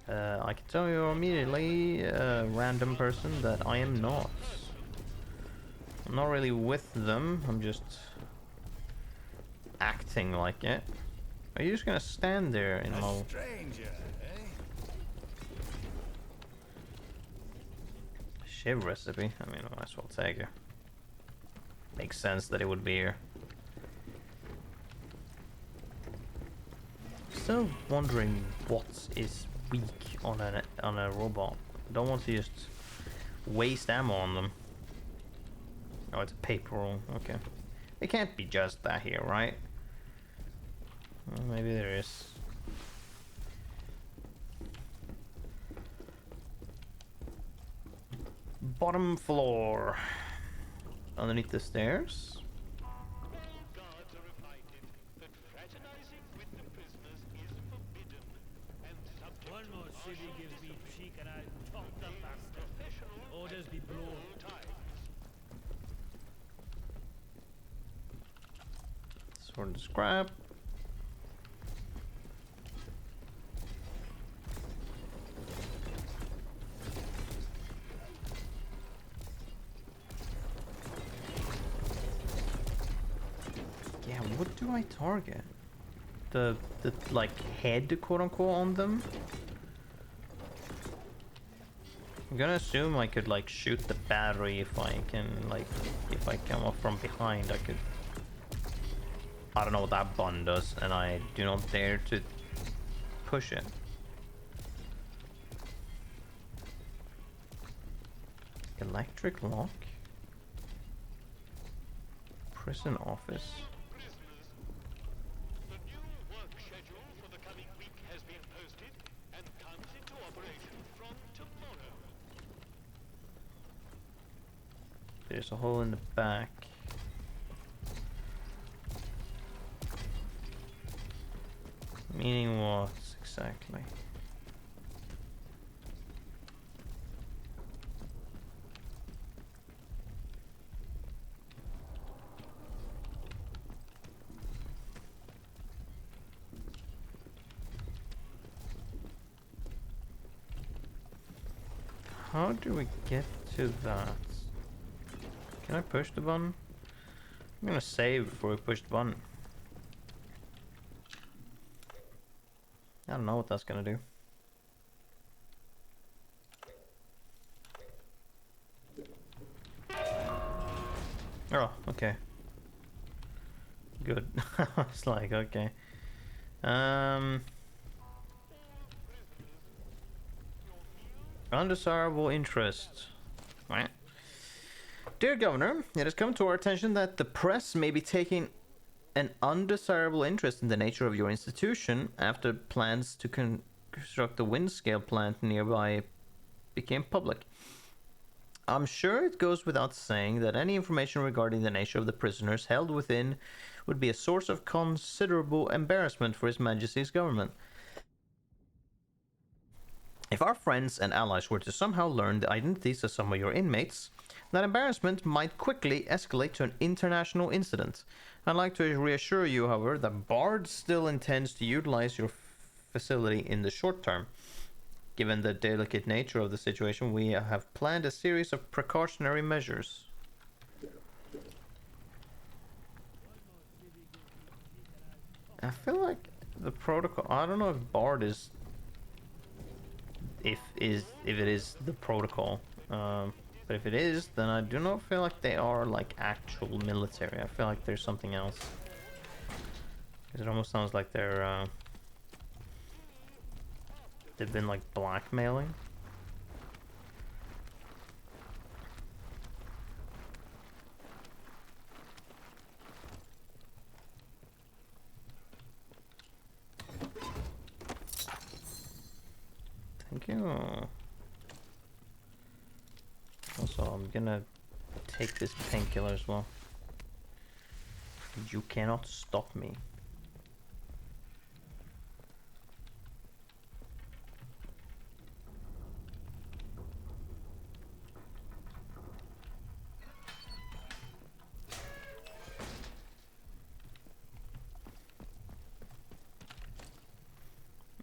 I can tell you immediately, random person, that I am not. I'm not really with them, I'm just acting like it. Are you just gonna stand there in my... Stranger, eh? Shiv recipe? I mean, I might as well take it. Makes sense that it would be here. Still wondering what is weak on a robot. I don't want to just waste ammo on them. Oh, it's a paper roll. Okay. It can't be just that here, right? Well, maybe there is. Bottom floor. Underneath the stairs. All guards are reminded that fraternizing with the prisoners is forbidden and subject One to more city martial gives me discipline. cheek and I'll top the bastard. Professional Orders at be blown. all times. Sword and scrap. Yeah, what do I target? The like head, quote unquote, on them? I'm gonna assume I could like shoot the battery if I can, like, if I come up from behind I could... I don't know what that button does, and I do not dare to push it. Electric lock? Prison office? Prisoners, the new work schedule for the coming week has been posted and comes into operation from tomorrow. There's a hole in the back. Meaning what exactly? How do we get to that? Can I push the button? I'm gonna save before we push the button. I don't know what that's gonna do. Oh, okay. Good. It's like, okay. Undesirable interest. Right. Dear Governor, it has come to our attention that the press may be taking an undesirable interest in the nature of your institution after plans to construct a wind scale plant nearby became public. I'm sure it goes without saying that any information regarding the nature of the prisoners held within would be a source of considerable embarrassment for His Majesty's government. If our friends and allies were to somehow learn the identities of some of your inmates, that embarrassment might quickly escalate to an international incident. I'd like to reassure you, however, that Bard still intends to utilize your facility in the short term. Given the delicate nature of the situation, we have planned a series of precautionary measures. I feel like the protocol... I don't know if Bard is... If it is the protocol. But if it is, then I do not feel like they are like actual military. I feel like there's something else. It almost sounds like they've been like blackmailing. Thank you. Also, I'm gonna take this painkiller as well. You cannot stop me.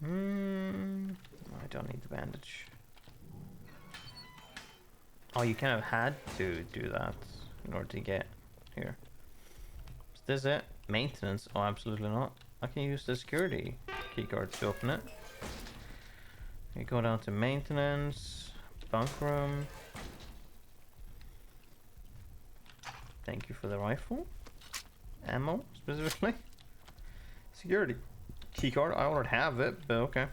I don't need the bandage. Oh, you kind of had to do that. in order to get here. Is this it? Maintenance? Oh, absolutely not. I can use the security keycard to open it. You go down to maintenance, bunk room. Thank you for the rifle. Ammo, specifically. Security keycard. I already have it, but okay.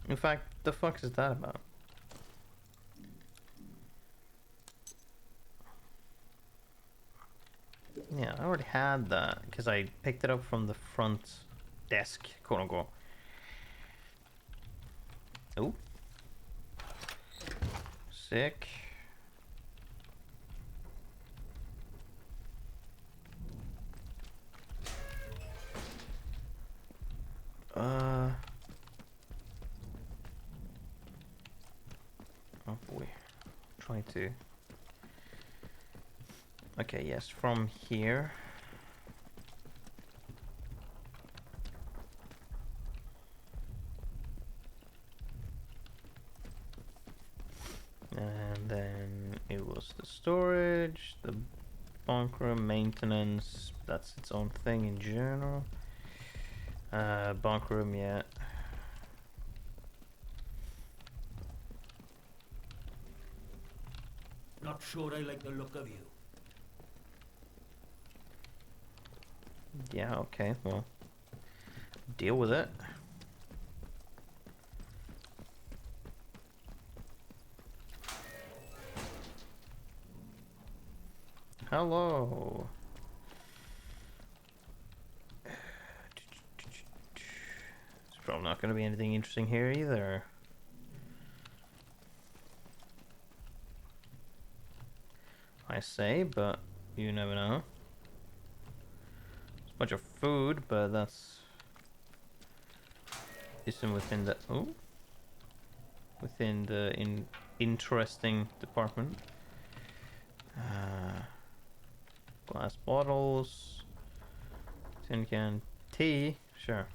In fact, the fuck is that about? Yeah, I already had that because I picked it up from the front desk, quote unquote. Oh, sick. Oh boy, trying to. Okay, yes, from here. And then it was the storage, the bunk room, maintenance. That's its own thing in general. Bunk room, yeah. Not sure I like the look of you. Yeah, okay, well. Deal with it. Hello. There's probably not going to be anything interesting here either. I say, but you never know. There's a bunch of food, but that's isn't within the within the interesting department. Glass bottles, tin can, tea, sure.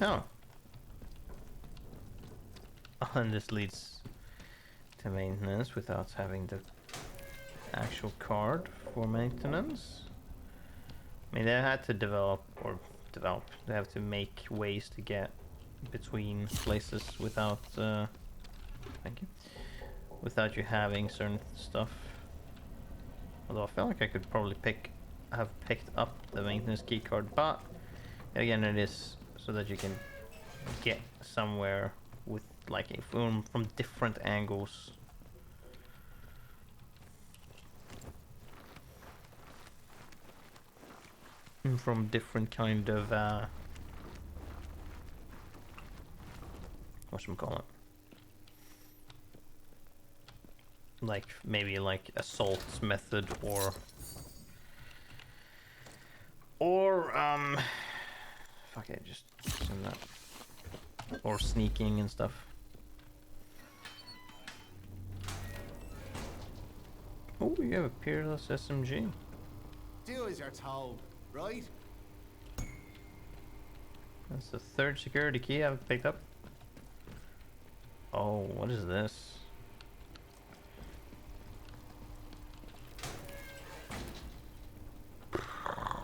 Oh. And this leads to maintenance without having the actual card for maintenance. I mean, they had to they have to make ways to get between places without, thank you, without you having certain stuff. Although I feel like I could probably have picked up the maintenance key card, but again, it is so that you can get somewhere with like a from different angles. From different kind of whatchamacallit, like maybe like assault method or fuck it, just send that, or sneaking and stuff. Oh, you have a peerless SMG. Do as you're told, right? That's the third security key I've picked up. Oh, what is this?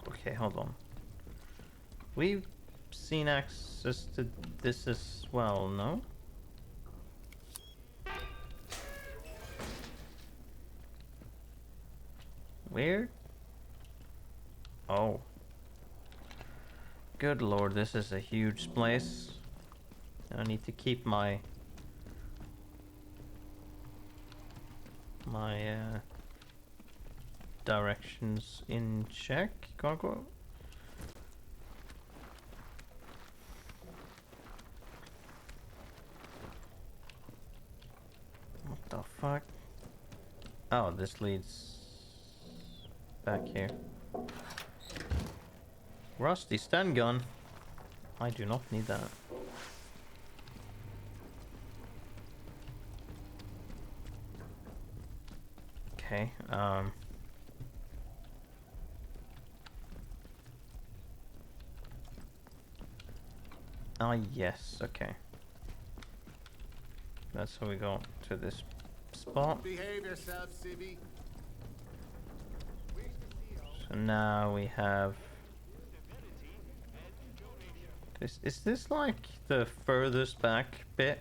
Okay, hold on. We've seen access to this as well, no? Weird. Oh. Good lord, this is a huge place. I need to keep my directions in check, quote unquote. What the fuck? Oh, this leads back here. Rusty stun gun. I do not need that. Okay, ah, yes, okay. That's how we go to this spot. Behave yourself, Sibby. So now we have... Is this like the furthest back bit?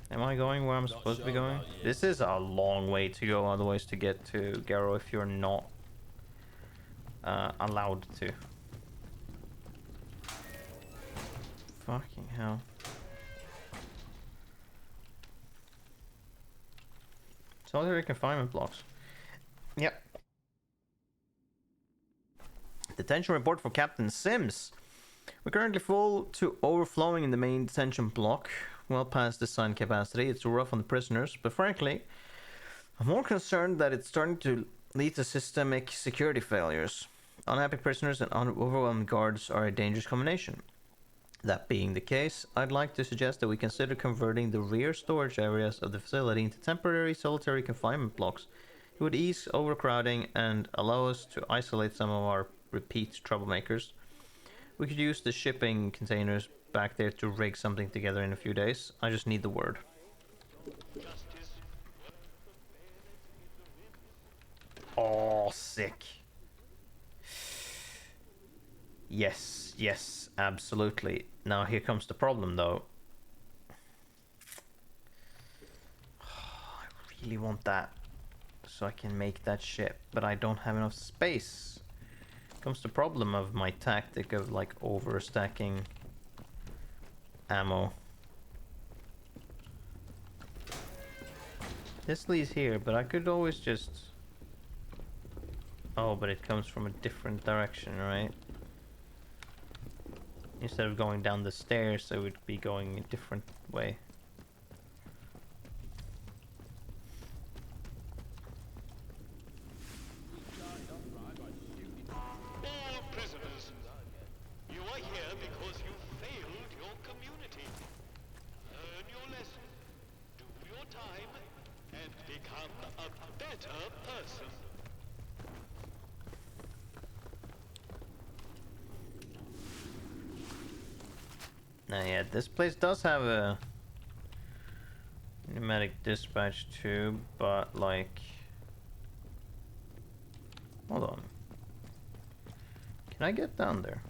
Am I going where I'm supposed to be going? This is a long way to go otherwise to get to Garrow if you're not allowed to. Fucking hell. Solitary confinement blocks. Yep. Detention report for Captain Sims. We're currently full to overflowing in the main detention block. Well past design capacity. It's rough on the prisoners, but frankly, I'm more concerned that it's starting to lead to systemic security failures. Unhappy prisoners and overwhelmed guards are a dangerous combination. That being the case, I'd like to suggest that we consider converting the rear storage areas of the facility into temporary solitary confinement blocks. It would ease overcrowding and allow us to isolate some of our repeat troublemakers. We could use the shipping containers back there to rig something together in a few days. I just need the word. Oh, sick. Yes, yes, absolutely. Now here comes the problem though. I really want that so I can make that ship, but I don't have enough space. Comes the problem of my tactic of like overstacking ammo. This leads here, but I could always just... Oh, but it comes from a different direction, right? Instead of going down the stairs, it would be going a different way. All prisoners, you are here because you failed your community. Learn your lesson, do your time, and become a better person. Now, yeah, this place does have a pneumatic dispatch tube, but like... Hold on. Can I get down there?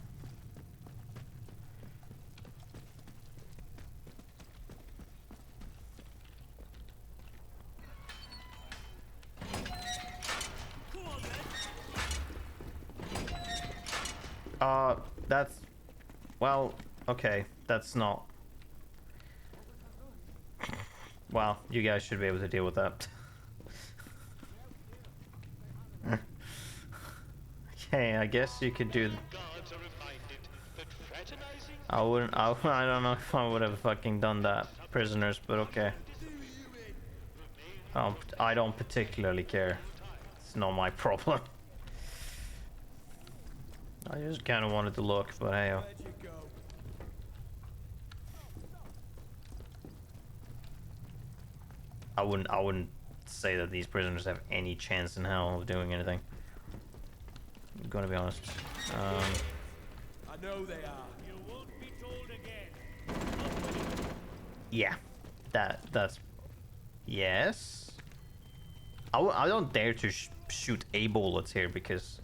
That's... Well, okay, that's not... Well, you guys should be able to deal with that. Okay, I guess you could do... Guards are reminded that fraternizing I don't know if I would have fucking done that, prisoners, but okay. I don't particularly care. It's not my problem. I just kind of wanted to look, but hey. I wouldn't say that these prisoners have any chance in hell of doing anything. I'm gonna be honest. I know they are. You won't be told again. Yeah, that's yes. I don't dare to shoot a bullets here because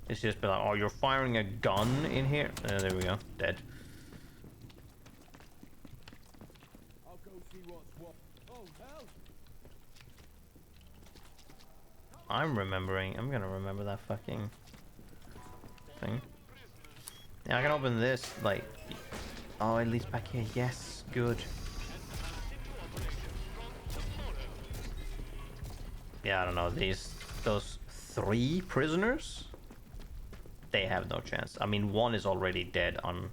it's just be like, oh, you're firing a gun in here. There we go, dead. I'll go see what's what. Oh, hell. I'm gonna remember that fucking thing. Yeah, I can open this, like... Oh, it leads back here. Yes, good. Yeah, I don't know. Those 3 prisoners? They have no chance. I mean, 1 is already dead, I'm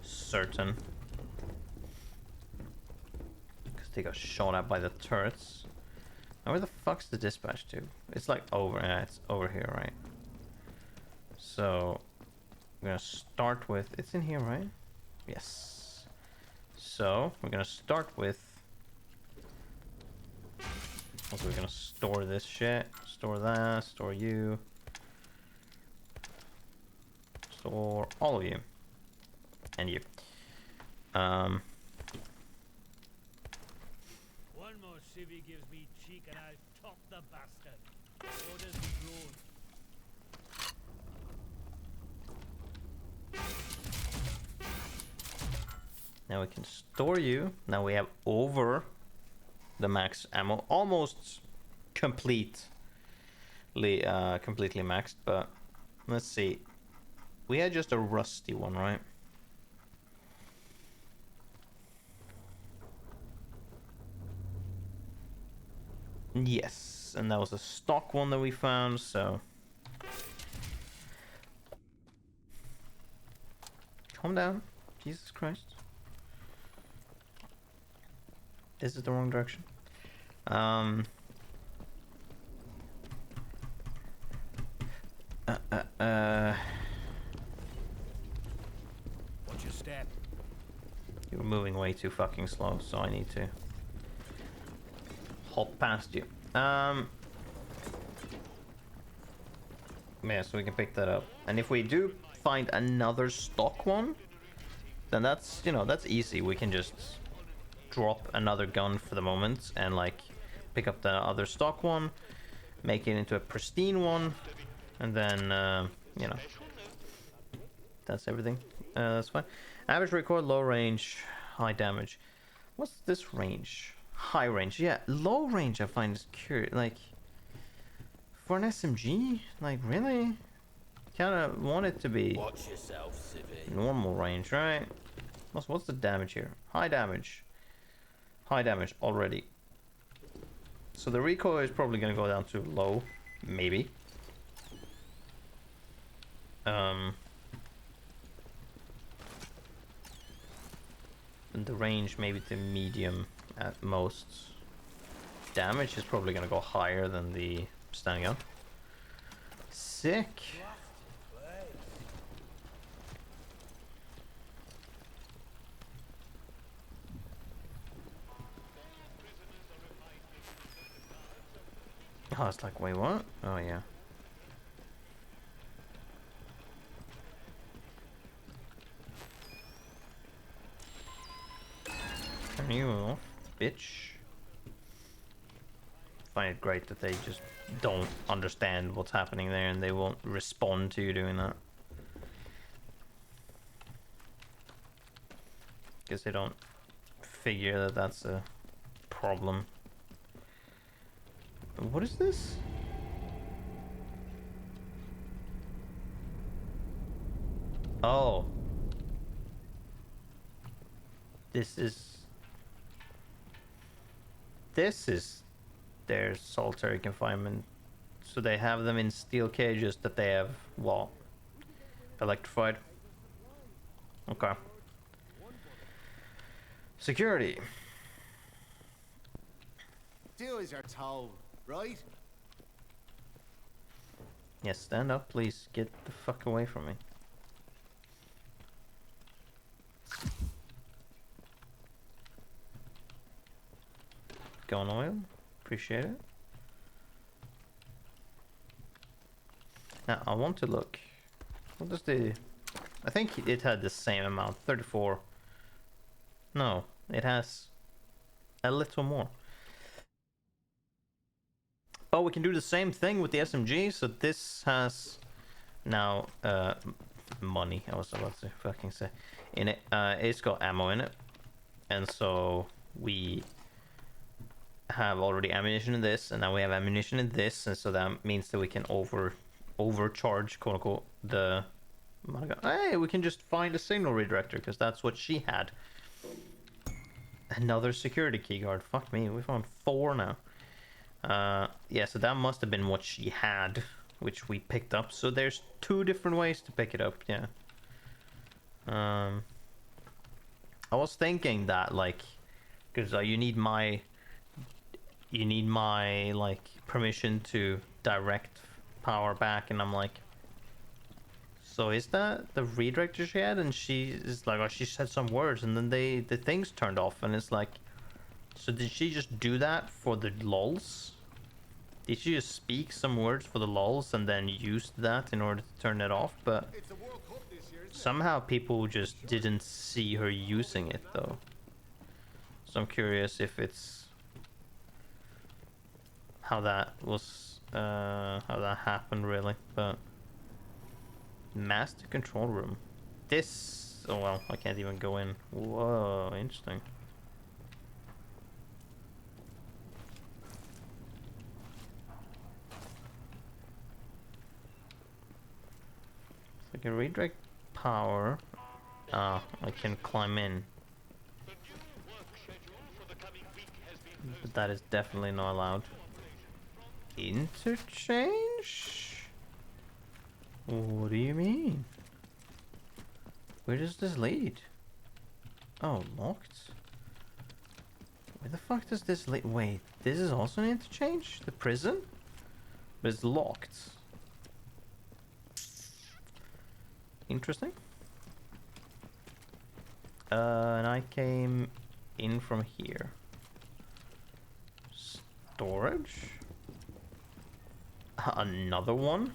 certain. Because they got shot at by the turrets. Now, where the fuck's the dispatch to? It's like over... Yeah, it's over here, right? So we're gonna start with, it's in here, right? Yes. So we're gonna start with, also we're gonna store this shit, store that, store you, store all of you, and you. One more civvy gives me cheek and I'll top the bastard. Orders be drawn. Now we can store you. Now we have over the max ammo, almost completely maxed, but let's see. We had just a rusty one, right? Yes, and that was a stock one that we found, so calm down. Jesus Christ. This is the wrong direction. Watch your step. You're moving way too fucking slow, so I need to hop past you. Yeah, so we can pick that up. And if we do find another stock one, then that's, you know, that's easy. We can just drop another gun for the moment and like pick up the other stock one, make it into a pristine one, and then you know, that's everything. That's fine. Average recoil, low range, high damage. What's this range? High range. Yeah, low range I find is curious. Like for an SMG, like really, kind of want it to be Watch yourself, civvy. normal range, right? What's the damage here? High damage. High damage already. So the recoil is probably going to go down to low, maybe. And the range maybe to medium at most. Damage is probably going to go higher than the standing up. Sick. Oh, it's like, wait, what? Oh, yeah. Turn you off, bitch. Find it great that they just don't understand what's happening there and they won't respond to you doing that. Guess they don't figure that that's a problem. What is this? Oh. This is their solitary confinement. So they have them in steel cages that they have, what? Electrified. Okay. Security. Do as you're told, right? Yes, stand up, please. Get the fuck away from me. Gun oil. Appreciate it. Now, I want to look. What does the... I think it had the same amount. 34. No, it has a little more. Oh, we can do the same thing with the SMG. So this has now money. I was about to fucking say in it. It's got ammo in it, and so we have already ammunition in this, and now we have ammunition in this, and so that means that we can overcharge, quote unquote, the. Hey, we can just find a signal redirector because that's what she had. Another security keyguard. Fuck me, we found 4 now. Yeah, so that must have been what she had, which we picked up. So there's 2 different ways to pick it up. Yeah. I was thinking that, like, because you need my like permission to direct power back, and I'm like, So is that the redirector she had? And she is like, oh, she said some words, and then the things turned off, and it's like, so did she just do that for the lols? Did she just speak some words for the lols and then used that in order to turn it off? But It's the World Cup this year, isn't it? somehow people just didn't see her using it though. So I'm curious if it's how that was, how that happened really. But master control room. This, oh well, I can't even go in. Whoa, interesting. So I can redirect power. Ah, I can climb in. The new work schedule for the coming week has been But that is definitely not allowed. Interchange? What do you mean? Where does this lead? Oh, locked? Where the fuck does this lead? Wait, this is also an interchange? The prison? But it's locked. Interesting. And I came in from here. Storage? Another one?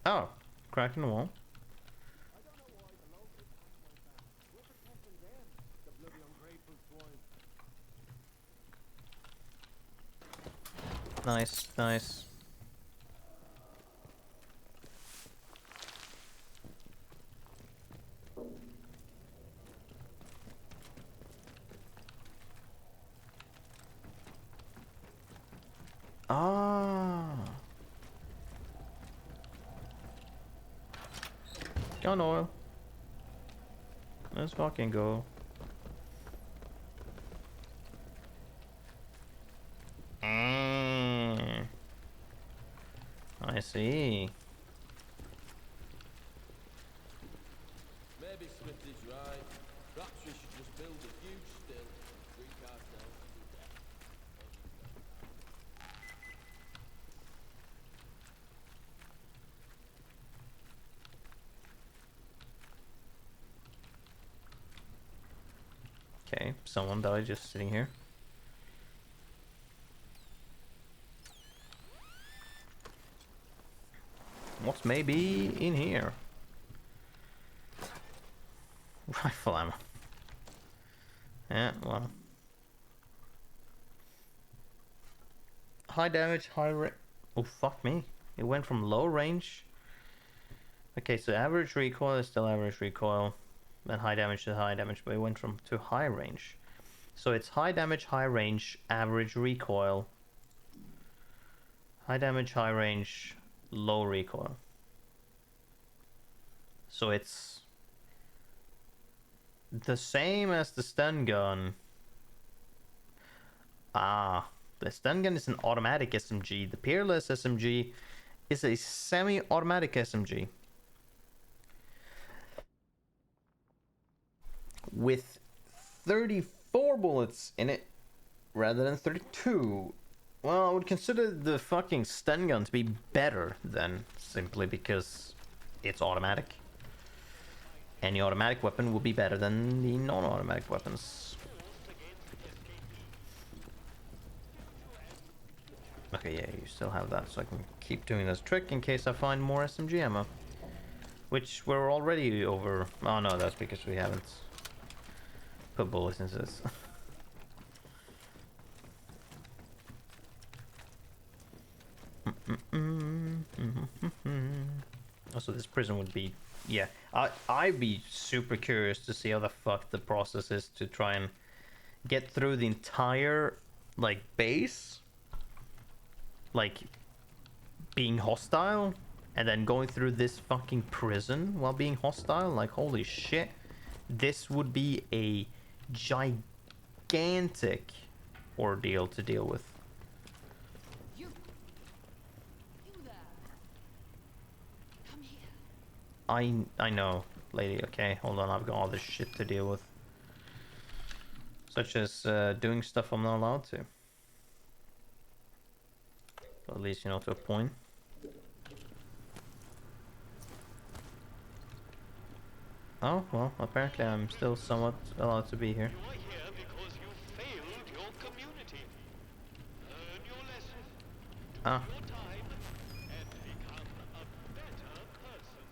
Oh, crack in the wall. Nice, nice. Ah. Gun oil. Let's fucking go. I see. Maybe Smith is right. Perhaps we should just build a huge still and drink ourselves to death. Okay, someone died just sitting here. What's maybe in here? Rifle ammo. Yeah, well. High damage, high range. Oh, fuck me. It went from low range. Okay, so average recoil is still average recoil. And high damage to high damage, but it went from to high range. So it's high damage, high range, average recoil. High damage, high range, low recoil. So it's the same as the stun gun. Ah, the stun gun is an automatic SMG. The Peerless SMG is a semi-automatic SMG. With 34 bullets in it rather than 32. Well, I would consider the fucking stun gun to be better than, simply because it's automatic. Any automatic weapon will be better than the non-automatic weapons. Okay, yeah, you still have that, so I can keep doing this trick in case I find more SMG ammo. Which we're already over. Oh no, that's because we haven't put bullets into this. Also, this prison would be, yeah. I'd be super curious to see how the fuck the process is to try and get through the entire, like, base, like, being hostile, and then going through this fucking prison while being hostile. Like, holy shit, this would be a gigantic ordeal to deal with. You there. Come here. I know, lady. Okay, hold on. I've got all this shit to deal with. Such as doing stuff I'm not allowed to. At least, you know, to a point. Oh, well, apparently I'm still somewhat allowed to be here. You are here because you failed your community. Learn your lesson, do Ah. your time, and become a better person.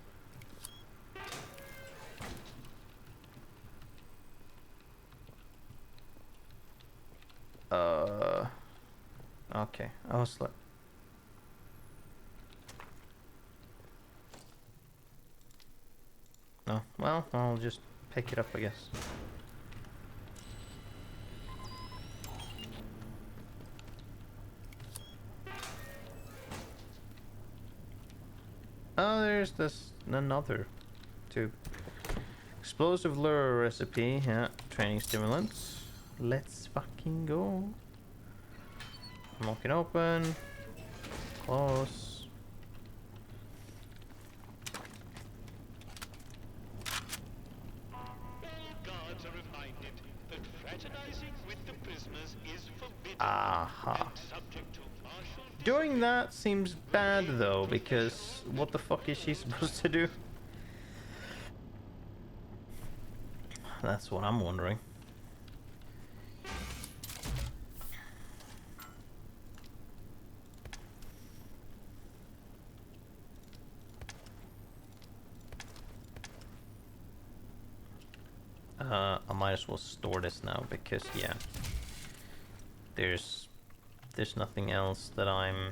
Okay, I was like... No, well, I'll just pick it up, I guess. Oh, there's this another tube. Explosive lure recipe, yeah. Training stimulants. Let's fucking go. Lock it open. Close. All guards are reminded that fraternizing with the prisoners is forbidden Aha. and subject to martial Doing that seems bad though, because what the fuck is she supposed to do? That's what I'm wondering. I might as well store this now because yeah, there's nothing else that I'm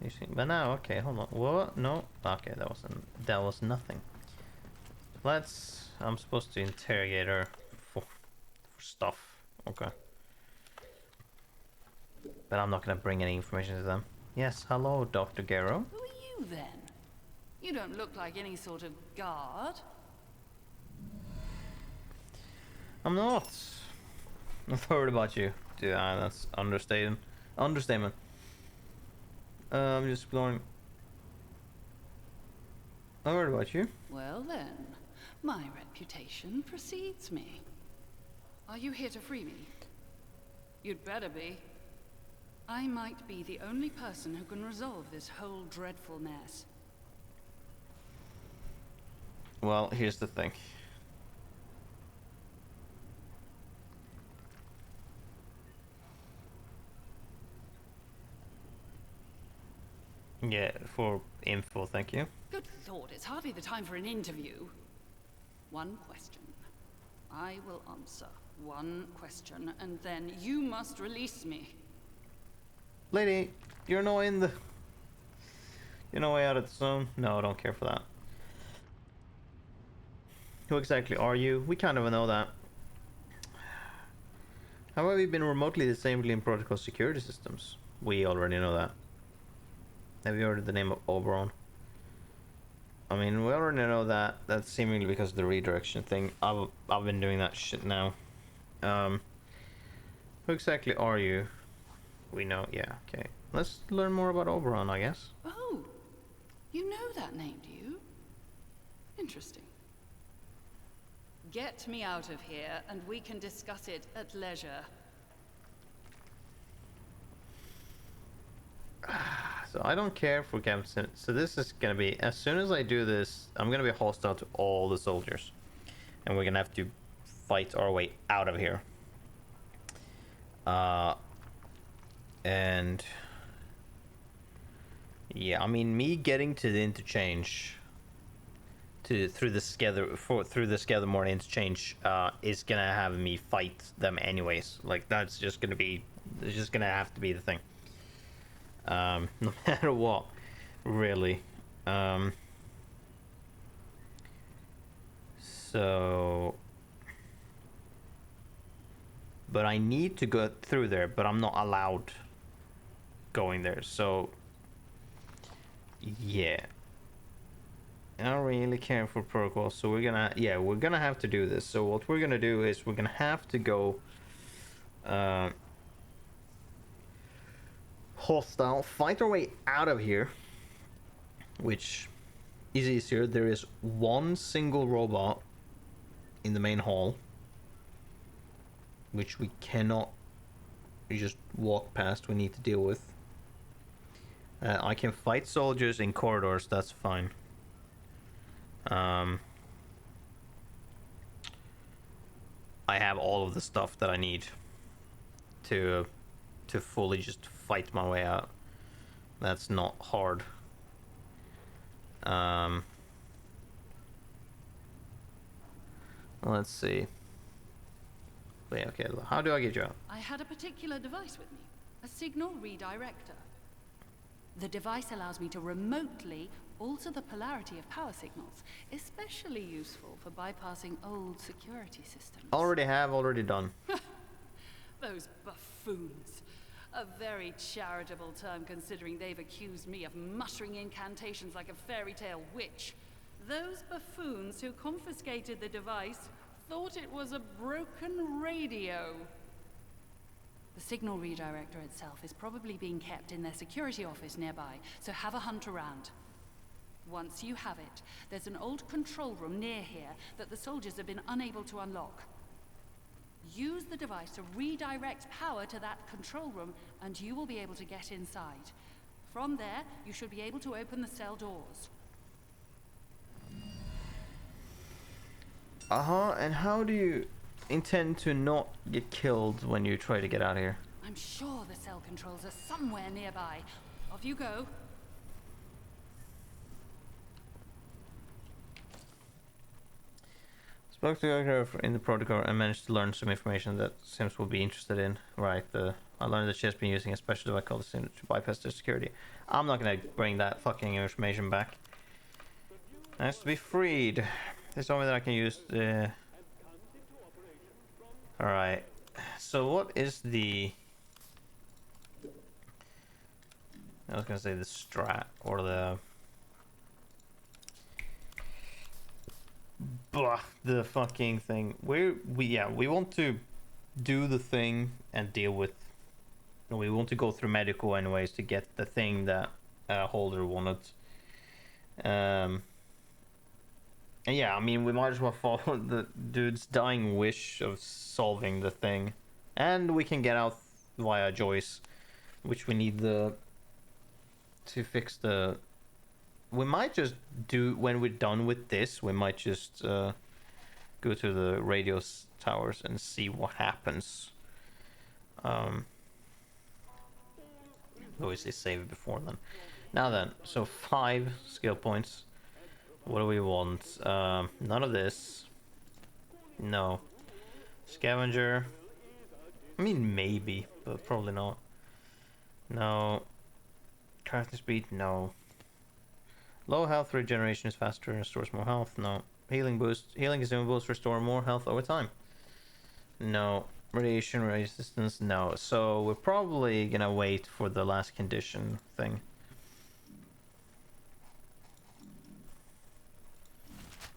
using. But now, okay, hold on. What? No. Okay, that was nothing. I'm supposed to interrogate her for stuff. Okay. But I'm not gonna bring any information to them. Yes, hello, Dr. Gero. Who are you then? You don't look like any sort of guard. I'm not. I've heard about you. Yeah, that's understatement. Understatement. I'm just exploring. I heard about you. Well then, my reputation precedes me. Are you here to free me? You'd better be. I might be the only person who can resolve this whole dreadful mess. Well, here's the thing. Yeah, for info, thank you. Good Lord, it's hardly the time for an interview. One question. I will answer one question, and then you must release me. Lady, you're no in the... You're no way out of the zone. No, I don't care for that. Who exactly are you? We kind of know that. How have you been remotely disabling protocol security systems? We already know that. Have you heard the name of Oberon? I mean, we already know that. That's seemingly because of the redirection thing. I've been doing that shit now. Who exactly are you? We know, yeah, okay. Let's learn more about Oberon, I guess. Oh, you know that name, do you? Interesting. Get me out of here, and we can discuss it at leisure. So I don't care for Captain. So this is gonna be, as soon as I do this, I'm gonna be hostile to all the soldiers. And we're gonna have to fight our way out of here. And yeah, I mean, me getting to the interchange through the Skeletmore interchange is gonna have me fight them anyways. Like that's just gonna be, it's just gonna have to be the thing. No matter what, really. So, but I need to go through there, but I'm not allowed going there. So, yeah. I don't really care for protocol, so we're gonna have to do this. So what we're gonna do is we're gonna have to go hostile, fight our way out of here, which is easier. There is one single robot in the main hall, which we cannot just walk past. We need to deal with. I can fight soldiers in corridors. That's fine. I have all of the stuff that I need to fully just fight my way out. That's not hard. Let's see. Wait, okay, how do I get you out? I had a particular device with me, a signal redirector. The device allows me to remotely alter the polarity of power signals, especially useful for bypassing old security systems. Already done. Those buffoons. A very charitable term considering they've accused me of muttering incantations like a fairy tale witch. Those buffoons who confiscated the device thought it was a broken radio. The signal redirector itself is probably being kept in their security office nearby, so have a hunt around. Once you have it, there's an old control room near here that the soldiers have been unable to unlock. Use the device to redirect power to that control room, and you will be able to get inside. From there, you should be able to open the cell doors. And how do you intend to not get killed when you try to get out of here? I'm sure the cell controls are somewhere nearby. Off you go. Spoke to the guy in the protocol and managed to learn some information that Sims will be interested in. Right, I learned that she has been using a special device called the Sim to bypass their security. I'm not gonna bring that fucking information back. It has to be freed. They told me that I can use the... Alright. So what is the... I was gonna say the strat or the... Blah, the fucking thing. We want to do the thing and deal with... We want to go through medical anyways to get the thing that Holder wanted. And yeah, I mean, we might as well follow the dude's dying wish of solving the thing. And we can get out via Joyce, which we need to fix the... We might just do, when we're done with this, we might just go to the radio towers and see what happens. Obviously save it before then. Now then, so 5 skill points. What do we want? None of this. No. Scavenger. I mean, maybe, but probably not. No. Crafting speed. No. Low health regeneration is faster and restores more health. No. Healing boost. Healing consumables restore more health over time. No. Radiation resistance. No. So we're probably gonna wait for the last condition thing.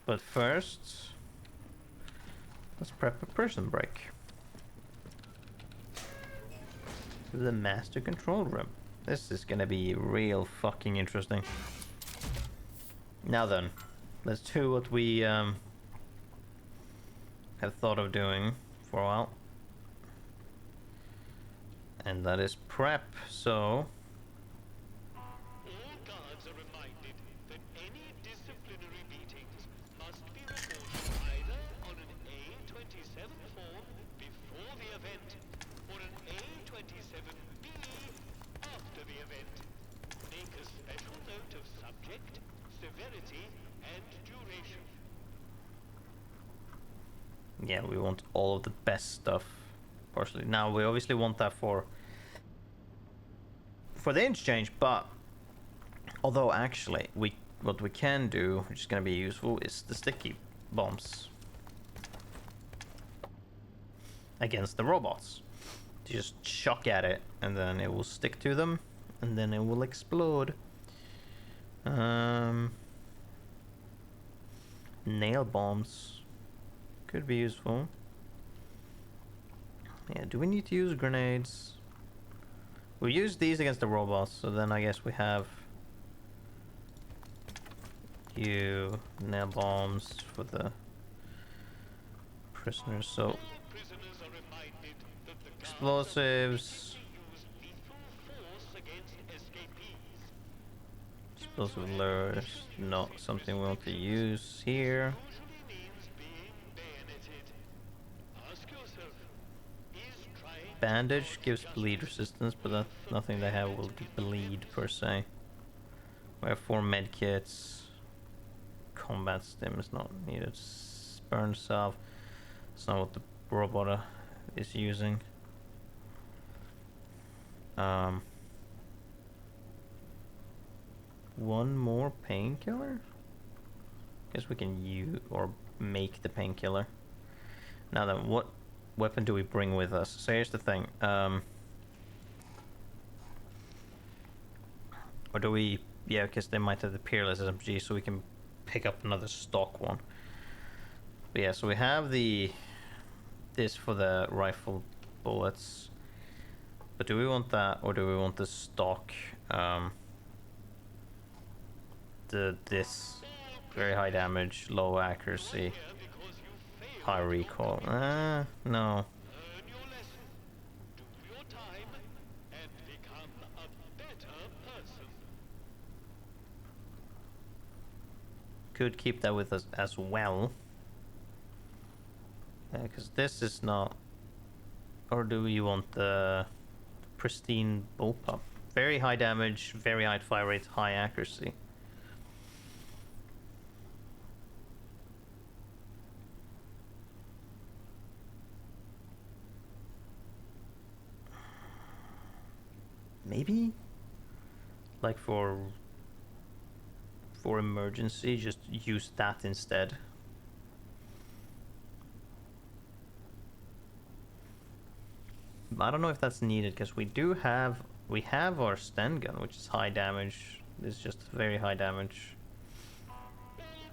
But first, let's prep a prison break. To the master control room. This is gonna be real fucking interesting. Now then, let's do what we have thought of doing for a while. And that is prep, so... All guards are reminded that any disciplinary meetings must be reported either on an A27 form before the event or an A27B after the event. Make a special note of subject, severity, and duration. Yeah, we want all of the best stuff. Partially. Now, we obviously want that for the interchange, but although actually what we can do, which is going to be useful, is the sticky bombs against the robots. Just chuck at it and then it will stick to them and then it will explode. Nail bombs could be useful. Yeah, do we need to use grenades? We use these against the robots, so then I guess we have nail bombs for the prisoners. So Prisoners are reminded that the guards explosives. use lethal force against escapees. Explosive lures. Not something we want to use here. Usually means being bayoneted. Ask yourself, is trying Bandage gives bleed resistance, but that's nothing they have will bleed per se. We have 4 medkits. Combat stim is not needed. Burn salve. It's not what the robot is using. One more painkiller? Guess we can use or make the painkiller. Now then, what weapon do we bring with us? So here's the thing. Or do we... Yeah, because they might have the Peerless SMG, so we can pick up another stock one. But yeah, so we have this for the rifle bullets. But do we want that, or do we want the stock? This very high damage, low accuracy, high recoil. No. learn your lesson, do your time, and become a better person. Could keep that with us as well. Because this is not... Or do we want the pristine bullpup? Very high damage, very high fire rate, high accuracy. Maybe? Like for emergency, just use that instead. I don't know if that's needed, because we have our Sten gun, which is high damage. It's just very high damage. All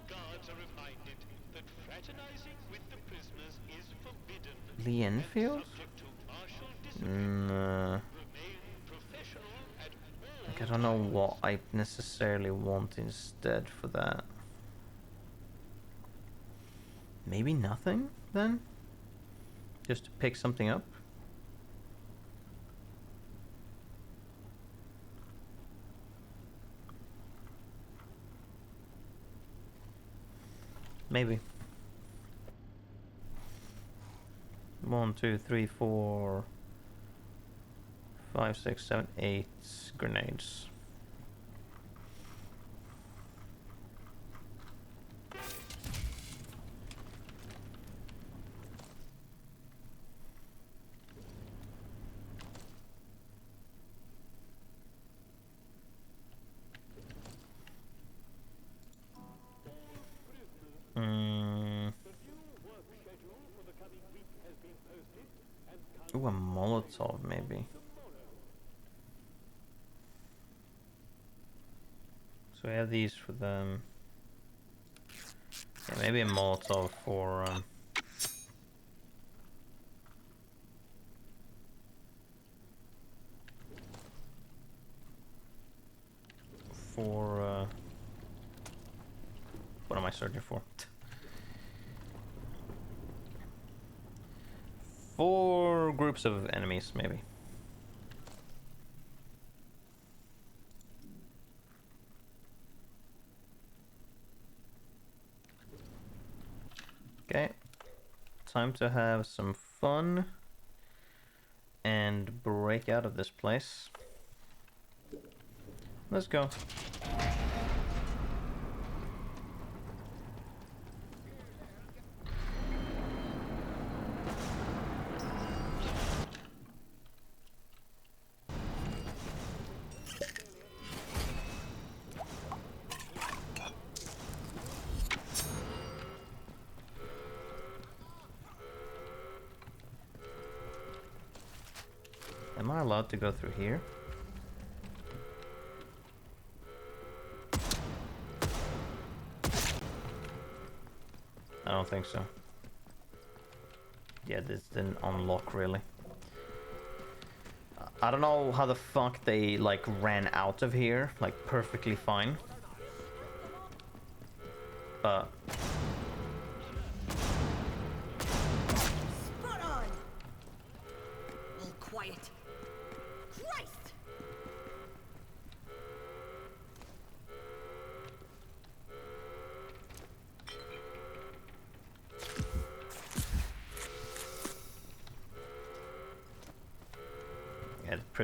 guards are reminded that fraternizing with the prisoners is forbidden. Lee Enfield? Subject to martial discipline. Remain professional at all Like, I don't know what I necessarily want instead for that. Maybe nothing, then? Just to pick something up? Maybe. 1, 2, 3, 4, 5, 6, 7, 8 grenades. Ooh, a Molotov, maybe. So we have these for them. Yeah, maybe a Molotov for what am I searching for? For groups of enemies, maybe. Okay, time to have some fun and break out of this place. Let's go. Am I allowed to go through here? I don't think so. Yeah, this didn't unlock really. I don't know how the fuck they like ran out of here, like perfectly fine. But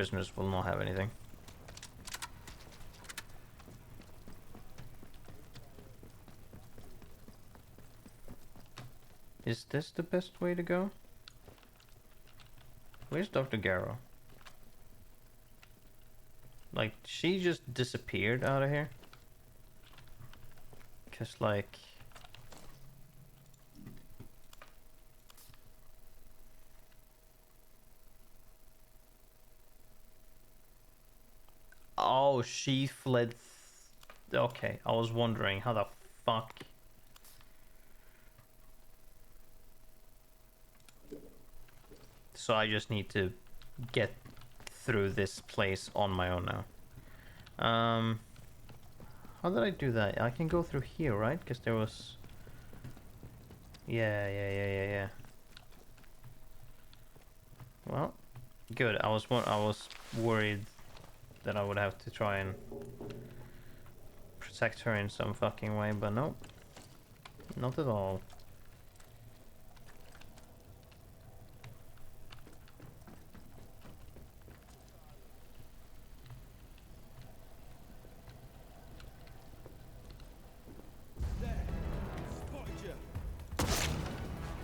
prisoners will not have anything. Is this the best way to go? Where's Dr. Garrow? Like, she just disappeared out of here? Cause like... Oh, she fled... Okay, I was wondering how the fuck... So I just need to get through this place on my own now. How did I do that? I can go through here, right? Because there was... Yeah. Well, good. I was worried that I would have to try and protect her in some fucking way, but no. Not at all.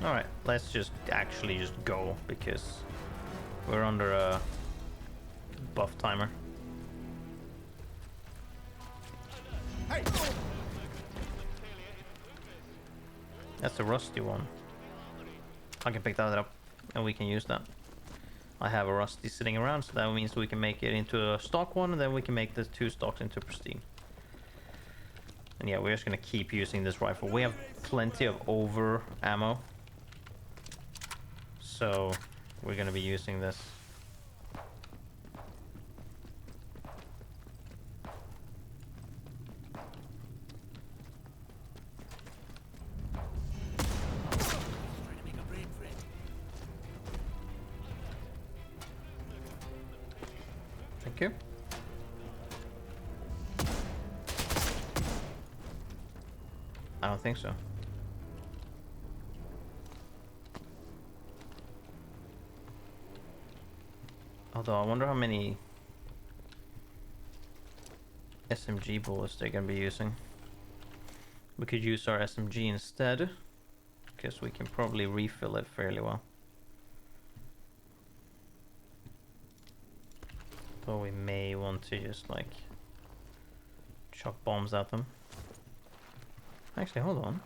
Alright, let's just actually just go, because we're under a buff timer. Hey! That's the rusty one. I can pick that up, and we can use that. I have a rusty sitting around, so that means we can make it into a stock one, and then we can make the 2 stocks into pristine. And yeah, we're just gonna keep using this rifle. We have plenty of over ammo. So, we're gonna be using this. Thank you. I don't think so. Although I wonder how many SMG bullets they're gonna be using. We could use our SMG instead, because we can probably refill it fairly well. Though we may want to just like chuck bombs at them. Actually, hold on.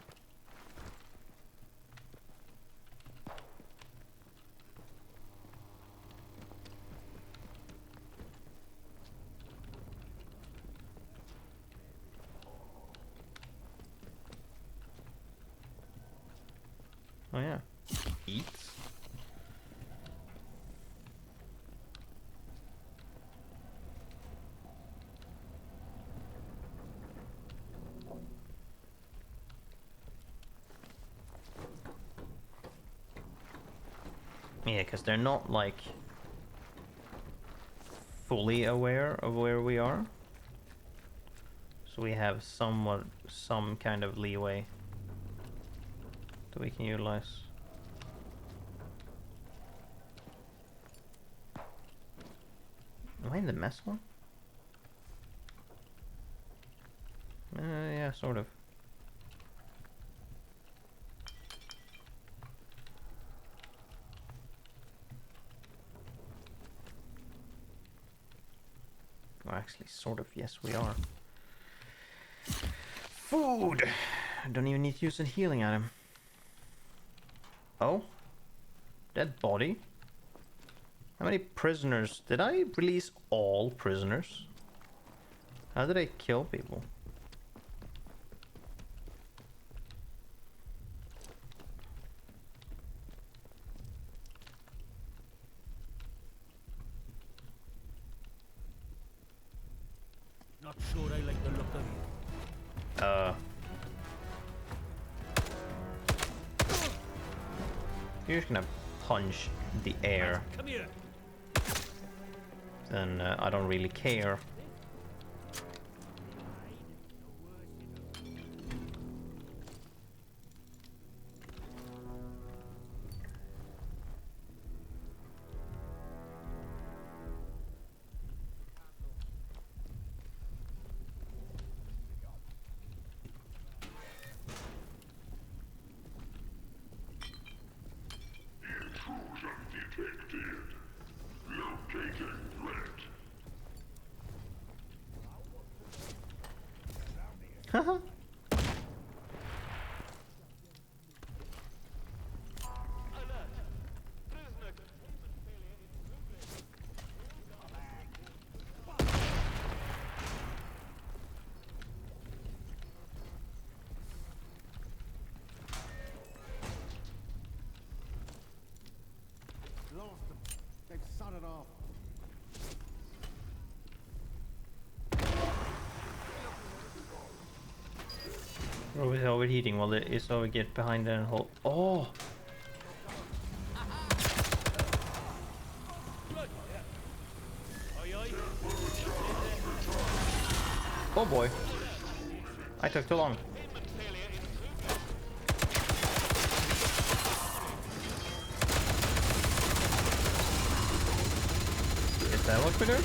Oh yeah, eat. Yeah, because they're not like fully aware of where we are, so we have some kind of leeway that we can utilize. Am I in the mess one? Yeah, sort of. Well, actually, sort of, yes, we are. Food! I don't even need to use a healing item. Oh? Dead body? How many prisoners? Did I release all prisoners? How did I kill people? Not sure I like the look of you. You're just gonna punch the air. Come here. Then I don't really care. Haha. Alert! Prisoner containment failure in progress. Lost them. They've sodded off. Always overheating while it is over get behind and hold. Oh! Oh boy. I took too long. Is that what we do?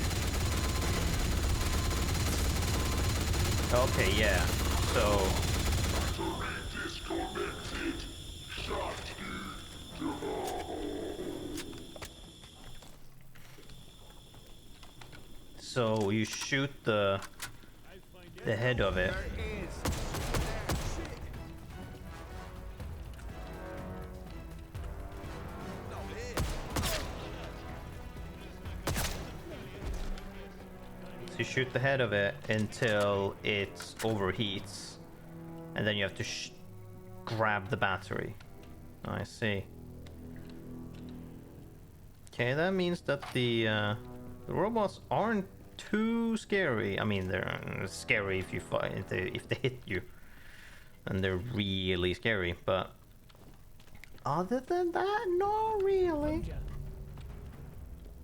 Okay, yeah. So... So you shoot the head of it. So you shoot the head of it until it overheats, and then you have to grab the battery. I see. Okay, that means that the robots aren't too scary. I mean, they're scary if you if they hit you, and they're really scary. But other than that, not really.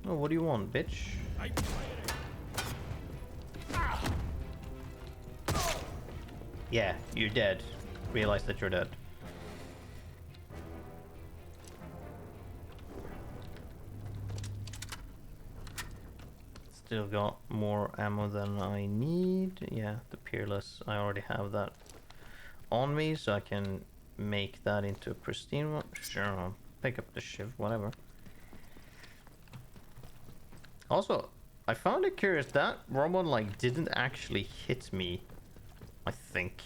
Oh, what do you want, bitch? Yeah, you're dead. Realize that you're dead. Still got more ammo than I need. Yeah, the Peerless. I already have that on me, so I can make that into a pristine one. Sure, I'll pick up the Shiv, whatever. Also, I found it curious that robot like didn't actually hit me. I think,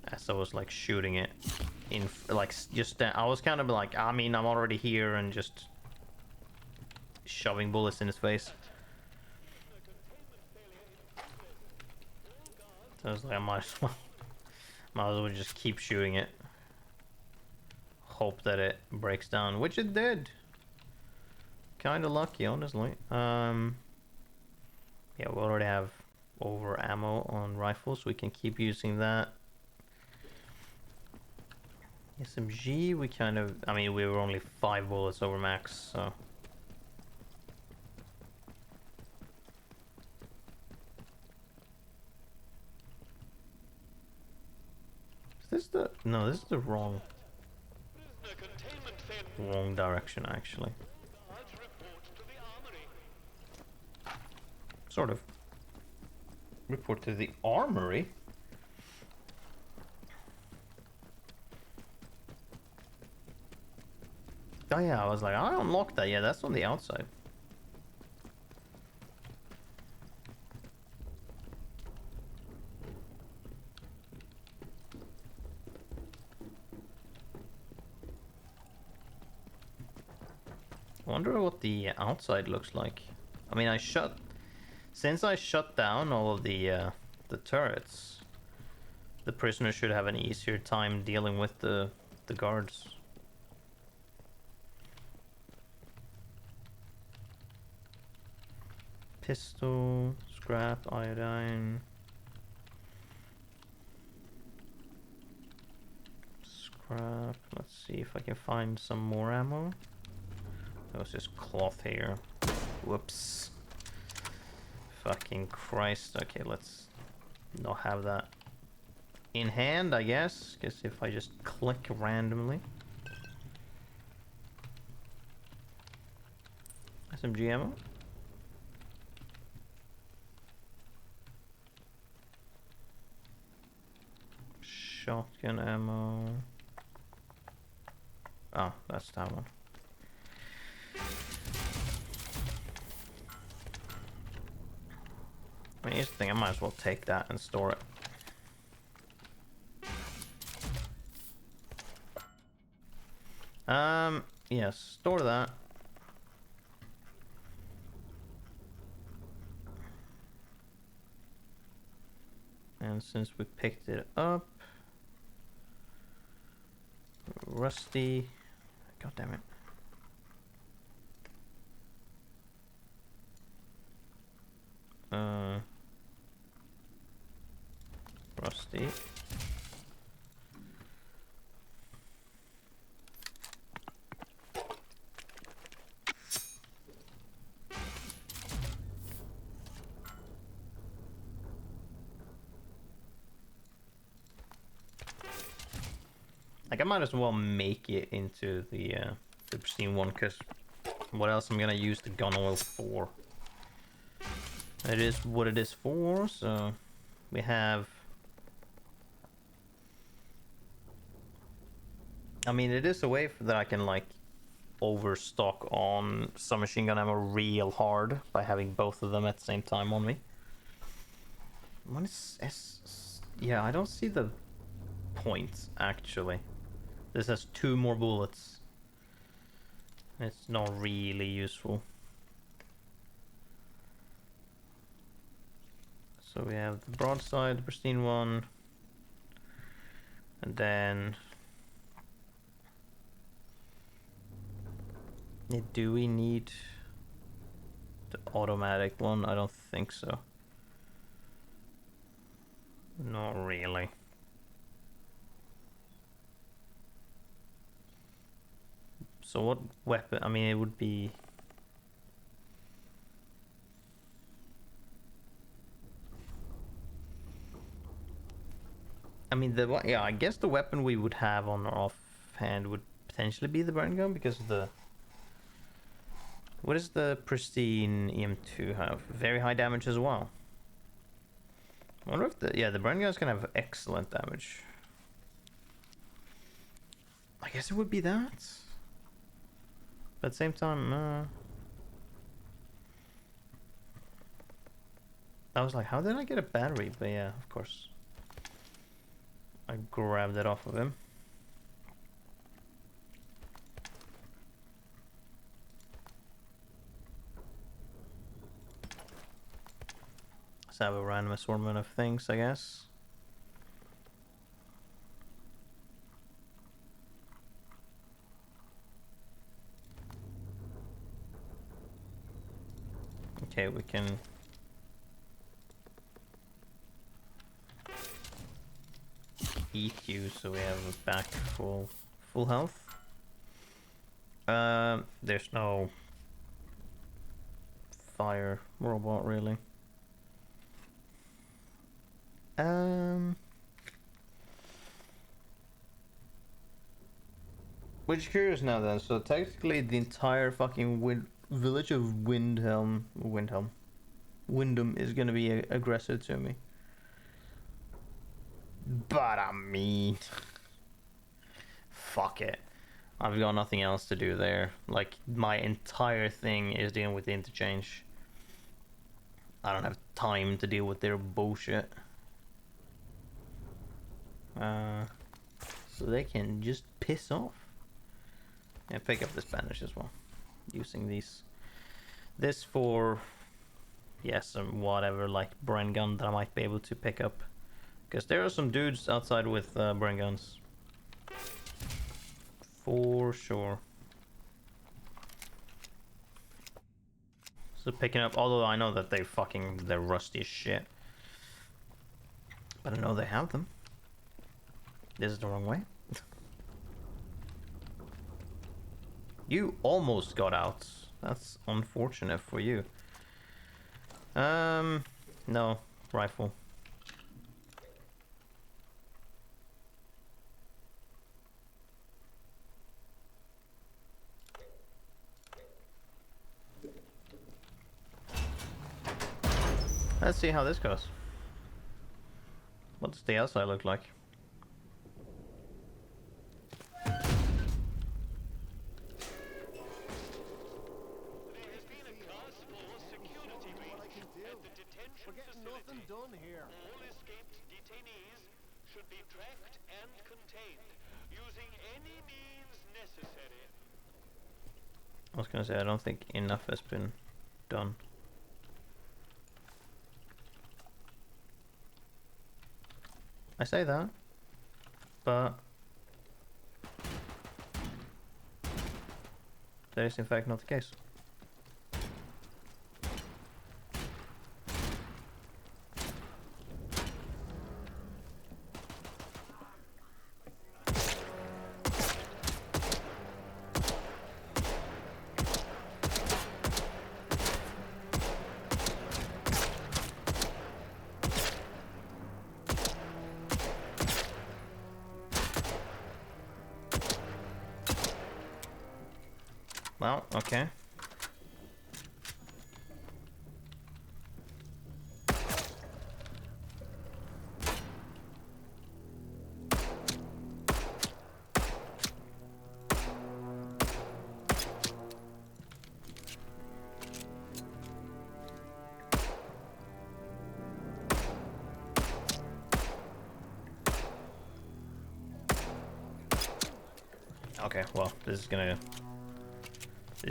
as I was like shooting it in, like just I was kind of like, I mean, I'm already here and just shoving bullets in his face. So I was like, I might as well just keep shooting it. Hope that it breaks down, which it did. Kind of lucky, honestly. Yeah, we already have over ammo on rifles, so we can keep using that. SMG, we kind of, I mean, we were only 5 bullets over max, so. Is this the, no, this is the wrong direction, actually. Sort of. Report to the armory? Oh yeah, I was like, I unlocked that. Yeah, that's on the outside. I wonder what the outside looks like. I mean, since I shut down all of the turrets, the prisoners should have an easier time dealing with the guards. Pistol, scrap, iodine. Scrap, let's see if I can find some more ammo. There was just cloth here. Whoops. Fucking Christ. Okay, let's not have that in hand, I guess. Guess if I just click randomly. SMG ammo. Shotgun ammo. Oh, that's that one. I mean, here's the thing, I might as well take that and store it. Yeah, store that. And since we picked it up, rusty. God damn it. Rusty. Like I might as well make it into the pristine one, because what else I'm gonna use the gun oil for? It is what it is for. So we have. I mean, it is a way that I can like overstock on submachine gun ammo real hard by having both of them at the same time on me. What is S? Yeah, I don't see the point actually. This has 2 more bullets. It's not really useful. So we have the broadside, the pristine one, and then do we need the automatic one? I don't think so. Not really. So what weapon? I mean, it would be. I mean, yeah, I guess the weapon we would have on our offhand would potentially be the burn gun, because of the. What does the pristine EM2 have? Very high damage as well. I wonder if the burn gun's gonna have excellent damage. I guess it would be that. But at the same time, I was like, how did I get a battery? But yeah, of course. I grabbed it off of him. Let's have a random assortment of things, I guess. Okay, we can eat you so we have a back full health. There's no fire robot really. Which is curious now then. So technically the entire fucking village of Windham is gonna be aggressive to me. But I mean, fuck it. I've got nothing else to do there. Like, my entire thing is dealing with the interchange. I don't have time to deal with their bullshit. So they can just piss off. And pick up this bandage as well. Using this for, yes, some whatever, like, brain gun that I might be able to pick up. Because there are some dudes outside with brain guns. For sure. So picking up, although I know that they're rusty as shit. But I know they have them. This is the wrong way. You almost got out. That's unfortunate for you. No, rifle. Let's see how this goes. What does the outside look like? should be tracked and contained using any means necessary. I was gonna say, I don't think enough has been done. I say that, but that is in fact not the case. Well, okay. Okay, well, this is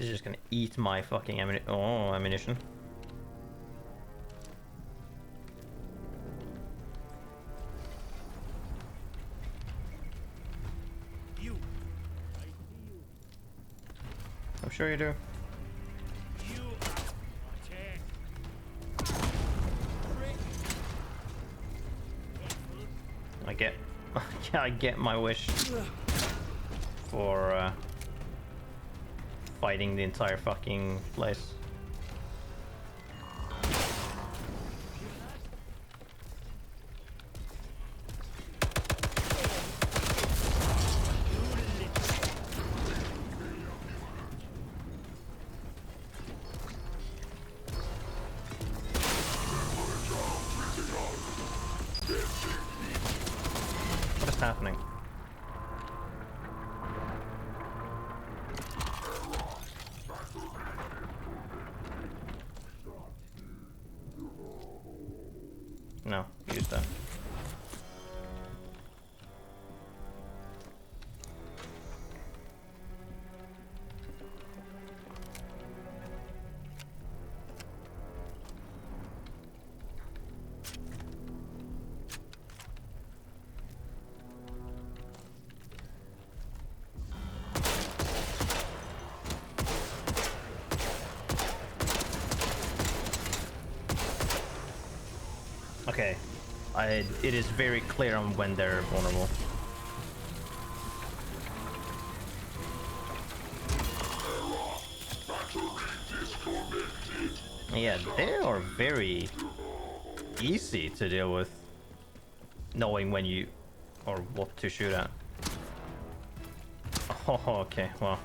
just gonna eat my fucking ammunition. You. I see you. I'm sure you do. You attack. I get my wish for fighting the entire fucking place. What is happening? No, use that. Okay, it is very clear on when they're vulnerable. Yeah, they are very easy to deal with, knowing when you or what to shoot at. Oh, okay, well.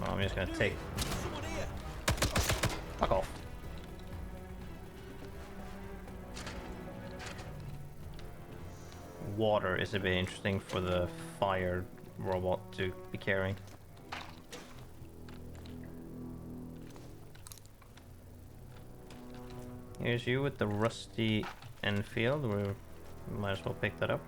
No, I'm just gonna take. Fuck off. Water is a bit interesting for the fire robot to be carrying. Here's you with the rusty Enfield. We might as well pick that up.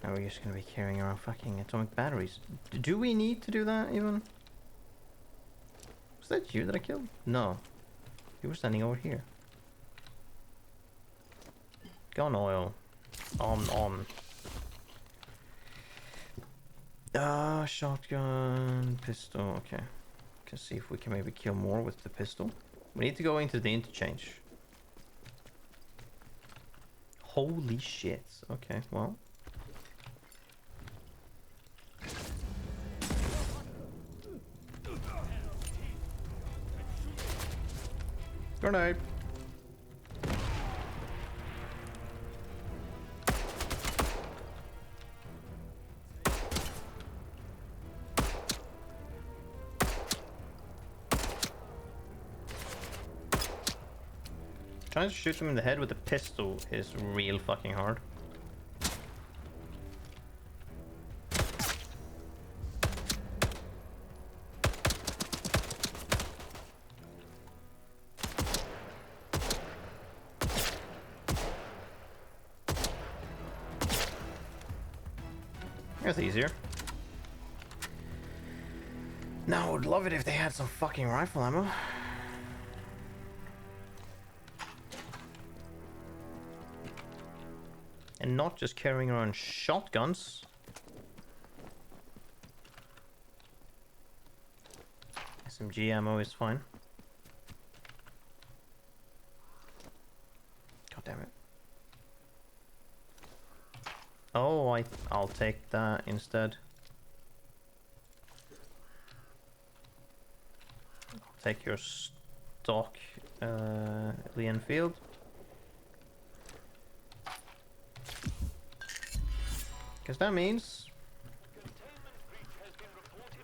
Now we're just gonna be carrying around fucking atomic batteries. Do we need to do that even? Was that you that I killed? No. You were standing over here. Gun oil. On. Shotgun, pistol, okay. Can see if we can maybe kill more with the pistol. We need to go into the interchange. Holy shit. Okay, well. Grenade. Trying to shoot him in the head with a pistol is real fucking hard. That's easier. Now I would love it if they had some fucking rifle ammo. And not just carrying around shotguns. SMG ammo is fine. God damn it. Oh, I'll take that instead. I'll take your stock, Lee Enfield. Because that means...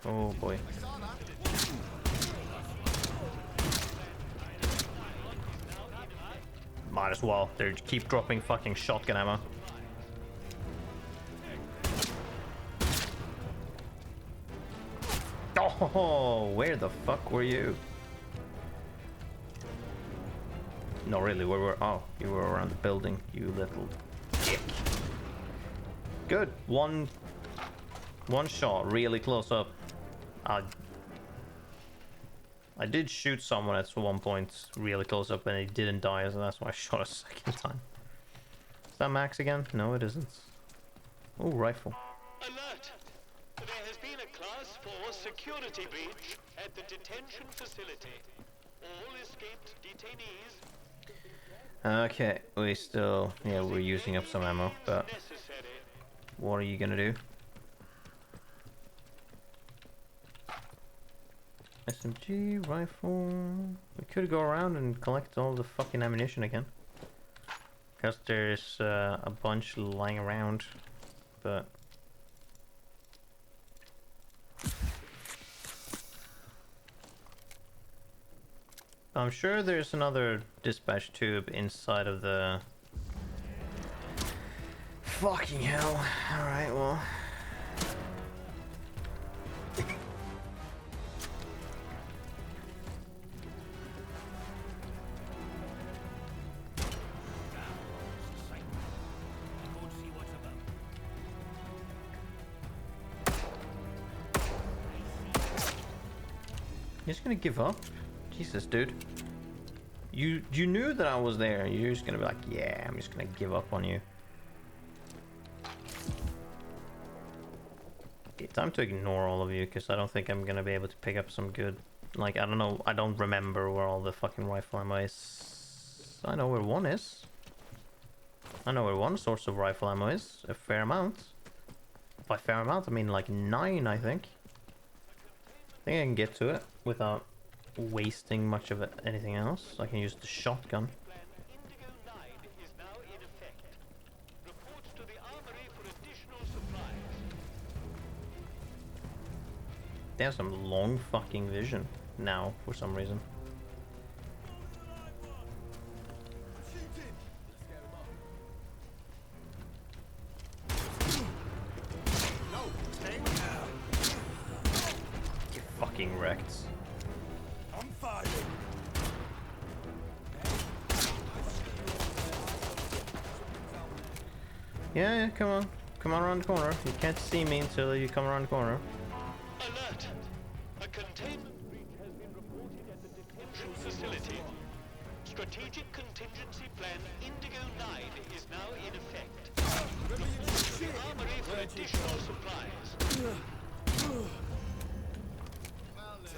Oh boy. Might as well. They keep dropping fucking shotgun ammo. Oh, where the fuck were you? No, really, where were... Oh, you were around the building, you little dick. Good. One shot, really close up. I did shoot someone at one point really close up and he didn't die, so that's why I shot a second time. Is that max again? No, it isn't. Oh, rifle. Alert! There has been a Class 4 security breach at the detention facility. All escaped detainees... Okay, we still... Yeah, we're using up some ammo, but... What are you gonna do? SMG, rifle... We could go around and collect all the fucking ammunition again. Because there's a bunch lying around, but... I'm sure there's another dispatch tube inside of the... Fucking hell. Alright, well... You're just gonna give up? Jesus, dude. You knew that I was there. You're just gonna be like, yeah, I'm just gonna give up on you. Okay, time to ignore all of you, because I don't think I'm gonna be able to pick up some good... Like, I don't know, I don't remember where all the fucking rifle ammo is. I know where one is. I know where one source of rifle ammo is. A fair amount. By fair amount, I mean like 9, I think. I think I can get to it without wasting much of it, anything else. I can use the shotgun. Indigo 9 is now in effect. Reports to the armory for additional supplies. They have some long fucking vision now, for some reason. Get fucking wrecked. I'm fired. Yeah, come on. Come on around the corner. You can't see me until you come around the corner. Alert! A containment breach has been reported at the detention facility. Strategic contingency plan Indigo 9 is now in effect. Reports to the armory for additional supplies.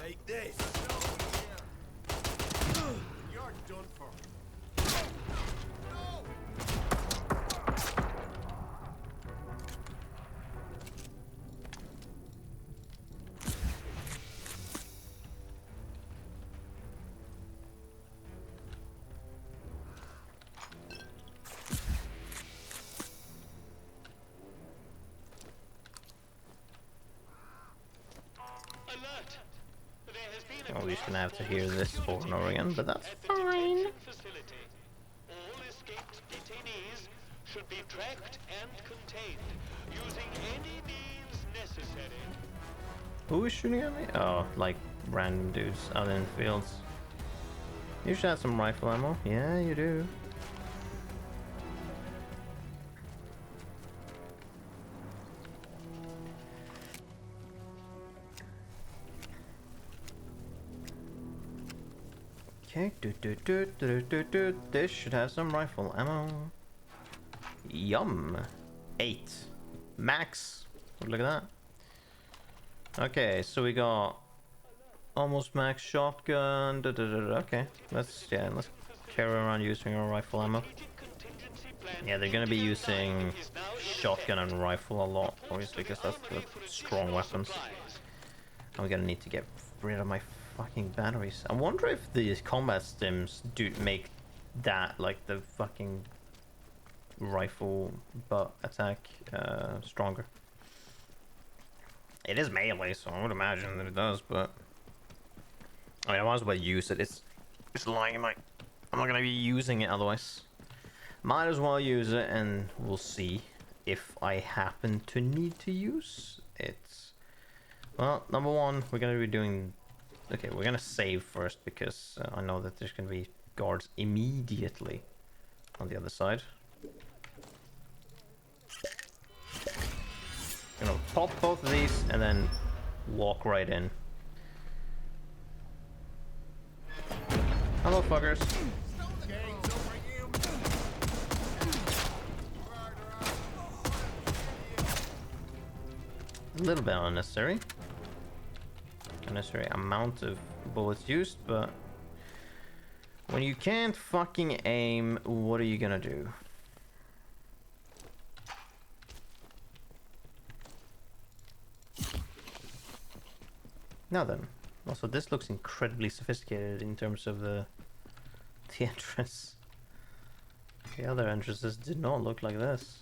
Take this. You're done for. Alert! There has been a Oh, we're just gonna have to Class hear 4 this security over and over again, but that's at the fine. detention facility. All escaped detainees should be tracked and contained using any means necessary. Who is shooting at me? Oh, like random dudes out in the fields. You should have some rifle ammo. Yeah, you do. Okay, this should have some rifle ammo. Yum. 8. Max. Look at that. Okay, so we got almost max shotgun. Okay, let's carry around using our rifle ammo. Yeah, they're gonna be using shotgun and rifle a lot, obviously, because that's the strong weapons. I'm gonna need to get rid of my fucking batteries. I wonder if these combat stims do make that, like, the fucking rifle butt attack stronger. It is melee, so I would imagine that it does, but I mean, I might as well use it. It's lying in my... I'm not gonna be using it otherwise. Might as well use it, and we'll see if I happen to need to use it. Well, number one, we're gonna be doing... Okay, we're gonna save first, because I know that there's gonna be guards immediately on the other side. Gonna pop both of these, and then walk right in. Hello, fuckers. A little bit unnecessary. Unnecessary amount of bullets used, but when you can't fucking aim, what are you gonna do? Now then, also this looks incredibly sophisticated in terms of the entrance. The other entrances did not look like this.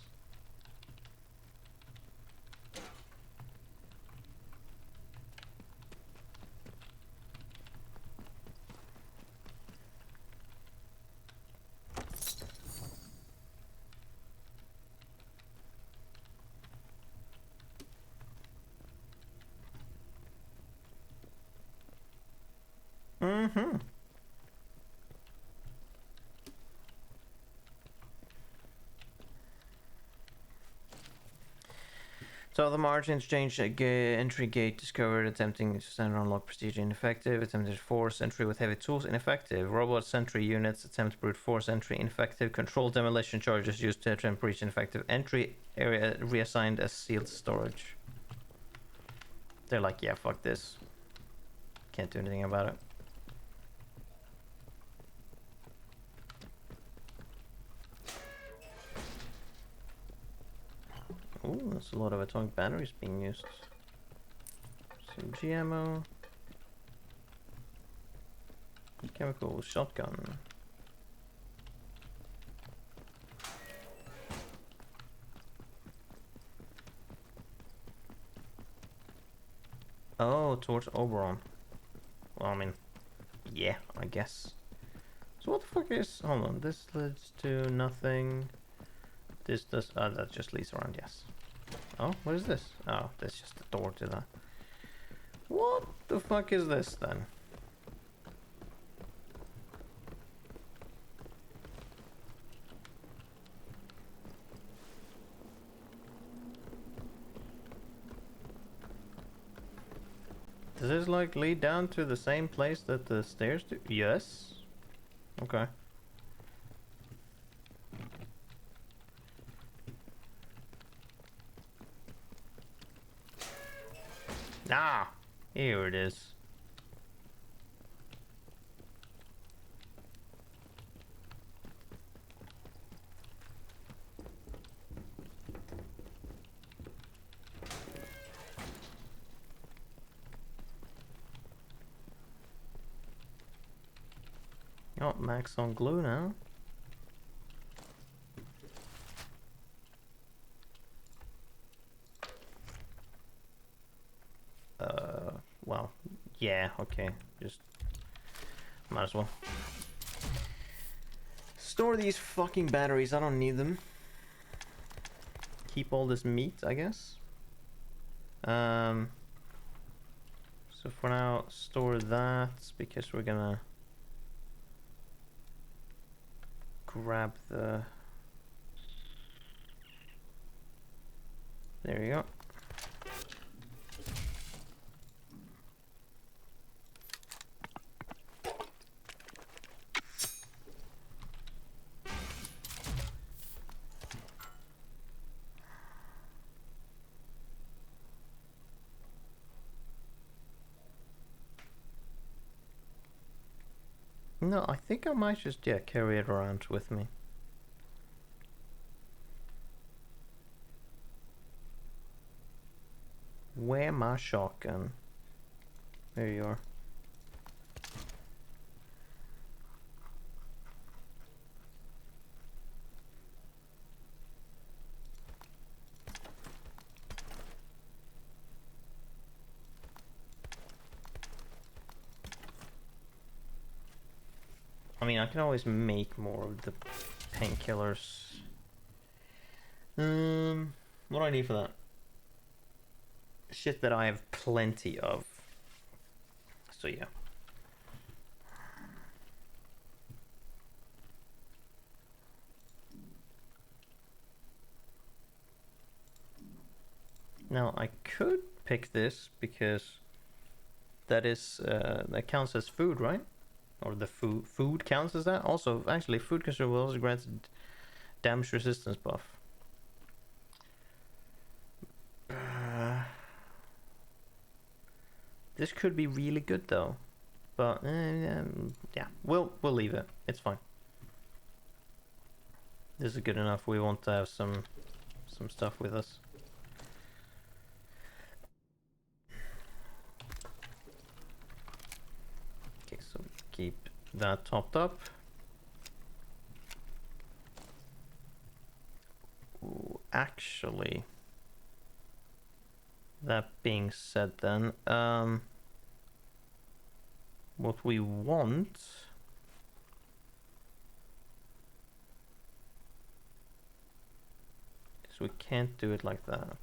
Mm-hmm. So the margins changed. Entry gate discovered. Attempting to standard unlock procedure ineffective. Attempted force entry with heavy tools ineffective. Robot sentry units attempt brute force entry ineffective. Controlled demolition charges used to attempt breach ineffective. Entry area reassigned as sealed storage. They're like, yeah, fuck this. Can't do anything about it. Ooh, that's a lot of atomic batteries being used. SMG ammo. Chemical shotgun. Oh, towards Oberon. Well, I mean, yeah, I guess. So what the fuck is... Hold on, this leads to nothing. This does... that just leads around, yes. Oh, what is this? Oh, that's just a door to that. What the fuck is this, then? Does this, like, lead down to the same place that the stairs do? Yes. Okay. Ah! Here it is. Oh, max on glue now. Well, yeah, okay. Just might as well. Store these fucking batteries, I don't need them. Keep all this meat, I guess. So for now, store that because we're gonna grab the... There you go. No, I think I might just, yeah, carry it around with me. Where my shotgun? There you are. I mean, I can always make more of the painkillers. What do I need for that? Shit that I have plenty of. So yeah. Now I could pick this because that is that counts as food, right? Or the food counts as that. Also, actually, food consumables grants damage resistance buff. This could be really good though, but yeah, we'll leave it. It's fine. This is good enough. We want to have some stuff with us. Okay, so keep that topped up. Ooh, actually, that being said, then what we want is we can't do it like that.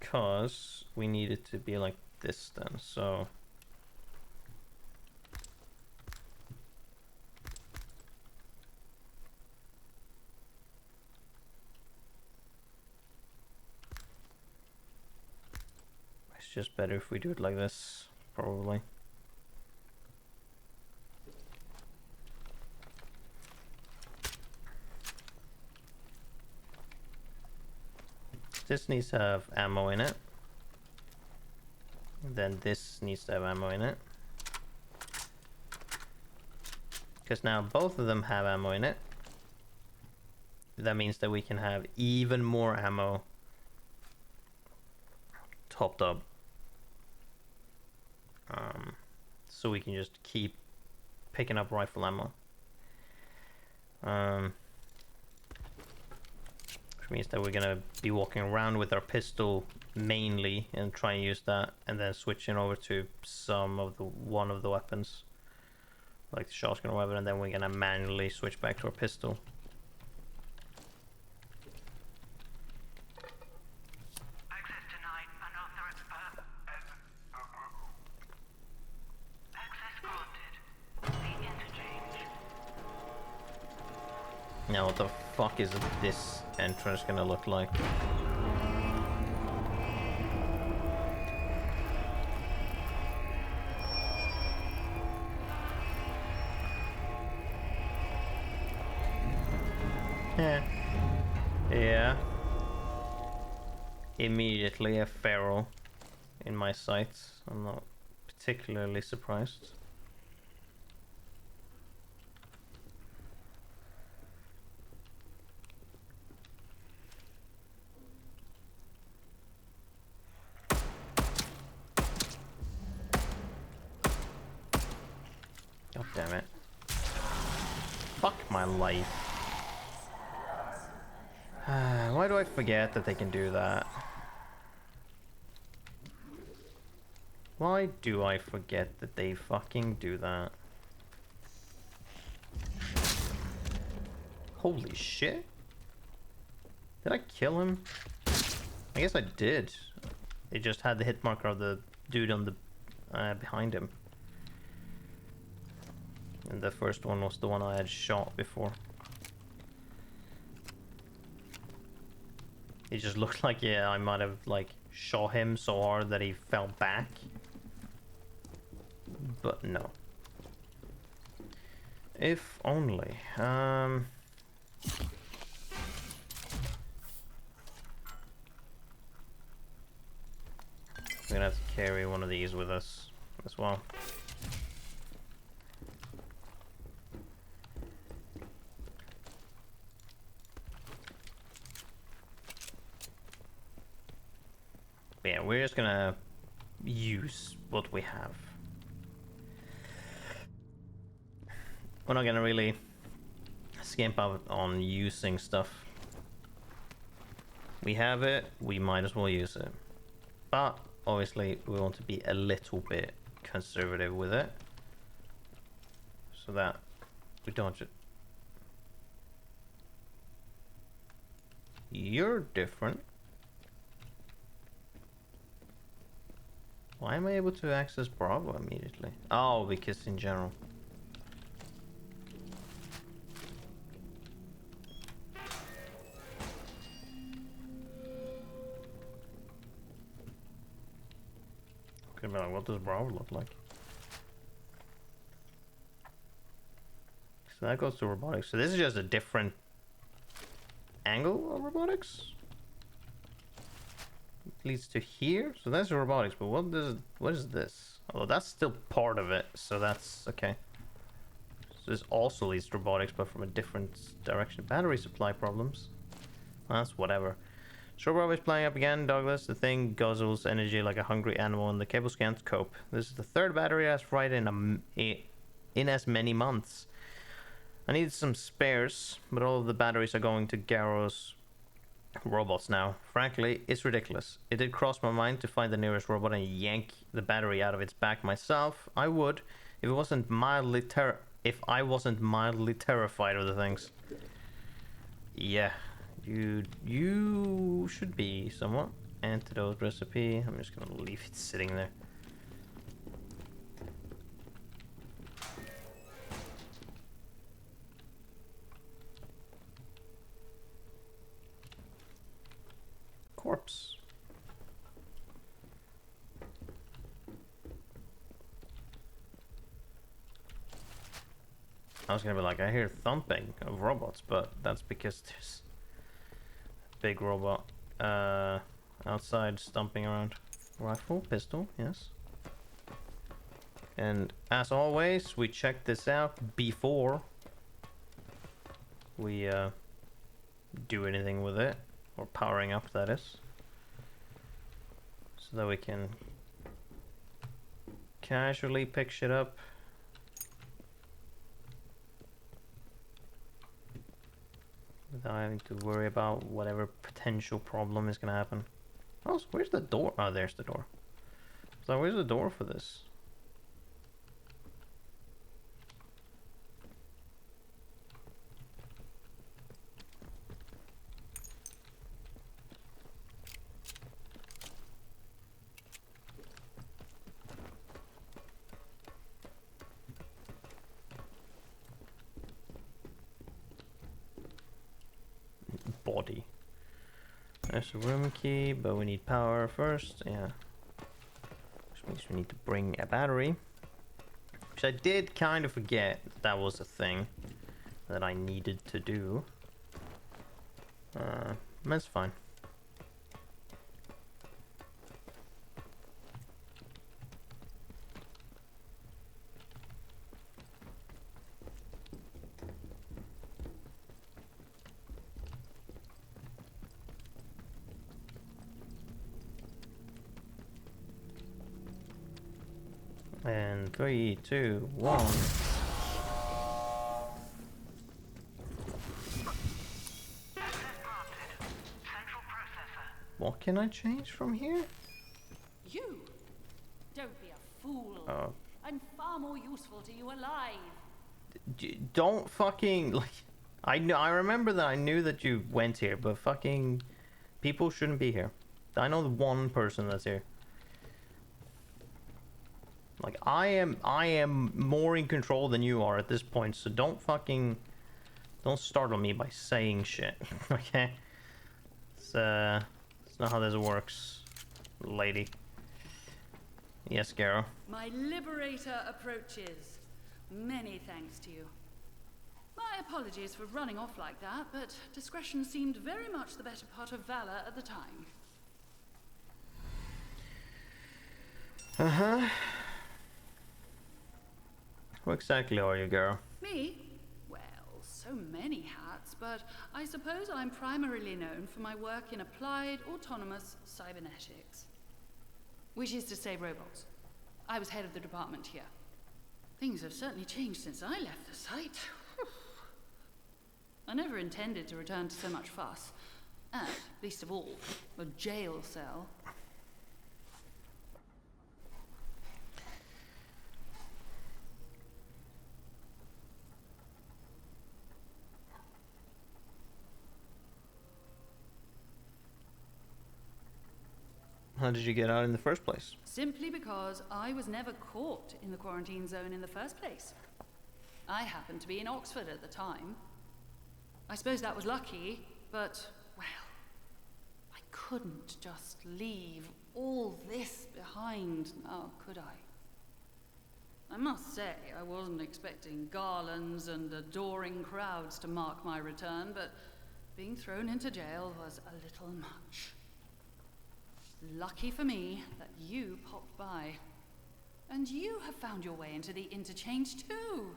Cause we need it to be like this then, so it's just better if we do it like this, probably. This needs to have ammo in it. Then this needs to have ammo in it. Because now both of them have ammo in it. That means that we can have even more ammo topped up. So we can just keep picking up rifle ammo. Which means that we're gonna be walking around with our pistol mainly and try and use that, and then switching over to one of the weapons, like the shotgun or whatever, and then we're gonna manually switch back to our pistol. Access denied. Unauthorized. Access granted. The interchange. Now what the fuck is this entrance gonna look like? Yeah. Immediately a feral in my sights. I'm not particularly surprised. God damn it. Fuck my life. Why do I forget that they can do that? Why do I forget that they fucking do that? Holy shit. Did I kill him? I guess I did. It just had the hit marker of the dude on the behind him. And the first one was the one I had shot before. It just looked like, yeah, I might have like shot him so hard that he fell back. But no. If only. We're gonna have to carry one of these with us as well. But yeah, we're just gonna use what we have. We're not gonna really skimp out on using stuff. We have it, we might as well use it. But obviously we want to be a little bit conservative with it, so that we don't just... You're different. Why am I able to access Bravo immediately? Oh, because in general. Could be like, what does Bravo look like? So that goes to robotics. So this is just a different angle of robotics. It leads to here. So that's robotics. But what is this? Oh, that's still part of it. So that's okay. So this also leads to robotics, but from a different direction. Battery supply problems. Well, that's whatever. Strawberry is playing up again, Douglas. The thing guzzles energy like a hungry animal, and the cables can't cope. This is the third battery I've fried in as many months. I need some spares, but all of the batteries are going to Garrow's robots now. Frankly, it's ridiculous. It did cross my mind to find the nearest robot and yank the battery out of its back myself. I would, if I wasn't mildly terrified of the things. Yeah. You should be somewhat. Antidote recipe. I'm just gonna leave it sitting there. Corpse. I was gonna be like, I hear thumping of robots, but that's because there's big robot outside stomping around. Rifle, pistol, yes. And as always, we check this out before we do anything with it, or powering up, that is, so that we can casually pick shit up. Without having to worry about whatever potential problem is gonna happen. Oh, so where's the door? Oh, there's the door. So where's the door for this? Body. There's a room key, but we need power first, yeah. Which means we need to bring a battery. Which I did kind of forget that was a thing that I needed to do. That's fine. And 3, 2, 1. What can I change from here? You! Don't be a fool. Oh. I'm far more useful to you alive. Don't fucking, like, I remember that I knew that you went here, but fucking people shouldn't be here. I know the one person that's here. Like, I am more in control than you are at this point, so don't startle me by saying shit, okay? It's not how this works, lady. Yes, Garrow. My liberator approaches. Many thanks to you. apologies for running off like that, but discretion seemed very much the better part of valor at the time. Uh-huh. Who exactly are you, girl? Me? Well, so many hats, but I suppose I'm primarily known for my work in applied autonomous cybernetics. Which is to say robots. I was head of the department here. Things have certainly changed since I left the site. I never intended to return to so much fuss. And, least of all, a jail cell. How did you get out in the first place? Simply because I was never caught in the quarantine zone in the first place. I happened to be in Oxford at the time. I suppose that was lucky, but, well, I couldn't just leave all this behind now, could I? I must say, I wasn't expecting garlands and adoring crowds to mark my return, but being thrown into jail was a little much. Lucky for me that you popped by. And you have found your way into the interchange too.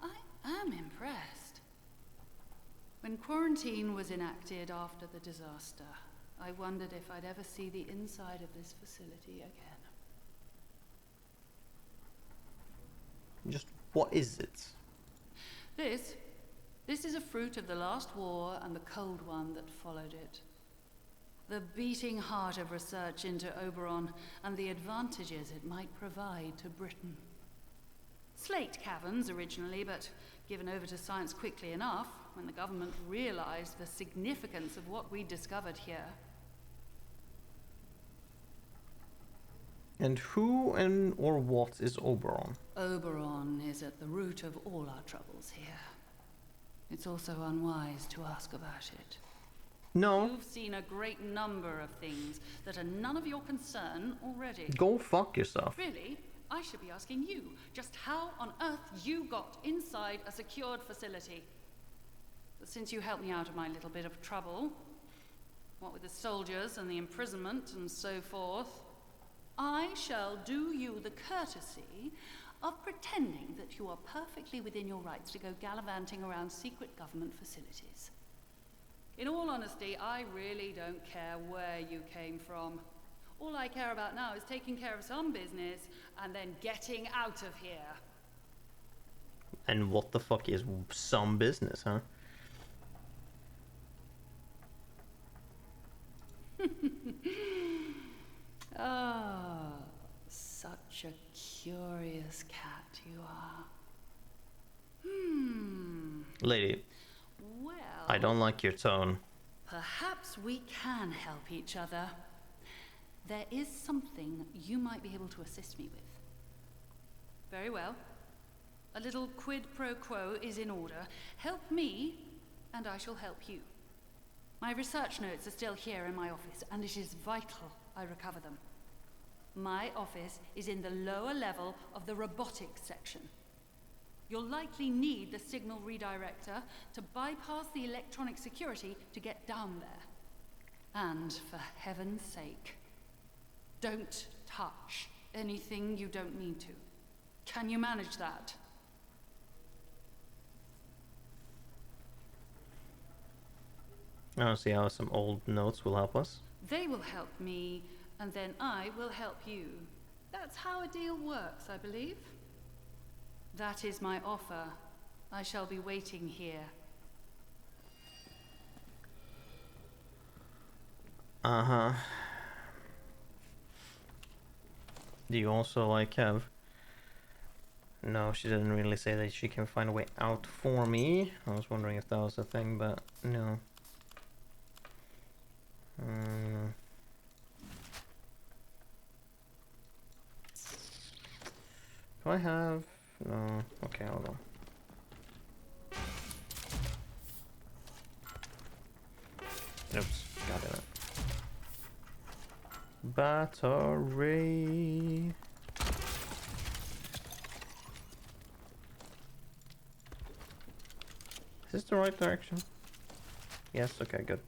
I am impressed. When quarantine was enacted after the disaster, I wondered if I'd ever see the inside of this facility again. Just what is it? This is a fruit of the last war and the cold one that followed it. The beating heart of research into Oberon and the advantages it might provide to Britain. Slate caverns originally, but given over to science quickly enough when the government realized the significance of what we discovered here. And who and or what is Oberon? Oberon is at the root of all our troubles here. It's also unwise to ask about it. No. You've seen a great number of things that are none of your concern already. Go fuck yourself. Really? I should be asking you just how on earth you got inside a secured facility. But since you helped me out of my little bit of trouble, what with the soldiers and the imprisonment and so forth, I shall do you the courtesy of pretending that you are perfectly within your rights to go gallivanting around secret government facilities. In all honesty, I really don't care where you came from. All I care about now is taking care of some business and then getting out of here. And what the fuck is some business, huh? Ah, such a curious cat you are. Lady, Well, I don't like your tone. perhaps we can help each other. There is something you might be able to assist me with. Very well. A little quid pro quo is in order. Help me, and I shall help you. My research notes are still here in my office, and it is vital I recover them. My office is in the lower level of the robotics section. You'll likely need the signal redirector to bypass the electronic security to get down there. And for heaven's sake, don't touch anything you don't need to. Can you manage that? I don't see how some old notes will help us. They will help me, and then I will help you. That's how a deal works, I believe. That is my offer. I shall be waiting here. Uh-huh. Do you also, like, have... No, she didn't really say that she can find a way out for me. I was wondering if that was a thing, but no. Do I have... No. Okay, hold on. Oops, got it. Battery. this the right direction? Yes, okay, good.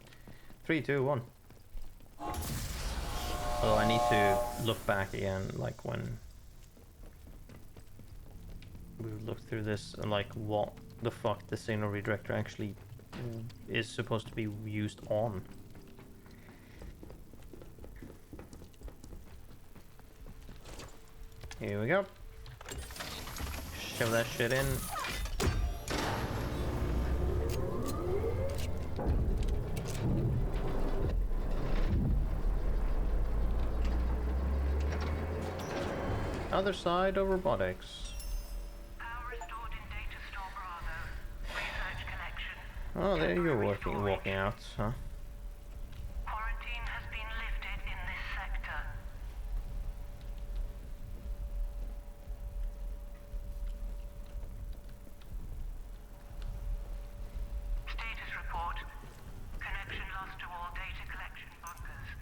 3, 2, 1. Although I need to look back again, like when we looked through this, and like what the fuck the signal redirector actually is supposed to be used on. Here we go. Shove that shit in. Other side of robotics. Power restored in data store Bravo. Research connection. Oh, there you're Temporary walking out, huh? Quarantine has been lifted in this sector. Status report. Connection lost to all data collection bunkers.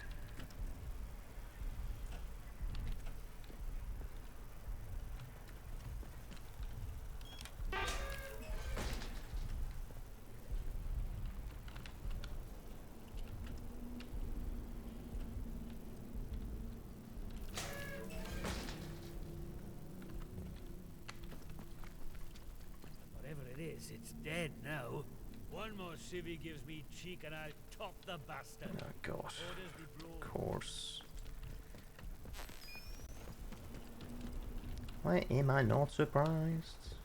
Whatever it is, it's dead now. One more civvy gives me cheek and I'll top the bastard. Oh god. Orders be Of broke. course. Why am I not surprised?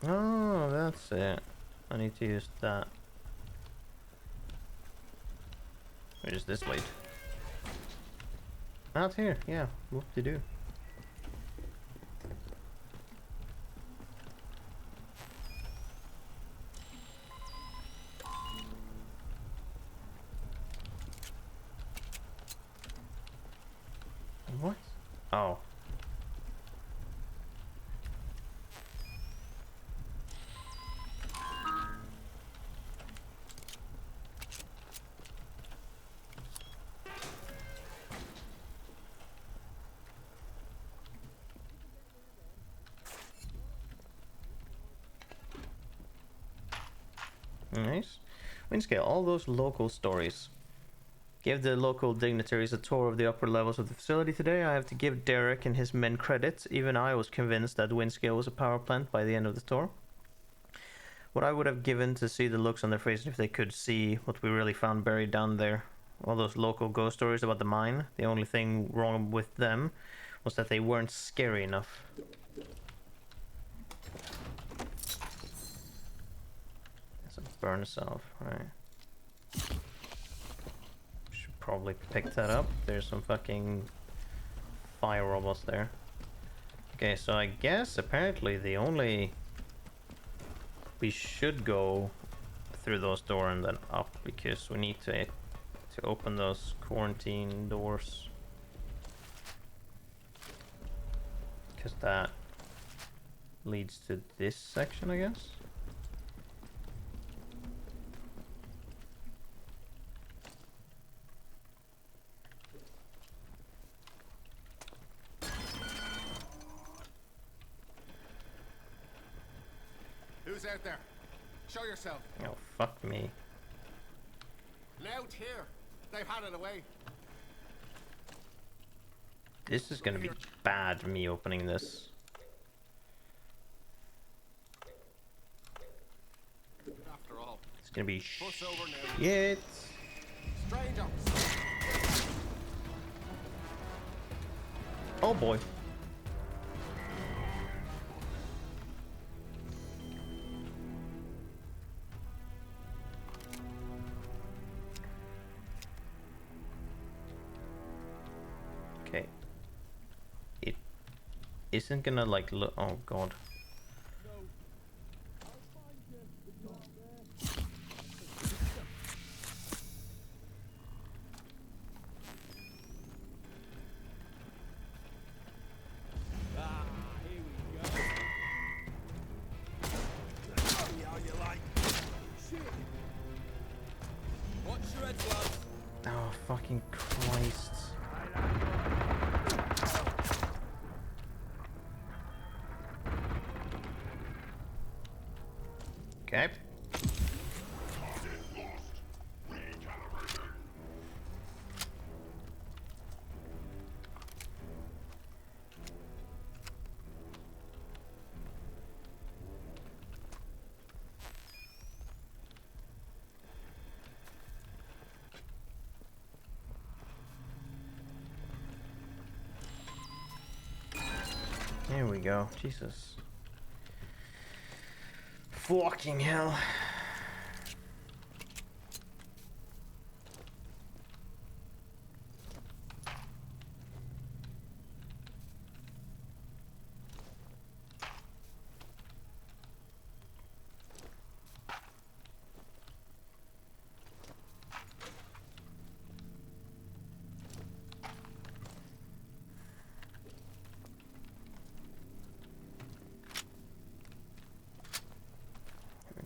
Oh, that's it. I need to use that. Where does this lead? Out here, yeah. Whoop-de-doo. What? Oh. Nice. Windscale, all those local stories. Give the local dignitaries a tour of the upper levels of the facility today. I have to give Derek and his men credit. Even I was convinced that Windscale was a power plant by the end of the tour. What I would have given to see the looks on their faces if they could see what we really found buried down there. All those local ghost stories about the mine. The only thing wrong with them was that they weren't scary enough. Burn off, right. Should probably pick that up. There's some fucking fire robots there. Okay, so I guess apparently the only... We should go through those doors and then up because we need to open those quarantine doors. Because that leads to this section, I guess. Who's out there? Show yourself. Oh, fuck me. Out here. They've had it away. This is gonna be bad, me opening this. After all. It's gonna be Push over now. shit. Stranger. Oh boy. Okay. It isn't gonna like look. Oh god. Fucking Christ. Okay. Here we go. Jesus. Fucking hell.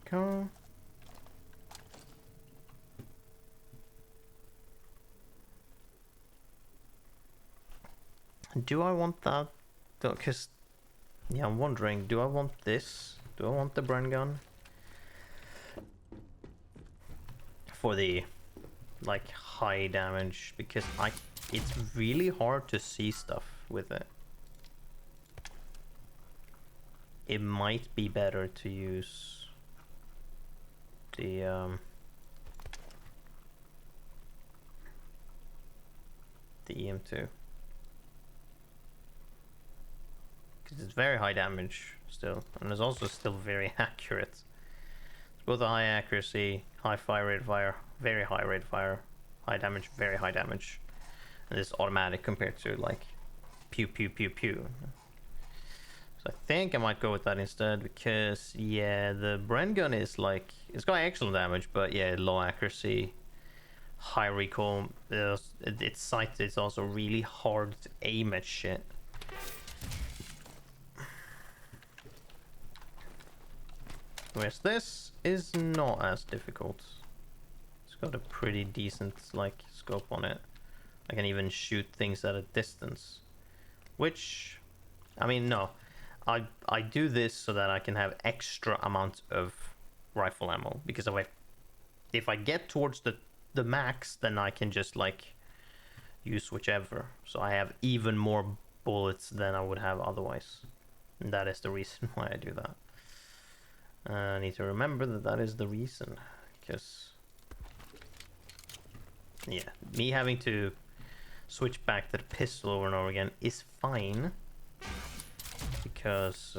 Go. Do I want that? Because, yeah, I'm wondering, do I want this? Do I want the Bren gun? For the, like, high damage, because it's really hard to see stuff with it. It might be better to use the EM2, because it's very high damage still, and it's also still very accurate. It's both a high accuracy, high fire rate of fire, very high rate of fire, high damage, very high damage, and it's automatic compared to like pew pew pew pew. So I think I might go with that instead, because yeah, the Bren gun is like, it's got excellent damage, but yeah, low accuracy, high recoil. Its sight is also really hard to aim at shit. Whereas this is not as difficult. It's got a pretty decent like scope on it. I can even shoot things at a distance, which, I mean, no. I do this so that I can have extra amounts of rifle ammo, because if I get towards the max, then I can just like use whichever, so I have even more bullets than I would have otherwise, and that is the reason why I do that. I need to remember that is the reason, because yeah, me having to switch back to the pistol over and over again is fine, because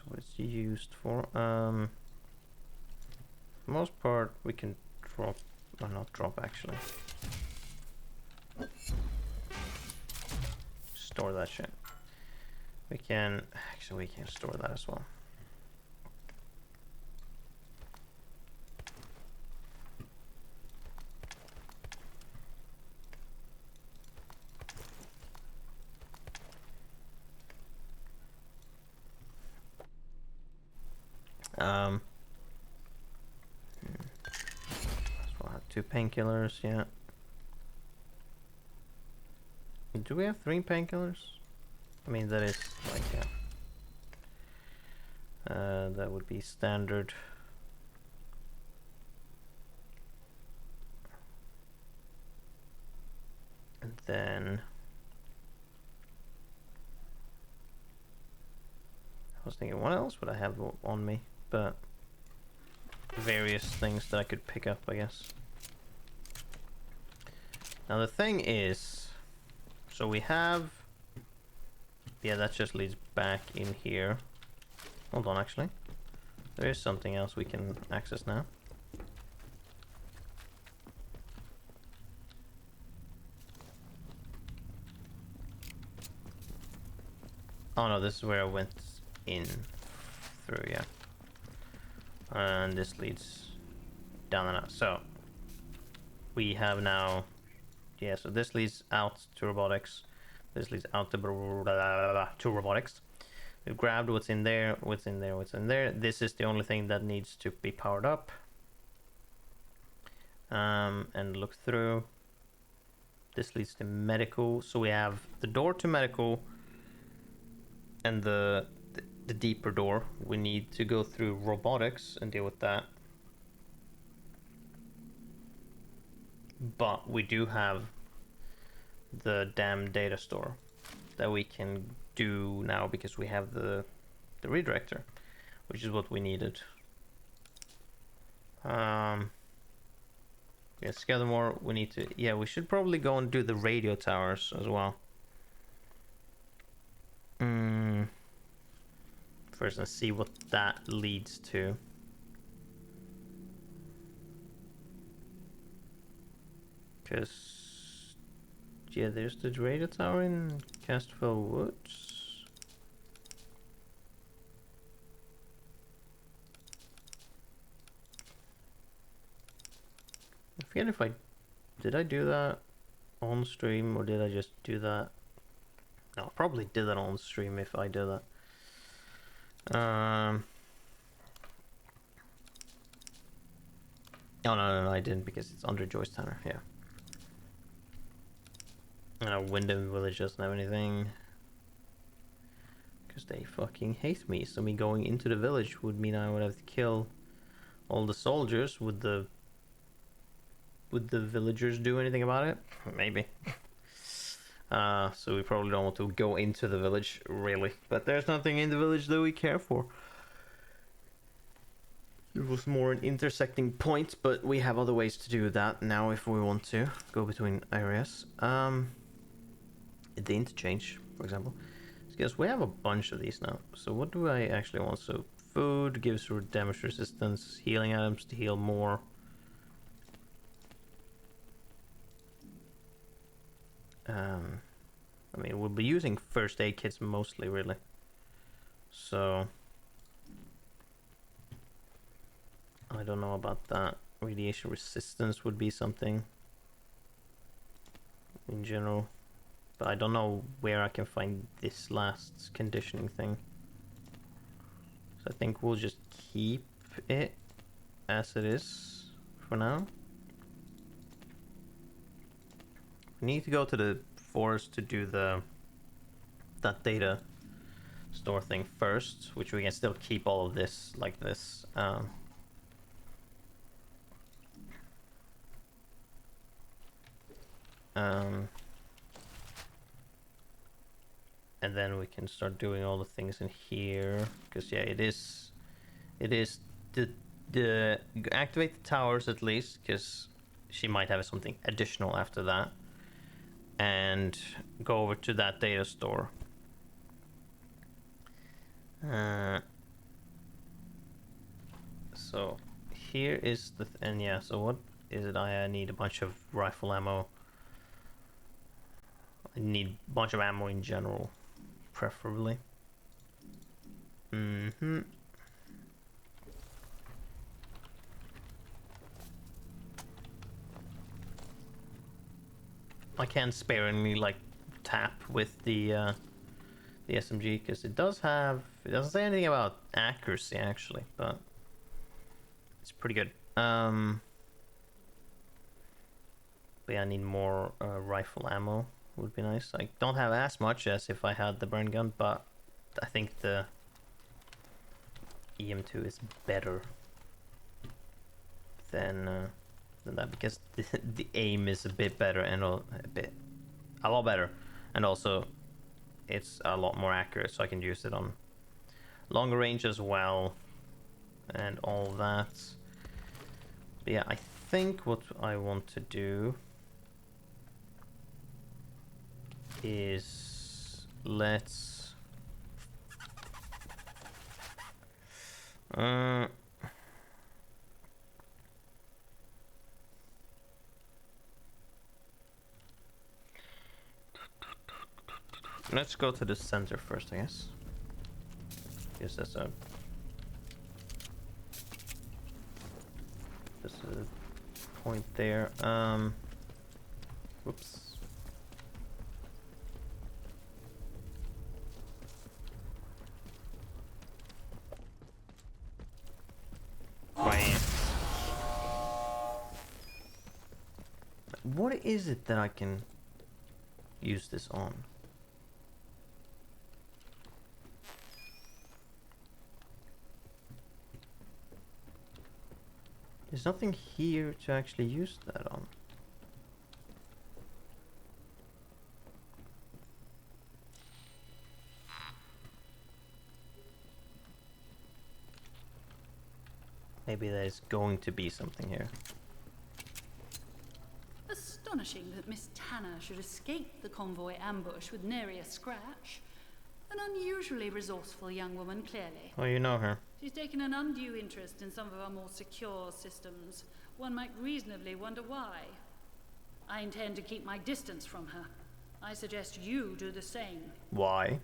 what it's used for. For the most part we can drop, or not drop actually, store that shit. We can store that as well. So I have 2 painkillers, yeah. Do we have 3 painkillers? I mean, that is like, yeah. That would be standard. And then I was thinking, what else would I have on me? But various things that I could pick up, I guess. Now the thing is, so we have, yeah, that just leads back in here. Hold on, actually, there is something else we can access now. Oh no, this is where I went in through, yeah. And this leads down and out. So we have now, yeah, so this leads out to robotics. This leads out to robotics. We've grabbed what's in there, what's in there, what's in there. This is the only thing that needs to be powered up. and look through. This leads to medical, so we have the door to medical and the deeper door. We need to go through robotics and deal with that. But we do have the damn data store that we can do now because we have the redirector, which is what we needed. Yeah, scale more. We need to. Yeah, we should probably go and do the radio towers as well. First, and see what that leads to. Because, yeah, there's the radio tower in Castwell Woods. I forget if did I do that on stream or did I just do that? No, I probably did that on stream if I did that. Oh no, I didn't because it's under Joyce Tanner. Yeah. Wyndham Village doesn't have anything because they fucking hate me. So me going into the village would mean I would have to kill all the soldiers. Would the villagers do anything about it? Maybe. So we probably don't want to go into the village, really. But there's nothing in the village that we care for. It was more an intersecting point, but we have other ways to do that now if we want to go between areas. The interchange, for example. Because we have a bunch of these now. So what do I actually want? So food gives damage resistance, healing items to heal more. I mean, we'll be using first aid kits mostly, really. So I don't know about that. Radiation resistance would be something in general, but I don't know where I can find this last conditioning thing. So I think we'll just keep it as it is for now. We need to go to the forest to do that data store thing first, which we can still keep all of this like this. And then we can start doing all the things in here, because yeah, it is the activate the towers at least, because she might have something additional after that, and go over to that data store. So here is the and yeah, so what is it? I need a bunch of rifle ammo. I need a bunch of ammo in general, preferably. I can sparingly like tap with the SMG because it doesn't say anything about accuracy actually, but it's pretty good. But yeah, I need more rifle ammo. Would be nice. I don't have as much as if I had the burn gun, but I think the EM2 is better than that, because the aim is a bit better and a lot better, and also it's a lot more accurate, so I can use it on longer range as well and all that. But yeah, I think what I want to do is let's go to the center first, I guess. Yes, that's a point there. Whoops. What is it that I can use this on? There's nothing here to actually use that on. Maybe there's going to be something here. Astonishing that Miss Tanner should escape the convoy ambush with nary a scratch. An unusually resourceful young woman, clearly. Oh, you know her. She's taken an undue interest in some of our more secure systems. One might reasonably wonder why. I intend to keep my distance from her. I suggest you do the same. Why?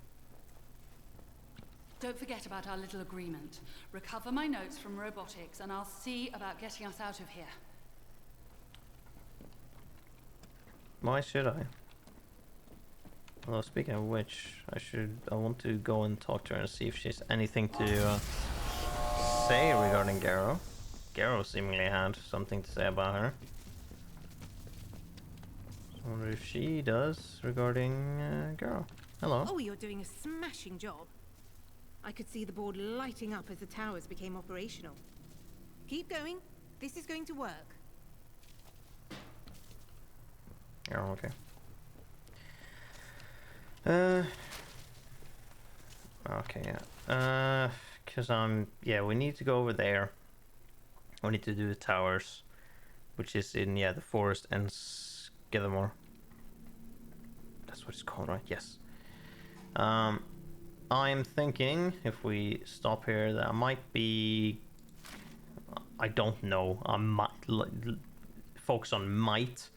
Don't forget about our little agreement. Recover my notes from robotics, and I'll see about getting us out of here. Why should I? Well, speaking of which, I want to go and talk to her and see if she has anything to say regarding Garrow. Garrow seemingly had something to say about her. I wonder if she does regarding Garrow. Hello. Oh, you're doing a smashing job. I could see the board lighting up as the towers became operational. Keep going. This is going to work. Oh, okay. Okay, yeah. Cause we need to go over there. We need to do the towers, which is in, the forest and Skidmore. That's what it's called, right? Yes. I'm thinking if we stop here, that might be. I don't know. I might focus on might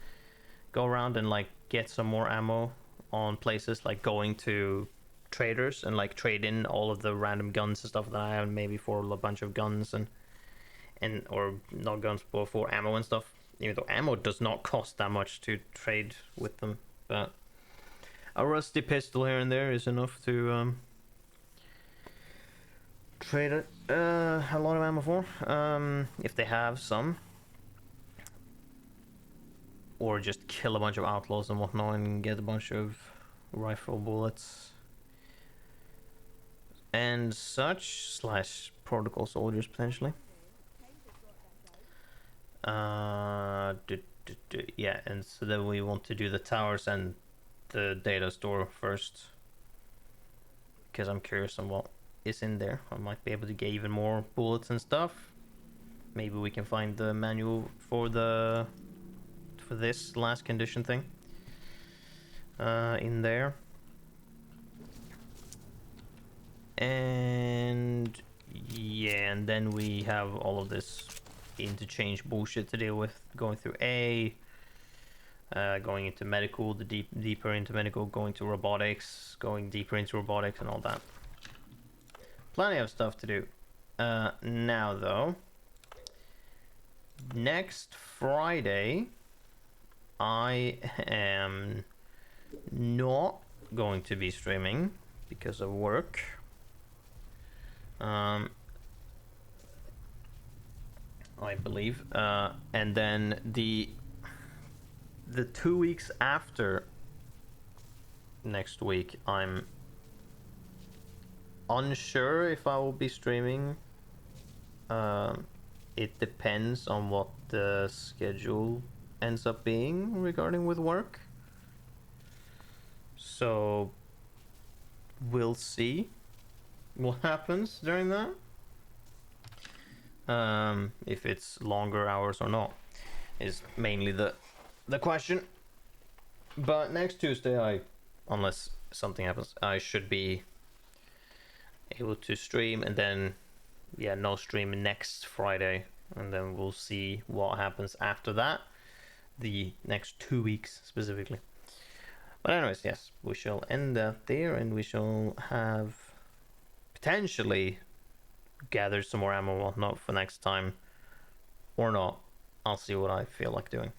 go around and like get some more ammo on places, like going to traders and like trade in all of the random guns and stuff that I have, maybe for a bunch of guns and or not guns, but for ammo and stuff. Even though ammo does not cost that much to trade with them, but a rusty pistol here and there is enough to trade it a lot of ammo for, if they have some. Or just kill a bunch of outlaws and whatnot and get a bunch of rifle bullets and such, / protocol soldiers potentially. Yeah, and so then we want to do the towers and the data store first, because I'm curious on what is in there. I might be able to get even more bullets and stuff. Maybe we can find the manual for this last condition thing in there. And yeah, and then we have all of this interchange bullshit to deal with, going through going into medical, deeper into medical, going to robotics, going deeper into robotics and all that. Plenty of stuff to do. Now though, next Friday I am not going to be streaming because of work. I believe. And then the 2 weeks after next week, I'm unsure if I will be streaming. It depends on what the schedule ends up being regarding with work. So we'll see what happens during that. If it's longer hours or not is mainly the question. But next Tuesday, unless something happens, I should be able to stream, and then no stream next Friday, and then we'll see what happens after that, the next 2 weeks specifically. But anyways, yes, we shall end that there, and we shall have potentially gathered some more ammo and whatnot for next time, or not. I'll see what I feel like doing.